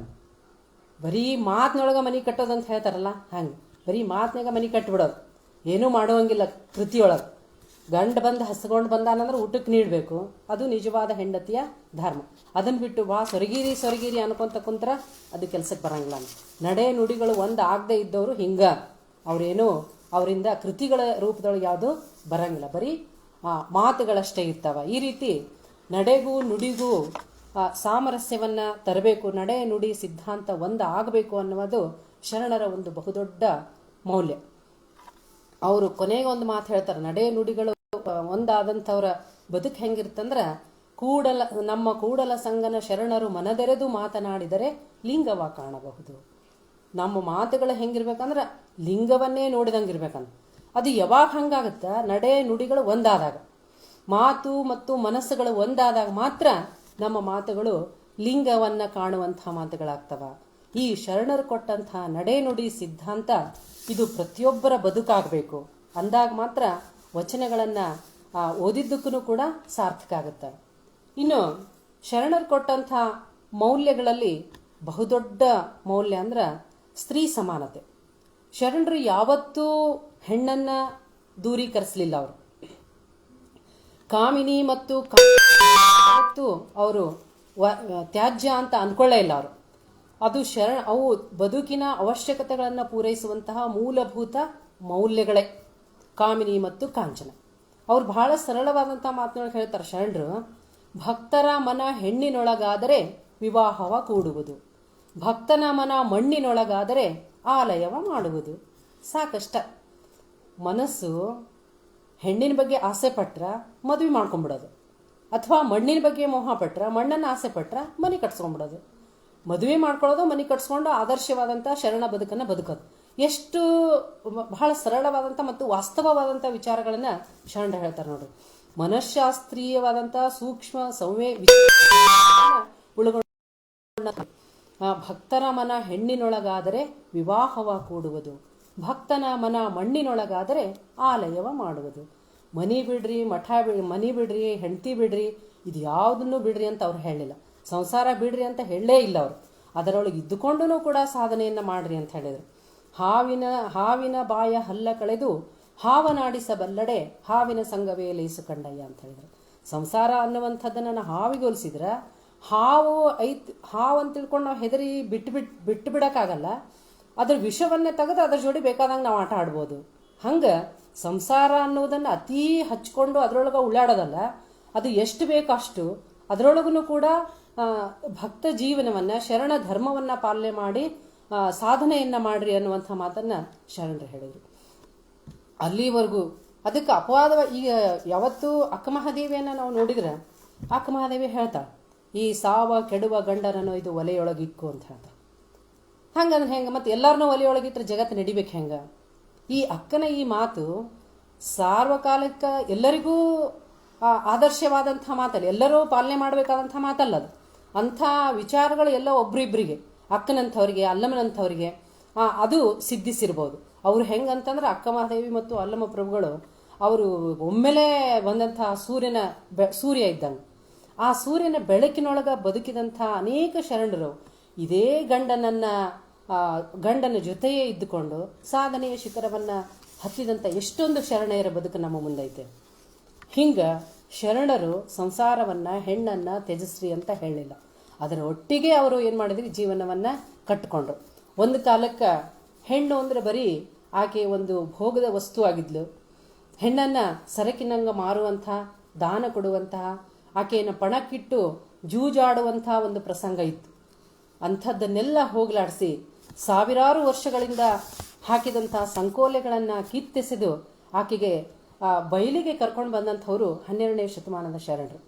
ಬರೀ ಮಾತಿನೊಳಗೆ ಮನೆ ಕಟ್ಟೋದಂತ ಹೇಳ್ತಾರಲ್ಲ, ಹಂಗೆ ಬರೀ ಮಾತಿನಾಗ ಮನೆ ಕಟ್ಟಿಬಿಡೋದು, ಏನೂ ಮಾಡುವಂಗಿಲ್ಲ ಕೃತಿಯೊಳಗೆ. ಗಂಡ ಬಂದು ಹಸ್ಕೊಂಡು ಬಂದಾನಂದ್ರೆ ಊಟಕ್ಕೆ ನೀಡಬೇಕು, ಅದು ನಿಜವಾದ ಹೆಂಡತಿಯ ಧರ್ಮ. ಅದನ್ನು ಬಿಟ್ಟು ಬಾ ಸೊರಗಿರಿ ಅನ್ಕೊಂತ ಕುಂತ್ರ ಅದು ಕೆಲಸಕ್ಕೆ ಬರಂಗಿಲ್ಲ. ನಡೆ ನುಡಿಗಳು ಒಂದು ಆಗದೆ ಇದ್ದವರು ಹಿಂಗೆ, ಅವರೇನು ಅವರಿಂದ ಕೃತಿಗಳ ರೂಪದೊಳಗೆ ಯಾವುದು ಬರಂಗಿಲ್ಲ, ಬರೀ ಮಾತುಗಳಷ್ಟೇ ಇರ್ತಾವ. ಈ ರೀತಿ ನಡೆಗೂ ನುಡಿಗೂ ಸಾಮರಸ್ಯವನ್ನು ತರಬೇಕು, ನಡೆ ನುಡಿ ಸಿದ್ಧಾಂತ ಒಂದು ಆಗಬೇಕು ಅನ್ನೋದು ಶರಣರ ಒಂದು ಬಹುದೊಡ್ಡ ಮೌಲ್ಯ. ಅವರು ಕೊನೆಗೆ ಒಂದು ಮಾತು ಹೇಳ್ತಾರೆ, ನಡೆ ನುಡಿಗಳು ಒಂದಾದಂಥವ್ರ ಬದುಕು ಹೆಂಗಿರ್ತಂದ್ರೆ, ನಮ್ಮ ಕೂಡಲ ಸಂಗನ ಶರಣರು ಮನದೆರೆದು ಮಾತನಾಡಿದರೆ ಲಿಂಗವ ಕಾಣಬಹುದು. ನಮ್ಮ ಮಾತುಗಳು ಹೆಂಗಿರ್ಬೇಕಂದ್ರೆ ಲಿಂಗವನ್ನೇ ನೋಡಿದಂಗಿರ್ಬೇಕಂತ. ಅದು ಯಾವಾಗ ಹಂಗಾಗತ್ತ, ನಡೆ ನುಡಿಗಳು ಒಂದಾದಾಗ, ಮಾತು ಮತ್ತು ಮನಸ್ಸುಗಳು ಒಂದಾದಾಗ ಮಾತ್ರ ನಮ್ಮ ಮಾತುಗಳು ಲಿಂಗವನ್ನ ಕಾಣುವಂಥ ಮಾತುಗಳಾಗ್ತವ. ಈ ಶರಣರು ಕೊಟ್ಟಂಥ ನಡೆ ನುಡಿ ಸಿದ್ಧಾಂತ ಇದು ಪ್ರತಿಯೊಬ್ಬರ ಬದುಕಾಗಬೇಕು. ಅಂದಾಗ ಮಾತ್ರ ವಚನಗಳನ್ನು ಓದಿದ್ದಕ್ಕೂ ಕೂಡ ಸಾರ್ಥಕ ಆಗುತ್ತೆ. ಇನ್ನು ಶರಣರು ಕೊಟ್ಟಂಥ ಮೌಲ್ಯಗಳಲ್ಲಿ ಬಹುದೊಡ್ಡ ಮೌಲ್ಯ ಅಂದ್ರೆ ಸ್ತ್ರೀ ಸಮಾನತೆ. ಶರಣರು ಯಾವತ್ತೂ ಹೆಣ್ಣನ್ನು ದೂರೀಕರಿಸಲಿಲ್ಲ. ಅವರು ಕಾಮಿನಿ ಮತ್ತು ಅವರು ತ್ಯಾಜ್ಯ ಅಂತ ಅನ್ಕೊಳ್ಳೇ ಇಲ್ಲ. ಅವರು ಅದು ಅವು ಬದುಕಿನ ಅವಶ್ಯಕತೆಗಳನ್ನು ಪೂರೈಸುವಂತಹ ಮೂಲಭೂತ ಮೌಲ್ಯಗಳೇ ಕಾಮಿನಿ ಮತ್ತು ಕಾಂಚನ. ಅವ್ರು ಬಹಳ ಸರಳವಾದಂಥ ಮಾತುಗಳು ಹೇಳ್ತಾರೆ ಶರಣರು. ಭಕ್ತರ ಮನ ಹೆಣ್ಣಿನೊಳಗಾದರೆ ವಿವಾಹವ ಕೂಡುವುದು, ಭಕ್ತನ ಮನ ಮಣ್ಣಿನೊಳಗಾದರೆ ಆಲಯವ ಮಾಡುವುದು. ಸಾಕಷ್ಟ. ಮನಸ್ಸು ಹೆಣ್ಣಿನ ಬಗ್ಗೆ ಆಸೆ ಪಟ್ರ ಮದುವೆ ಮಾಡ್ಕೊಂಡ್ಬಿಡೋದು, ಅಥವಾ ಮಣ್ಣಿನ ಬಗ್ಗೆ ಮೋಹ ಪಟ್ರ, ಮಣ್ಣನ್ನು ಆಸೆ ಪಟ್ರ ಮನೆ ಕಟ್ಸ್ಕೊಂಡ್ಬಿಡೋದು, ಮದುವೆ ಮಾಡ್ಕೊಳ್ಳೋದು, ಮನೆ ಕಟ್ಸ್ಕೊಂಡು ಆದರ್ಶವಾದಂಥ ಶರಣ ಬದುಕನ್ನು ಬದುಕೋದು. ಎಷ್ಟು ಬಹಳ ಸರಳವಾದಂಥ ಮತ್ತು ವಾಸ್ತವವಾದಂಥ ವಿಚಾರಗಳನ್ನು ಶರಣರು ಹೇಳ್ತಾರೆ ನೋಡ್ರಿ. ಮನಃಶಾಸ್ತ್ರೀಯವಾದಂಥ ಸೂಕ್ಷ್ಮ ಒಳಗೊಂಡ ಭಕ್ತರ ಮನ ಹೆಣ್ಣಿನೊಳಗಾದರೆ ವಿವಾಹವ ಕೂಡುವುದು, ಭಕ್ತನ ಮನ ಮಣ್ಣಿನೊಳಗಾದರೆ ಆಲಯವ ಮಾಡುವುದು. ಮನಿ ಬಿಡ್ರಿ, ಮನಿ ಬಿಡ್ರಿ, ಹೆಂಡತಿ ಬಿಡ್ರಿ, ಇದು ಯಾವುದನ್ನು ಬಿಡ್ರಿ ಅಂತ ಅವ್ರು ಹೇಳಿಲ್ಲ. ಸಂಸಾರ ಬಿಡ್ರಿ ಅಂತ ಹೇಳಲೇ ಇಲ್ಲ ಅವರು. ಅದರೊಳಗೆ ಇದ್ದುಕೊಂಡು ಕೂಡ ಸಾಧನೆಯನ್ನು ಮಾಡ್ರಿ ಅಂತ ಹೇಳಿದರು. ಹಾವಿನ ಬಾಯ ಹಲ್ಲ ಕಳೆದು ಹಾವನಾಡಿಸಬಲ್ಲಡೆ ಹಾವಿನ ಸಂಘವೇ ಲೇಸು ಕಂಡಯ್ಯ ಅಂತ ಹೇಳಿದ್ರು. ಸಂಸಾರ ಅನ್ನುವಂಥದ್ದನ್ನು ಹಾವಿಗೆ ಹೋಲಿಸಿದ್ರೆ, ಹಾವು ಅಂತ ತಿಳ್ಕೊಂಡು ನಾವು ಹೆದರಿ ಬಿಟ್ಟು ಬಿಡೋಕ್ಕಾಗಲ್ಲ. ಅದ್ರ ವಿಷವನ್ನೇ ತೆಗೆದು ಅದ್ರ ಜೋಡಿ ಬೇಕಾದಂಗೆ ನಾವು ಆಟ ಆಡ್ಬೋದು. ಹಂಗೆ ಸಂಸಾರ ಅನ್ನೋದನ್ನು ಅತೀ ಹಚ್ಕೊಂಡು ಅದರೊಳಗೆ ಉಳ್ಳಾಡೋದಲ್ಲ, ಅದು ಎಷ್ಟು ಬೇಕೋ ಅಷ್ಟು ಅದರೊಳಗೂ ಕೂಡ ಭಕ್ತ ಜೀವನವನ್ನು, ಶರಣ ಧರ್ಮವನ್ನು ಪಾಲನೆ ಮಾಡಿ ಸಾಧನೆಯನ್ನು ಮಾಡ್ರಿ ಅನ್ನುವಂಥ ಮಾತನ್ನು ಶರಣರು ಹೇಳಿದರು. ಅಲ್ಲಿವರೆಗೂ ಅದಕ್ಕೆ ಅಪವಾದ. ಈಗ ಯಾವತ್ತೂ ಅಕ್ಕಮಹಾದೇವಿಯನ್ನು ನಾವು ನೋಡಿದ್ರೆ ಅಕ್ಕಮಹಾದೇವಿ ಹೇಳ್ತಾಳೆ, ಈ ಸಾವ ಕೆಡುವ ಗಂಡನನ್ನು ಇದು ಒಲೆಯೊಳಗಿಕ್ಕು ಅಂತ ಹೇಳ್ತಾಳೆ. ಹಂಗಂದ್ರೆ ಹೆಂಗೆ? ಮತ್ತೆ ಎಲ್ಲರನ್ನೂ ಒಲೆಯೊಳಗಿಟ್ರೆ ಜಗತ್ತು ನಡಿಬೇಕು ಹೆಂಗೆ? ಈ ಅಕ್ಕನ ಈ ಮಾತು ಸಾರ್ವಕಾಲಿಕ ಎಲ್ಲರಿಗೂ ಆದರ್ಶವಾದಂಥ ಮಾತಲ್ಲ, ಎಲ್ಲರೂ ಪಾಲನೆ ಮಾಡಬೇಕಾದಂಥ ಮಾತಲ್ಲ ಅದು. ಅಂಥ ವಿಚಾರಗಳು ಎಲ್ಲ ಒಬ್ರಿಬ್ಬರಿಗೆ, ಅಕ್ಕನಂಥವ್ರಿಗೆ, ಅಲ್ಲಮ್ಮನಂಥವ್ರಿಗೆ ಅದು ಸಿದ್ಧಿಸಿರ್ಬೋದು. ಅವರು ಹೆಂಗಂತಂದ್ರೆ ಅಕ್ಕ ಮಹಾದೇವಿ ಮತ್ತು ಅಲ್ಲಮ್ಮ ಪ್ರಭುಗಳು ಅವರು ಒಮ್ಮೆಲೇ ಬಂದಂಥ ಸೂರ್ಯ ಇದ್ದಂಗೆ. ಆ ಸೂರ್ಯನ ಬೆಳಕಿನೊಳಗೆ ಬದುಕಿದಂಥ ಅನೇಕ ಶರಣರು ಇದೇ ಗಂಡನ ಜೊತೆಯೇ ಇದ್ದುಕೊಂಡು ಸಾಧನೆಯ ಶಿಖರವನ್ನು ಹತ್ತಿದಂಥ ಎಷ್ಟೊಂದು ಶರಣೆಯರ ಬದುಕು ನಮ್ಮ ಮುಂದೈತೆ. ಹಿಂಗೆ ಶರಣರು ಸಂಸಾರವನ್ನು, ಹೆಣ್ಣನ್ನು ತ್ಯಜಿಸ್ರಿ ಅಂತ ಹೇಳಿಲ್ಲ. ಅದರ ಒಟ್ಟಿಗೆ ಅವರು ಏನು ಮಾಡಿದ್ರಿ? ಜೀವನವನ್ನು ಕಟ್ಟಿಕೊಂಡ್ರು. ಒಂದು ಕಾಲಕ್ಕೆ ಹೆಣ್ಣು ಅಂದರೆ ಬರೀ ಆಕೆ ಒಂದು ಭೋಗದ ವಸ್ತು ಆಗಿದ್ಲು. ಹೆಣ್ಣನ್ನು ಸರಕಿನಂಗೆ ಮಾರುವಂಥ, ದಾನ ಕೊಡುವಂತಹ, ಆಕೆಯನ್ನು ಪಣಕ್ಕಿಟ್ಟು ಜೂಜಾಡುವಂಥ ಒಂದು ಪ್ರಸಂಗ ಇತ್ತು. ಅಂಥದ್ದನ್ನೆಲ್ಲ ಹೋಗಲಾಡಿಸಿ ಸಾವಿರಾರು ವರ್ಷಗಳಿಂದ ಹಾಕಿದಂಥ ಸಂಕೋಲೆಗಳನ್ನು ಕಿತ್ತೆಸೆದು ಆಕೆಗೆ ಬಯಲಿಗೆ ಕರ್ಕೊಂಡು ಬಂದಂಥವರು 12ನೇ ಶತಮಾನದ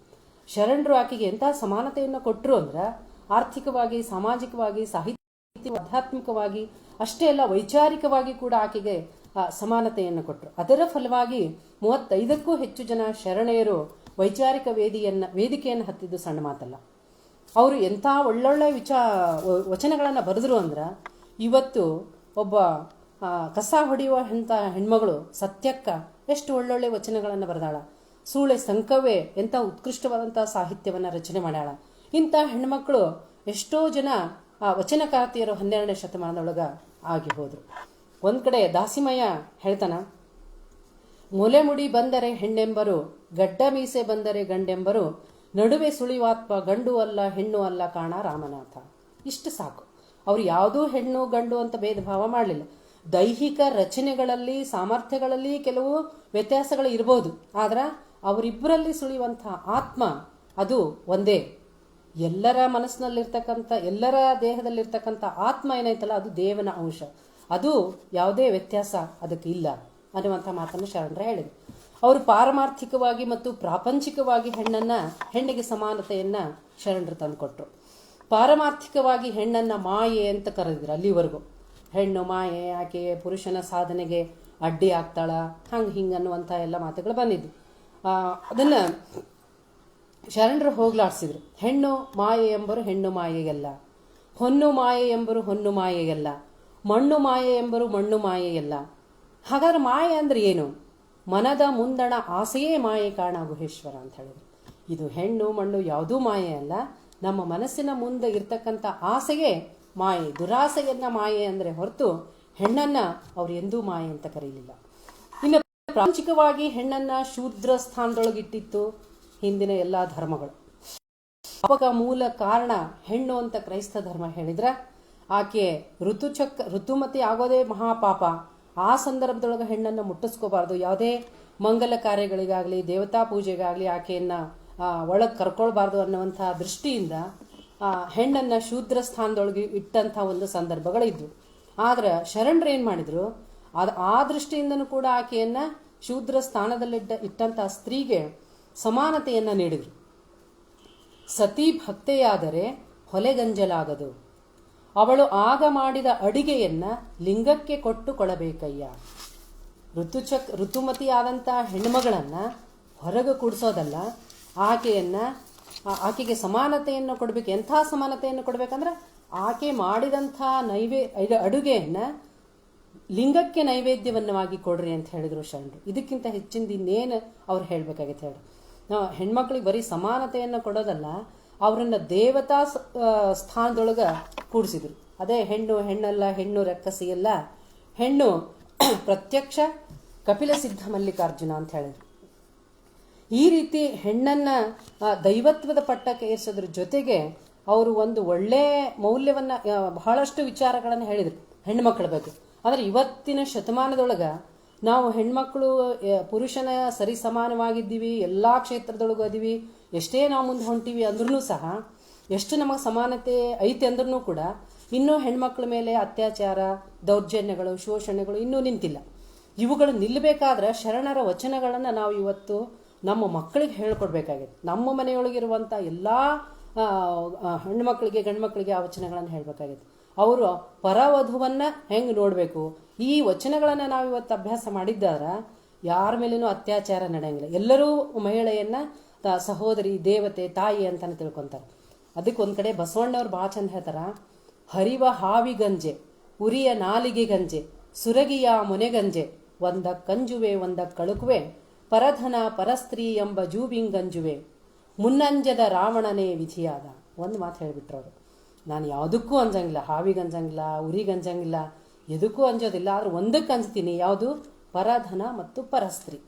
ಶರಣರು ಆಕೆಗೆ ಎಂಥ ಸಮಾನತೆಯನ್ನು ಕೊಟ್ಟರು ಅಂದ್ರೆ, ಆರ್ಥಿಕವಾಗಿ, ಸಾಮಾಜಿಕವಾಗಿ, ಸಾಹಿತ್ಯ, ಆಧ್ಯಾತ್ಮಿಕವಾಗಿ ಅಷ್ಟೇ ಅಲ್ಲ, ವೈಚಾರಿಕವಾಗಿ ಕೂಡ ಆಕೆಗೆ ಸಮಾನತೆಯನ್ನು ಕೊಟ್ಟರು. ಅದರ ಫಲವಾಗಿ 35ಕ್ಕೂ ಹೆಚ್ಚು ಜನ ಶರಣೆಯರು ವೈಚಾರಿಕ ವೇದಿಕೆಯನ್ನು ಹತ್ತಿದ್ದು ಸಣ್ಣ ಮಾತಲ್ಲ. ಅವರು ಎಂಥ ಒಳ್ಳೊಳ್ಳೆ ವಚನಗಳನ್ನು ಬರೆದ್ರು ಅಂದ್ರೆ, ಇವತ್ತು ಒಬ್ಬ ಕಸ ಹೊಡೆಯುವ ಹೆಣ್ಮಗಳು ಸತ್ಯಕ್ಕ ಎಷ್ಟು ಒಳ್ಳೊಳ್ಳೆ ವಚನಗಳನ್ನು ಬರೆದಾಳ. ಸೂಳೆ ಸಂಕವೇ ಎಂಥ ಉತ್ಕೃಷ್ಟವಾದಂಥ ಸಾಹಿತ್ಯವನ್ನು ರಚನೆ ಮಾಡ್ಯಾಳ. ಇಂಥ ಹೆಣ್ಮಕ್ಳು ಎಷ್ಟೋ ಜನ ವಚನಕಾರ್ತಿಯರು 12ನೇ ಶತಮಾನದೊಳಗೆ ಆಗಿ ಹೋದರು. ಒಂದು ಕಡೆ ದಾಸಿಮಯ್ಯ ಹೇಳ್ತಾನ, ಮೊಲೆ ಮುಡಿ ಬಂದರೆ ಹೆಣ್ಣೆಂಬರು, ಗಡ್ಡ ಮೀಸೆ ಬಂದರೆ ಗಂಡೆಂಬರು, ನಡುವೆ ಸುಳಿವಾತ್ಮ ಗಂಡು ಅಲ್ಲ ಹೆಣ್ಣು ಅಲ್ಲ ಕಾಣ ರಾಮನಾಥ. ಇಷ್ಟು ಸಾಕು. ಅವರು ಯಾವುದೂ ಹೆಣ್ಣು ಗಂಡು ಅಂತ ಭೇದ ಭಾವ ಮಾಡಲಿಲ್ಲ. ದೈಹಿಕ ರಚನೆಗಳಲ್ಲಿ, ಸಾಮರ್ಥ್ಯಗಳಲ್ಲಿ ಕೆಲವು ವ್ಯತ್ಯಾಸಗಳು ಇರ್ಬೋದು, ಆದ್ರೆ ಅವರಿಬ್ಬರಲ್ಲಿ ಸುಳಿಯುವಂಥ ಆತ್ಮ ಅದು ಒಂದೇ. ಎಲ್ಲರ ಮನಸ್ಸಿನಲ್ಲಿರ್ತಕ್ಕಂಥ, ಎಲ್ಲರ ದೇಹದಲ್ಲಿರ್ತಕ್ಕಂಥ ಆತ್ಮ ಏನೈತಲ್ಲ, ಅದು ದೇವನ ಅಂಶ. ಅದು ಯಾವುದೇ ವ್ಯತ್ಯಾಸ ಅದಕ್ಕೆ ಇಲ್ಲ ಅನ್ನುವಂಥ ಮಾತನ್ನು ಶರಣರು ಹೇಳಿದರು. ಅವರು ಪಾರಮಾರ್ಥಿಕವಾಗಿ ಮತ್ತು ಪ್ರಾಪಂಚಿಕವಾಗಿ ಹೆಣ್ಣಿಗೆ ಸಮಾನತೆಯನ್ನು ಶರಣರು ತಂದುಕೊಟ್ರು. ಪಾರಮಾರ್ಥಿಕವಾಗಿ ಹೆಣ್ಣನ್ನು ಮಾಯೆ ಅಂತ ಕರೆದಿದ್ರು. ಅಲ್ಲಿವರೆಗೂ ಹೆಣ್ಣು ಮಾಯೆ, ಆಕೆ ಪುರುಷನ ಸಾಧನೆಗೆ ಅಡ್ಡಿ ಆಗ್ತಾಳ, ಹಿಂಗೆ ಅನ್ನುವಂಥ ಎಲ್ಲ ಮಾತುಗಳು ಬಂದಿದ್ದು. ಅದನ್ನು ಶರಣರು ಹೋಗ್ಲಾಡಿಸಿದ್ರು. ಹೆಣ್ಣು ಮಾಯೆ ಎಂಬರು ಹೆಣ್ಣು ಮಾಯೆಯಲ್ಲ, ಹೊನ್ನು ಮಾಯೆ ಎಂಬರು ಹೊನ್ನು ಮಾಯೆಯಲ್ಲ, ಮಣ್ಣು ಮಾಯೆ ಎಂಬರು ಮಣ್ಣು ಮಾಯೆಯಲ್ಲ. ಹಾಗಾದ್ರೆ ಮಾಯೆ ಅಂದ್ರೆ ಏನು? ಮನದ ಮುಂದಣ ಆಸೆಯೇ ಮಾಯೆ ಕಾಣ ಗುಹೇಶ್ವರ ಅಂತ ಹೇಳಿದ್ರು. ಇದು ಹೆಣ್ಣು ಮಣ್ಣು ಯಾವುದೂ ಮಾಯೆ ಅಲ್ಲ, ನಮ್ಮ ಮನಸ್ಸಿನ ಮುಂದೆ ಇರ್ತಕ್ಕಂಥ ಆಸೆಯೇ ಮಾಯೆ. ದುರಾಸೆಯನ್ನ ಮಾಯೆ ಅಂದರೆ ಹೊರತು ಹೆಣ್ಣನ್ನ ಅವ್ರು ಎಂದೂ ಮಾಯೆ ಅಂತ ಕರೀಲಿಲ್ಲ. ಇನ್ನು ಪ್ರಾಪಂಚಿಕವಾಗಿ ಹೆಣ್ಣನ್ನ ಶೂದ್ರ ಸ್ಥಾನದೊಳಗಿಟ್ಟಿತ್ತು ಹಿಂದಿನ ಎಲ್ಲ ಧರ್ಮಗಳು. ಪಾಪಕ ಮೂಲ ಕಾರಣ ಹೆಣ್ಣು ಅಂತ ಕ್ರೈಸ್ತ ಧರ್ಮ ಹೇಳಿದ್ರೆ, ಆಕೆ ಋತುಮತಿ ಆಗೋದೇ ಮಹಾಪಾಪ. ಆ ಸಂದರ್ಭದೊಳಗೆ ಹೆಣ್ಣನ್ನು ಮುಟ್ಟಿಸ್ಕೋಬಾರ್ದು. ಯಾವುದೇ ಮಂಗಲ ಕಾರ್ಯಗಳಿಗಾಗಲಿ, ದೇವತಾ ಪೂಜೆಗಾಗಲಿ ಆಕೆಯನ್ನು ಒಳಗೆ ಕರ್ಕೊಳ್ಬಾರ್ದು ಅನ್ನುವಂಥ ದೃಷ್ಟಿಯಿಂದ ಹೆಣ್ಣನ್ನು ಶೂದ್ರ ಸ್ಥಾನದೊಳಗೆ ಇಟ್ಟಂಥ ಒಂದು ಸಂದರ್ಭಗಳಿದ್ವು. ಆದ್ರೆ ಶರಣರು ಏನು ಮಾಡಿದ್ರು, ಆ ದೃಷ್ಟಿಯಿಂದನೂ ಕೂಡ ಆಕೆಯನ್ನು ಶೂದ್ರ ಸ್ಥಾನದಲ್ಲಿಟ್ಟ ಸ್ತ್ರೀಗೆ ಸಮಾನತೆಯನ್ನು ನೀಡಿದ್ರು. ಸತಿ ಭಕ್ತೆಯಾದರೆ ಹೊಲೆಗಂಜಲಾಗದು. ಅವಳು ಆಗ ಮಾಡಿದ ಅಡಿಗೆಯನ್ನ ಲಿಂಗಕ್ಕೆ ಕೊಟ್ಟು ಕೊಡಬೇಕಯ್ಯ. ಋತುಮತಿಯಾದಂಥ ಹೆಣ್ಮಗಳನ್ನ ಹೊರಗೆ ಕೂಡಿಸೋದಲ್ಲ, ಆಕೆಗೆ ಸಮಾನತೆಯನ್ನು ಕೊಡಬೇಕು. ಎಂಥ ಸಮಾನತೆಯನ್ನು ಕೊಡಬೇಕಂದ್ರೆ ಆಕೆ ಮಾಡಿದಂಥ ಅಡುಗೆಯನ್ನ ಲಿಂಗಕ್ಕೆ ನೈವೇದ್ಯವನ್ನವಾಗಿ ಕೊಡ್ರಿ ಅಂತ ಹೇಳಿದ್ರು ಶರಣರು. ಇದಕ್ಕಿಂತ ಹೆಚ್ಚಿಂದ ಇನ್ನೇನು ಅವ್ರು ಹೇಳ್ಬೇಕಾಗಿತ್ತು ಹೇಳಿ. ನಾವು ಹೆಣ್ಮಕ್ಳಿಗೆ ಬರೀ ಸಮಾನತೆಯನ್ನು ಕೊಡೋದಲ್ಲ, ಅವರನ್ನ ದೇವತಾ ಸ್ಥಾನದೊಳಗೆ ಕೂಡಿಸಿದ್ರು. ಅದೇ ಹೆಣ್ಣಲ್ಲ, ಹೆಣ್ಣು ರಕ್ಕಸಿ ಅಲ್ಲ, ಹೆಣ್ಣು ಪ್ರತ್ಯಕ್ಷ ಕಪಿಲ ಸಿದ್ಧ ಮಲ್ಲಿಕಾರ್ಜುನ ಅಂತ ಹೇಳಿದ್ರು. ಈ ರೀತಿ ಹೆಣ್ಣನ್ನ ದೈವತ್ವದ ಪಟ್ಟಕ್ಕೆ ಏರಿಸೋದ್ರ ಜೊತೆಗೆ ಅವರು ಒಂದು ಒಳ್ಳೆ ಮೌಲ್ಯವನ್ನ, ಬಹಳಷ್ಟು ವಿಚಾರಗಳನ್ನು ಹೇಳಿದ್ರು ಹೆಣ್ಮಕ್ಳ ಬಗ್ಗೆ. ಆದರೆ ಇವತ್ತಿನ ಶತಮಾನದೊಳಗ ನಾವು ಹೆಣ್ಮಕ್ಳು ಪುರುಷನ ಸರಿ ಸಮಾನವಾಗಿದ್ದೀವಿ, ಎಲ್ಲ ಕ್ಷೇತ್ರದೊಳಗೂ ಅದೀವಿ, ಎಷ್ಟೇ ನಾವು ಮುಂದೆ ಹೊಂಟೀವಿ ಅಂದ್ರೂ ಸಹ, ಎಷ್ಟು ನಮಗೆ ಸಮಾನತೆ ಐತೆ ಅಂದ್ರೂ ಕೂಡ ಇನ್ನೂ ಹೆಣ್ಮಕ್ಳ ಮೇಲೆ ಅತ್ಯಾಚಾರ, ದೌರ್ಜನ್ಯಗಳು, ಶೋಷಣೆಗಳು ಇನ್ನೂ ನಿಂತಿಲ್ಲ. ಇವುಗಳು ನಿಲ್ಲಬೇಕಾದ್ರೆ ಶರಣರ ವಚನಗಳನ್ನು ನಾವು ಇವತ್ತು ನಮ್ಮ ಮಕ್ಕಳಿಗೆ ಹೇಳ್ಕೊಡ್ಬೇಕಾಗಿದೆ. ನಮ್ಮ ಮನೆಯೊಳಗಿರುವಂಥ ಎಲ್ಲ ಹೆಣ್ಮಕ್ಳಿಗೆ, ಗಂಡ್ಮಕ್ಳಿಗೆ ಆ ವಚನಗಳನ್ನು ಹೇಳಬೇಕಾಗಿದೆ. ಅವರು ಪರವಧುವನ್ನ ಹೆಂಗೆ ನೋಡಬೇಕು, ಈ ವಚನಗಳನ್ನು ನಾವು ಇವತ್ತು ಅಭ್ಯಾಸ ಮಾಡಿದ್ದಾರ ಯಾರ ಮೇಲೇನೂ ಅತ್ಯಾಚಾರ ನಡೆಯಂಗಿಲ್ಲ. ಎಲ್ಲರೂ ಮಹಿಳೆಯನ್ನ ಸಹೋದರಿ, ದೇವತೆ, ತಾಯಿ ಅಂತಾನೆ ತಿಳ್ಕೊಂತಾರೆ. ಅದಕ್ಕೆ ಒಂದ್ ಕಡೆ ಬಸವಣ್ಣವ್ರು ಭಾಳ ಚಂದ ಹೇಳ್ತಾರ, ಹರಿವ ಹಾವಿ ಗಂಜೆ, ಉರಿಯ ನಾಲಿಗೆ ಗಂಜೆ, ಸುರಗಿಯ ಮೊನೆಗಂಜೆ, ಒಂದ ಕಂಜುವೆ ಒಂದ ಕಳುಕುವೆ, ಪರಧನ ಪರಸ್ತ್ರೀ ಎಂಬ ಜೂಬಿಂಗಂಜುವೆ, ಮುನ್ನಂಜದ ರಾವಣನೇ ವಿಧಿಯಾದ. ಒಂದು ಮಾತು ಹೇಳಿಬಿಟ್ರು ಅವರು. ನಾನು ಯಾವುದಕ್ಕೂ ಅಂಜಂಗಿಲ್ಲ, ಹಾವಿಗಂಜಂಗಿಲ್ಲ, ಉರಿಗಂಜಂಗಿಲ್ಲ, ಎದಕ್ಕೂ ಅಂಜೋದಿಲ್ಲ, ಆದ್ರೆ ಒಂದಕ್ಕೆ ಅಂಜ್ತೀನಿ, ಯಾವುದು? ಪರಧನ ಮತ್ತು ಪರಸ್ತ್ರೀ.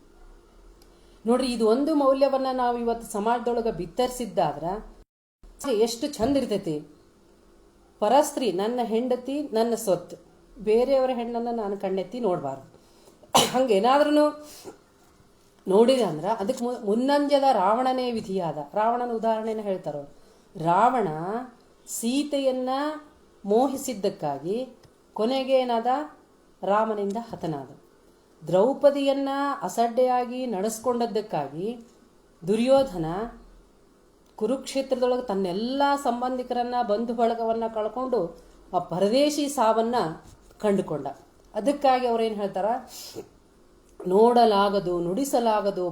ನೋಡ್ರಿ, ಇದು ಒಂದು ಮೌಲ್ಯವನ್ನ ನಾವು ಇವತ್ತು ಸಮಾಜದೊಳಗೆ ಬಿತ್ತರಿಸಿದ್ದಾದ್ರ ಎಷ್ಟು ಚಂದ ಇರ್ತೈತಿ. ಪರಸ್ತ್ರೀ, ನನ್ನ ಹೆಂಡತಿ, ನನ್ನ ಸ್ವತ್ತು, ಬೇರೆಯವರ ಹೆಣ್ಣನ್ನು ನಾನು ಕಣ್ಣೆತ್ತಿ ನೋಡಬಾರ್ದು. ಹಂಗೇನಾದ್ರೂ ನೋಡಿದೆ ಅಂದ್ರೆ ಅದಕ್ಕೆ ಮುನ್ನಂಜದ ರಾವಣನೇ ವಿಧಿಯಾದ. ರಾವಣನ ಉದಾಹರಣೆನ ಹೇಳ್ತಾರವ್ರು. ರಾವಣ ಸೀತೆಯನ್ನ ಮೋಹಿಸಿದ್ದಕ್ಕಾಗಿ ಕೊನೆಗೆ ಏನಾದ? ರಾಮನಿಂದ ಹತನಾದ. ದ್ರೌಪದಿಯನ್ನ ಅಸಡ್ಡೆಯಾಗಿ ನಡೆಸ್ಕೊಂಡದ್ದಕ್ಕಾಗಿ ದುರ್ಯೋಧನ ಕುರುಕ್ಷೇತ್ರದೊಳಗೆ ತನ್ನೆಲ್ಲ ಸಂಬಂಧಿಕರನ್ನ, ಬಂಧು ಬಳಗವನ್ನ ಕಳ್ಕೊಂಡು ಆ ಪರದೇಶಿ ಸಾವನ್ನ ಕಂಡುಕೊಂಡ. ಅದಕ್ಕಾಗಿ ಅವ್ರೇನು ಹೇಳ್ತಾರ? ನೋಡಲಾಗದು, ನುಡಿಸಲಾಗದು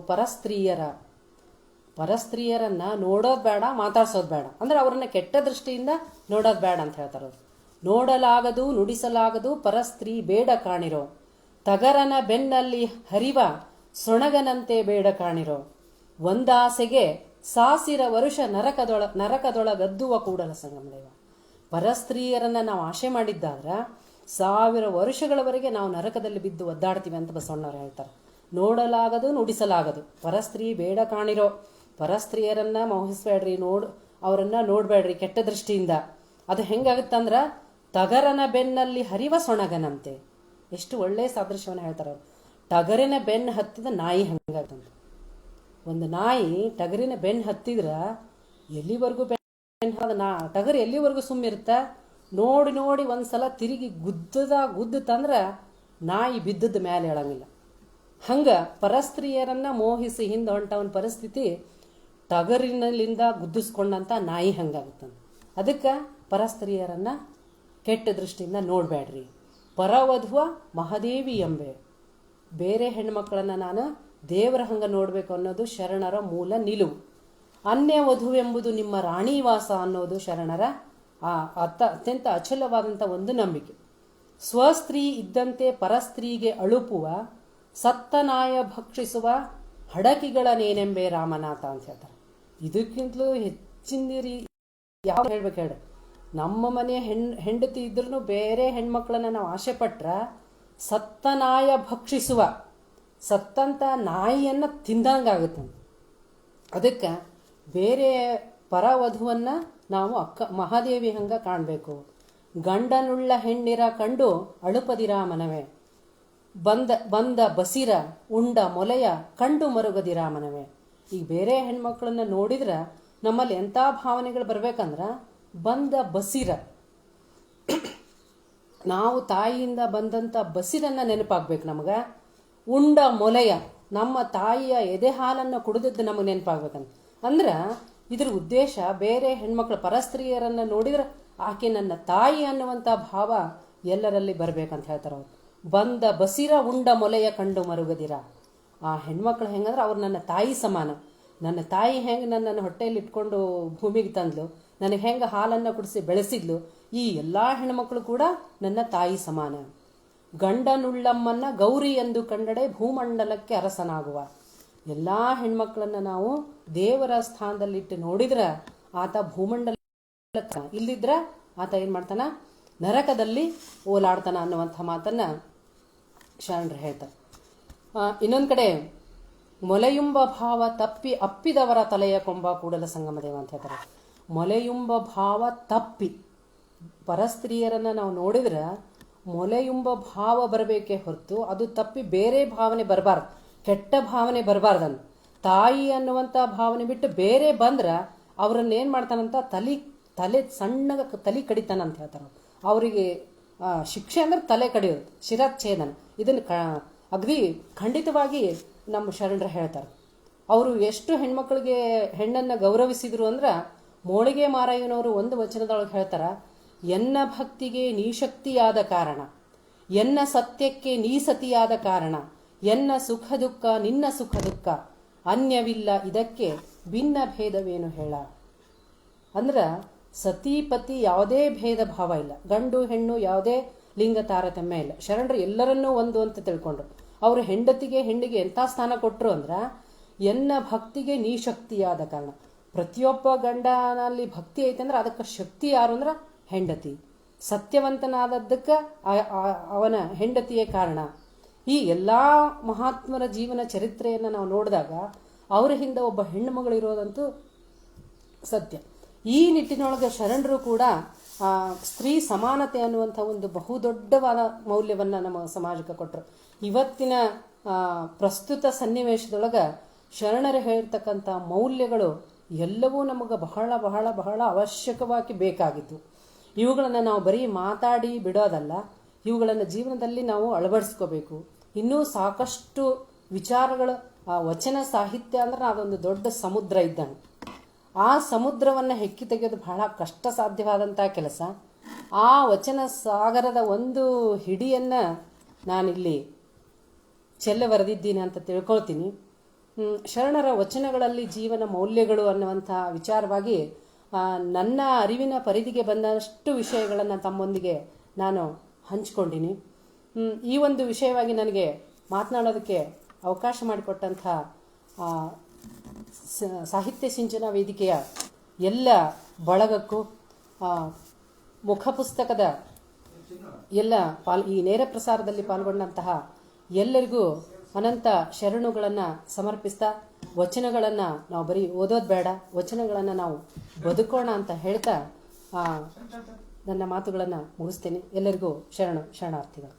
ಪರಸ್ತ್ರೀಯರನ್ನ ನೋಡೋದು ಬೇಡ, ಮಾತಾಡ್ಸೋದು ಬೇಡ. ಅಂದ್ರೆ ಅವ್ರನ್ನ ಕೆಟ್ಟ ದೃಷ್ಟಿಯಿಂದ ನೋಡೋದು ಬೇಡ ಅಂತ ಹೇಳ್ತಾರ ಅವ್ರು. ನೋಡಲಾಗದು, ನುಡಿಸಲಾಗದು ಪರಸ್ತ್ರೀ ಬೇಡ ಕಾಣಿರೋ, ತಗರನ ಬೆನ್ನಲ್ಲಿ ಹರಿವ ಸೊಣಗನಂತೆ ಬೇಡ ಕಾಣಿರೋ, ಒಂದಾಸೆಗೆ ಸಾಸಿರ ವರುಷ ನರಕದೊಳಗದ್ದುವ ಕೂಡಲ ಸಂಗಮದೇವ. ಪರಸ್ತ್ರೀಯರನ್ನ ನಾವು ಆಶೆ ಮಾಡಿದ್ದಾದ್ರ 1000 ವರ್ಷಗಳವರೆಗೆ ನಾವು ನರಕದಲ್ಲಿ ಬಿದ್ದು ಒದ್ದಾಡ್ತೀವಿ ಅಂತ ಬಸವಣ್ಣವ್ರು ಹೇಳ್ತಾರೆ. ನೋಡಲಾಗದು, ನುಡಿಸಲಾಗದು, ಪರಸ್ತ್ರೀ ಬೇಡ ಕಾಣಿರೋ, ಪರಸ್ತ್ರೀಯರನ್ನ ಮೋಹಿಸ್ಬೇಡ್ರಿ, ಅವರನ್ನ ನೋಡ್ಬೇಡ್ರಿ ಕೆಟ್ಟ ದೃಷ್ಟಿಯಿಂದ. ಅದು ಹೆಂಗಾಗುತ್ತಂದ್ರ ತಗರನ ಬೆನ್ನಲ್ಲಿ ಹರಿವ ಸೊಣಗನಂತೆ. ಎಷ್ಟು ಒಳ್ಳೆ ಸಾದೃಶ್ಯವನ್ನು ಹೇಳ್ತಾರ ಅವ್ರು. ಟಗರಿನ ಬೆನ್ನು ಹತ್ತಿದ ನಾಯಿ ಹಂಗಾಗಂತ. ಒಂದು ನಾಯಿ ಟಗರಿನ ಬೆನ್ನು ಹತ್ತಿದ್ರ ಎಲ್ಲಿವರೆಗೂ ಟಗರು ಎಲ್ಲಿವರೆಗೂ ಸುಮ್ಮಿರುತ್ತ? ನೋಡಿ ಒಂದ್ಸಲ ತಿರುಗಿ ಗುದ್ದುತ್ತಂದ್ರ ನಾಯಿ ಬಿದ್ದದ ಮೇಲೆ ಹೇಳಂಗಿಲ್ಲ. ಹಂಗ ಪರಸ್ತ್ರೀಯರನ್ನ ಮೋಹಿಸಿ ಹಿಂದೆ ಹೊಂಟವನ ಪರಿಸ್ಥಿತಿ ಟಗರಿನಲ್ಲಿಂದ ಗುದ್ದಿಸ್ಕೊಂಡಂತ ನಾಯಿ ಹಂಗಾಗುತ್ತಂತ. ಅದಕ್ಕೆ ಪರಸ್ತ್ರೀಯರನ್ನ ಕೆಟ್ಟ ದೃಷ್ಟಿಯಿಂದ ನೋಡ್ಬೇಡ್ರಿ. ಪರವಧುವ ಮಹಾದೇವಿ ಎಂಬೆ, ಬೇರೆ ಹೆಣ್ಮಕ್ಳನ್ನ ನಾನು ದೇವರ ಹಂಗ ನೋಡ್ಬೇಕು ಅನ್ನೋದು ಶರಣರ ಮೂಲ ನಿಲುವು. ಅನ್ಯ ವಧುವೆಂಬುದು ನಿಮ್ಮ ರಾಣಿವಾಸ ಅನ್ನೋದು ಶರಣರ ಅತ್ಯಂತ ಅಚಲವಾದಂಥ ಒಂದು ನಂಬಿಕೆ. ಸ್ವಸ್ತ್ರೀ ಇದ್ದಂತೆ ಪರಸ್ತ್ರೀಗೆ ಅಳುಪುವ, ಸತ್ತನಾಯ ಭಕ್ಷಿಸುವ ಹಡಕಿಗಳನ್ನೇನೆಂಬೆ ರಾಮನಾಥ ಅಂತ ಹೇಳ್ತಾರೆ. ಇದಕ್ಕಿಂತಲೂ ಹೆಚ್ಚಿನ ಯಾವ ಹೇಳ್ಬೇಕು ಹೇಳಿ. ನಮ್ಮ ಮನೆ ಹೆಂಡತಿ ಇದ್ರೂ ಬೇರೆ ಹೆಣ್ಮಕ್ಳನ್ನ ನಾವು ಆಸೆ ಪಟ್ರ ಸತ್ತನಾಯ ಭಕ್ಷಿಸುವ, ಸತ್ತಂತ ನಾಯಿಯನ್ನ ತಿಂದಂಗಾಗುತ್ತಂತ. ಅದಕ್ಕೆ ಬೇರೆ ಪರವಧುವನ್ನ ನಾವು ಮಹಾದೇವಿ ಹಂಗ ಕಾಣಬೇಕು. ಗಂಡನುಳ್ಳ ಹೆಣ್ಣಿರ ಕಂಡು ಅಳುಪದಿರ ಮನವೇ, ಬಂದ ಬಸಿರ ಉಂಡ ಮೊಲೆಯ ಕಂಡು ಮರುಗದಿರ ಮನವೇ. ಈಗ ಬೇರೆ ಹೆಣ್ಮಕ್ಳನ್ನ ನೋಡಿದ್ರ ನಮ್ಮಲ್ಲಿ ಎಂಥ ಭಾವನೆಗಳು ಬರ್ಬೇಕಂದ್ರ, ಬಂದ ಬಸಿರ, ನಾವು ತಾಯಿಯಿಂದ ಬಂದಂಥ ಬಸಿರನ್ನ ನೆನಪಾಗ್ಬೇಕು ನಮಗ. ಉಂಡ ಮೊಲೆಯ, ನಮ್ಮ ತಾಯಿಯ ಎದೆ ಹಾಲನ್ನು ಕುಡಿದದ್ದು ನಮಗೆ ನೆನಪಾಗ್ಬೇಕಂತ. ಅಂದ್ರ ಇದ್ರ ಉದ್ದೇಶ ಬೇರೆ ಹೆಣ್ಮಕ್ಳು ಪರಸ್ತ್ರೀಯರನ್ನು ನೋಡಿದ್ರೆ ಆಕೆ ನನ್ನ ತಾಯಿ ಅನ್ನುವಂಥ ಭಾವ ಎಲ್ಲರಲ್ಲಿ ಬರ್ಬೇಕಂತ ಹೇಳ್ತಾರೆ ಅವ್ರು. ಬಂದ ಬಸಿರ ಉಂಡ ಮೊಲೆಯ ಕಂಡು ಮರುಗದಿರ. ಆ ಹೆಣ್ಮಕ್ಳು ಹೆಂಗಂದ್ರೆ ಅವ್ರು ನನ್ನ ತಾಯಿ ಸಮಾನ. ನನ್ನ ತಾಯಿ ಹೆಂಗೆ ನನ್ನನ್ನು ಹೊಟ್ಟೆಯಲ್ಲಿ ಇಟ್ಕೊಂಡು ಭೂಮಿಗೆ ತಂದ್ಲು, ನನಗೆ ಹೆಂಗೆ ಹಾಲನ್ನು ಕುಡಿಸಿ ಬೆಳೆಸಿದ್ಲು, ಈ ಎಲ್ಲ ಹೆಣ್ಮಕ್ಳು ಕೂಡ ನನ್ನ ತಾಯಿ ಸಮಾನ. ಗಂಡನುಳ್ಳಮ್ಮನ್ನ ಗೌರಿ ಎಂದು ಕಂಡಡೆ ಭೂಮಂಡಲಕ್ಕೆ ಅರಸನಾಗುವ. ಎಲ್ಲ ಹೆಣ್ಮಕ್ಳನ್ನ ನಾವು ದೇವರ ಸ್ಥಾನದಲ್ಲಿಟ್ಟು ನೋಡಿದ್ರೆ ಆತ ಭೂಮಂಡಲ, ಇಲ್ಲಿದ್ರ ಆತ ಏನ್ ಮಾಡ್ತಾನ, ನರಕದಲ್ಲಿ ಓಲಾಡ್ತಾನ ಅನ್ನುವಂಥ ಮಾತನ್ನ ಶರಣರು ಹೇಳ್ತಾರೆ. ಇನ್ನೊಂದು ಕಡೆ ಮೊಲೆಯುಂಬ ಭಾವ ತಪ್ಪಿ ಅಪ್ಪಿದವರ ತಲೆಯ ಕೊಂಬ ಕೂಡಲ ಸಂಗಮ ದೇವ ಅಂತ ಹೇಳ್ತಾರೆ. ಮೊಲೆಯುಂಬ ಭಾವ ತಪ್ಪಿ, ಪರಸ್ತ್ರೀಯರನ್ನ ನಾವು ನೋಡಿದ್ರೆ ಮೊಲೆಯುಂಬ ಭಾವ ಬರಬೇಕೇ ಹೊರತು ಅದು ತಪ್ಪಿ ಬೇರೆ ಭಾವನೆ ಬರಬಾರ್ದು, ಕೆಟ್ಟ ಭಾವನೆ ಬರಬಾರ್ದನ್ನು. ತಾಯಿ ಅನ್ನುವಂಥ ಭಾವನೆ ಬಿಟ್ಟು ಬೇರೆ ಬಂದ್ರೆ ಅವ್ರನ್ನ ಏನು ಮಾಡ್ತಾನಂತ ತಲೆ ಸಣ್ಣಗ ತಲೆ ಕಡಿತಾನಂತ ಹೇಳ್ತಾರೆ. ಅವರಿಗೆ ಶಿಕ್ಷೆ ಅಂದ್ರೆ ತಲೆ ಕಡಿಯೋದು, ಶಿರಚ್ಛೇದನ. ಇದನ್ನು ಅಗದಿ ಖಂಡಿತವಾಗಿ ನಮ್ಮ ಶರಣರು ಹೇಳ್ತಾರೆ. ಅವರು ಎಷ್ಟು ಹೆಣ್ಮಕ್ಳಿಗೆ ಹೆಣ್ಣನ್ನು ಗೌರವಿಸಿದ್ರು ಅಂದ್ರೆ ಮೋಳಿಗೆ ಮಾರಯ್ಯನವರು ಒಂದು ವಚನದೊಳಗೆ ಹೇಳ್ತಾರ, ಎನ್ನ ಭಕ್ತಿಗೆ ನೀ ಶಕ್ತಿಯಾದ ಕಾರಣ, ಎನ್ನ ಸತ್ಯಕ್ಕೆ ನೀ ಸತಿಯಾದ ಕಾರಣ, ಎನ್ನ ಸುಖ ದುಃಖ ನಿನ್ನ ಸುಖ ದುಃಖ, ಅನ್ಯವಿಲ್ಲ ಇದಕ್ಕೆ ಭಿನ್ನ ಭೇದವೇನು ಹೇಳ. ಅಂದ್ರೆ ಸತಿಪತಿ ಯಾವುದೇ ಭೇದ ಭಾವ ಇಲ್ಲ, ಗಂಡು ಹೆಣ್ಣು ಯಾವುದೇ ಲಿಂಗ ತಾರತಮ್ಯ ಇಲ್ಲ. ಶರಣರು ಎಲ್ಲರನ್ನೂ ಒಂದು ಅಂತ ತಿಳ್ಕೊಂಡ್ರು. ಅವರು ಹೆಂಡಿಗೆ ಎಂಥ ಸ್ಥಾನ ಕೊಟ್ಟರು ಅಂದ್ರೆ ಎನ್ನ ಭಕ್ತಿಗೆ ನೀ ಶಕ್ತಿಯಾದ ಕಾರಣ. ಪ್ರತಿಯೊಬ್ಬ ಗಂಡನಲ್ಲಿ ಭಕ್ತಿ ಐತೆ ಅಂದ್ರೆ ಅದಕ್ಕೆ ಶಕ್ತಿ ಯಾರು ಅಂದ್ರೆ ಹೆಂಡತಿ. ಸತ್ಯವಂತನಾದದ್ದಕ್ಕೆ ಅವನ ಹೆಂಡತಿಯೇ ಕಾರಣ. ಈ ಎಲ್ಲ ಮಹಾತ್ಮರ ಜೀವನ ಚರಿತ್ರೆಯನ್ನು ನಾವು ನೋಡಿದಾಗ ಅವರ ಹಿಂದೆ ಒಬ್ಬ ಹೆಣ್ಣು ಮಗಳಿರೋದಂತೂ ಸತ್ಯ. ಈ ನಿಟ್ಟಿನೊಳಗೆ ಶರಣರು ಕೂಡ ಸ್ತ್ರೀ ಸಮಾನತೆ ಅನ್ನುವಂಥ ಒಂದು ಬಹುದೊಡ್ಡವಾದ ಮೌಲ್ಯವನ್ನು ನಮ್ಮ ಸಮಾಜಕ್ಕೆ ಕೊಟ್ಟರು. ಇವತ್ತಿನ ಪ್ರಸ್ತುತ ಸನ್ನಿವೇಶದೊಳಗೆ ಶರಣರು ಹೇಳ್ತಕ್ಕಂಥ ಮೌಲ್ಯಗಳು ಎಲ್ಲವೂ ನಮಗೆ ಬಹಳ ಬಹಳ ಬಹಳ ಅವಶ್ಯಕವಾಗಿ ಬೇಕಾಗಿದ್ದು. ಇವುಗಳನ್ನು ನಾವು ಬರೀ ಮಾತಾಡಿ ಬಿಡೋದಲ್ಲ, ಇವುಗಳನ್ನು ಜೀವನದಲ್ಲಿ ನಾವು ಅಳವಡಿಸ್ಕೋಬೇಕು. ಇನ್ನೂ ಸಾಕಷ್ಟು ವಿಚಾರಗಳು, ವಚನ ಸಾಹಿತ್ಯ ಅಂದ್ರೆ ಅದೊಂದು ದೊಡ್ಡ ಸಮುದ್ರ ಇದ್ದಂಗೆ. ಆ ಸಮುದ್ರವನ್ನು ಹೆಕ್ಕಿ ತೆಗೆಯೋದು ಬಹಳ ಕಷ್ಟ ಸಾಧ್ಯವಾದಂಥ ಕೆಲಸ. ಆ ವಚನ ಸಾಗರದ ಒಂದು ಹಿಡಿಯನ್ನು ನಾನಿಲ್ಲಿ ಚೆಲ್ಲವರೆದಿದ್ದೀನಿ ಅಂತ ತಿಳ್ಕೊಳ್ತೀನಿ. ಶರಣರ ವಚನಗಳಲ್ಲಿ ಜೀವನ ಮೌಲ್ಯಗಳು ಅನ್ನುವಂಥ ವಿಚಾರವಾಗಿ ನನ್ನ ಅರಿವಿನ ಪರಿಧಿಗೆ ಬಂದಷ್ಟು ವಿಷಯಗಳನ್ನು ತಮ್ಮೊಂದಿಗೆ ನಾನು ಹಂಚಿಕೊಂಡಿನಿ. ಈ ಒಂದು ವಿಷಯವಾಗಿ ನನಗೆ ಮಾತನಾಡೋದಕ್ಕೆ ಅವಕಾಶ ಮಾಡಿಕೊಟ್ಟಂಥ ಸಾಹಿತ್ಯ ಸಿಂಚನ ವೇದಿಕೆಯ ಎಲ್ಲ ಬಳಗಕ್ಕೂ, ಮುಖಪುಸ್ತಕದ ಎಲ್ಲ ಈ ನೇರ ಪ್ರಸಾರದಲ್ಲಿ ಪಾಲ್ಗೊಂಡಂತಹ ಎಲ್ಲರಿಗೂ ಅನಂತ ಶರಣುಗಳನ್ನು ಸಮರ್ಪಿಸ್ತಾ, ವಚನಗಳನ್ನು ನಾವು ಬರೀ ಓದೋದು ಬೇಡ, ವಚನಗಳನ್ನು ನಾವು ಬದುಕೋಣ ಅಂತ ಹೇಳ್ತಾ ನನ್ನ ಮಾತುಗಳನ್ನು ಮುಗಿಸ್ತೇನೆ. ಎಲ್ಲರಿಗೂ ಶರಣಾರ್ಥಿಗಳು.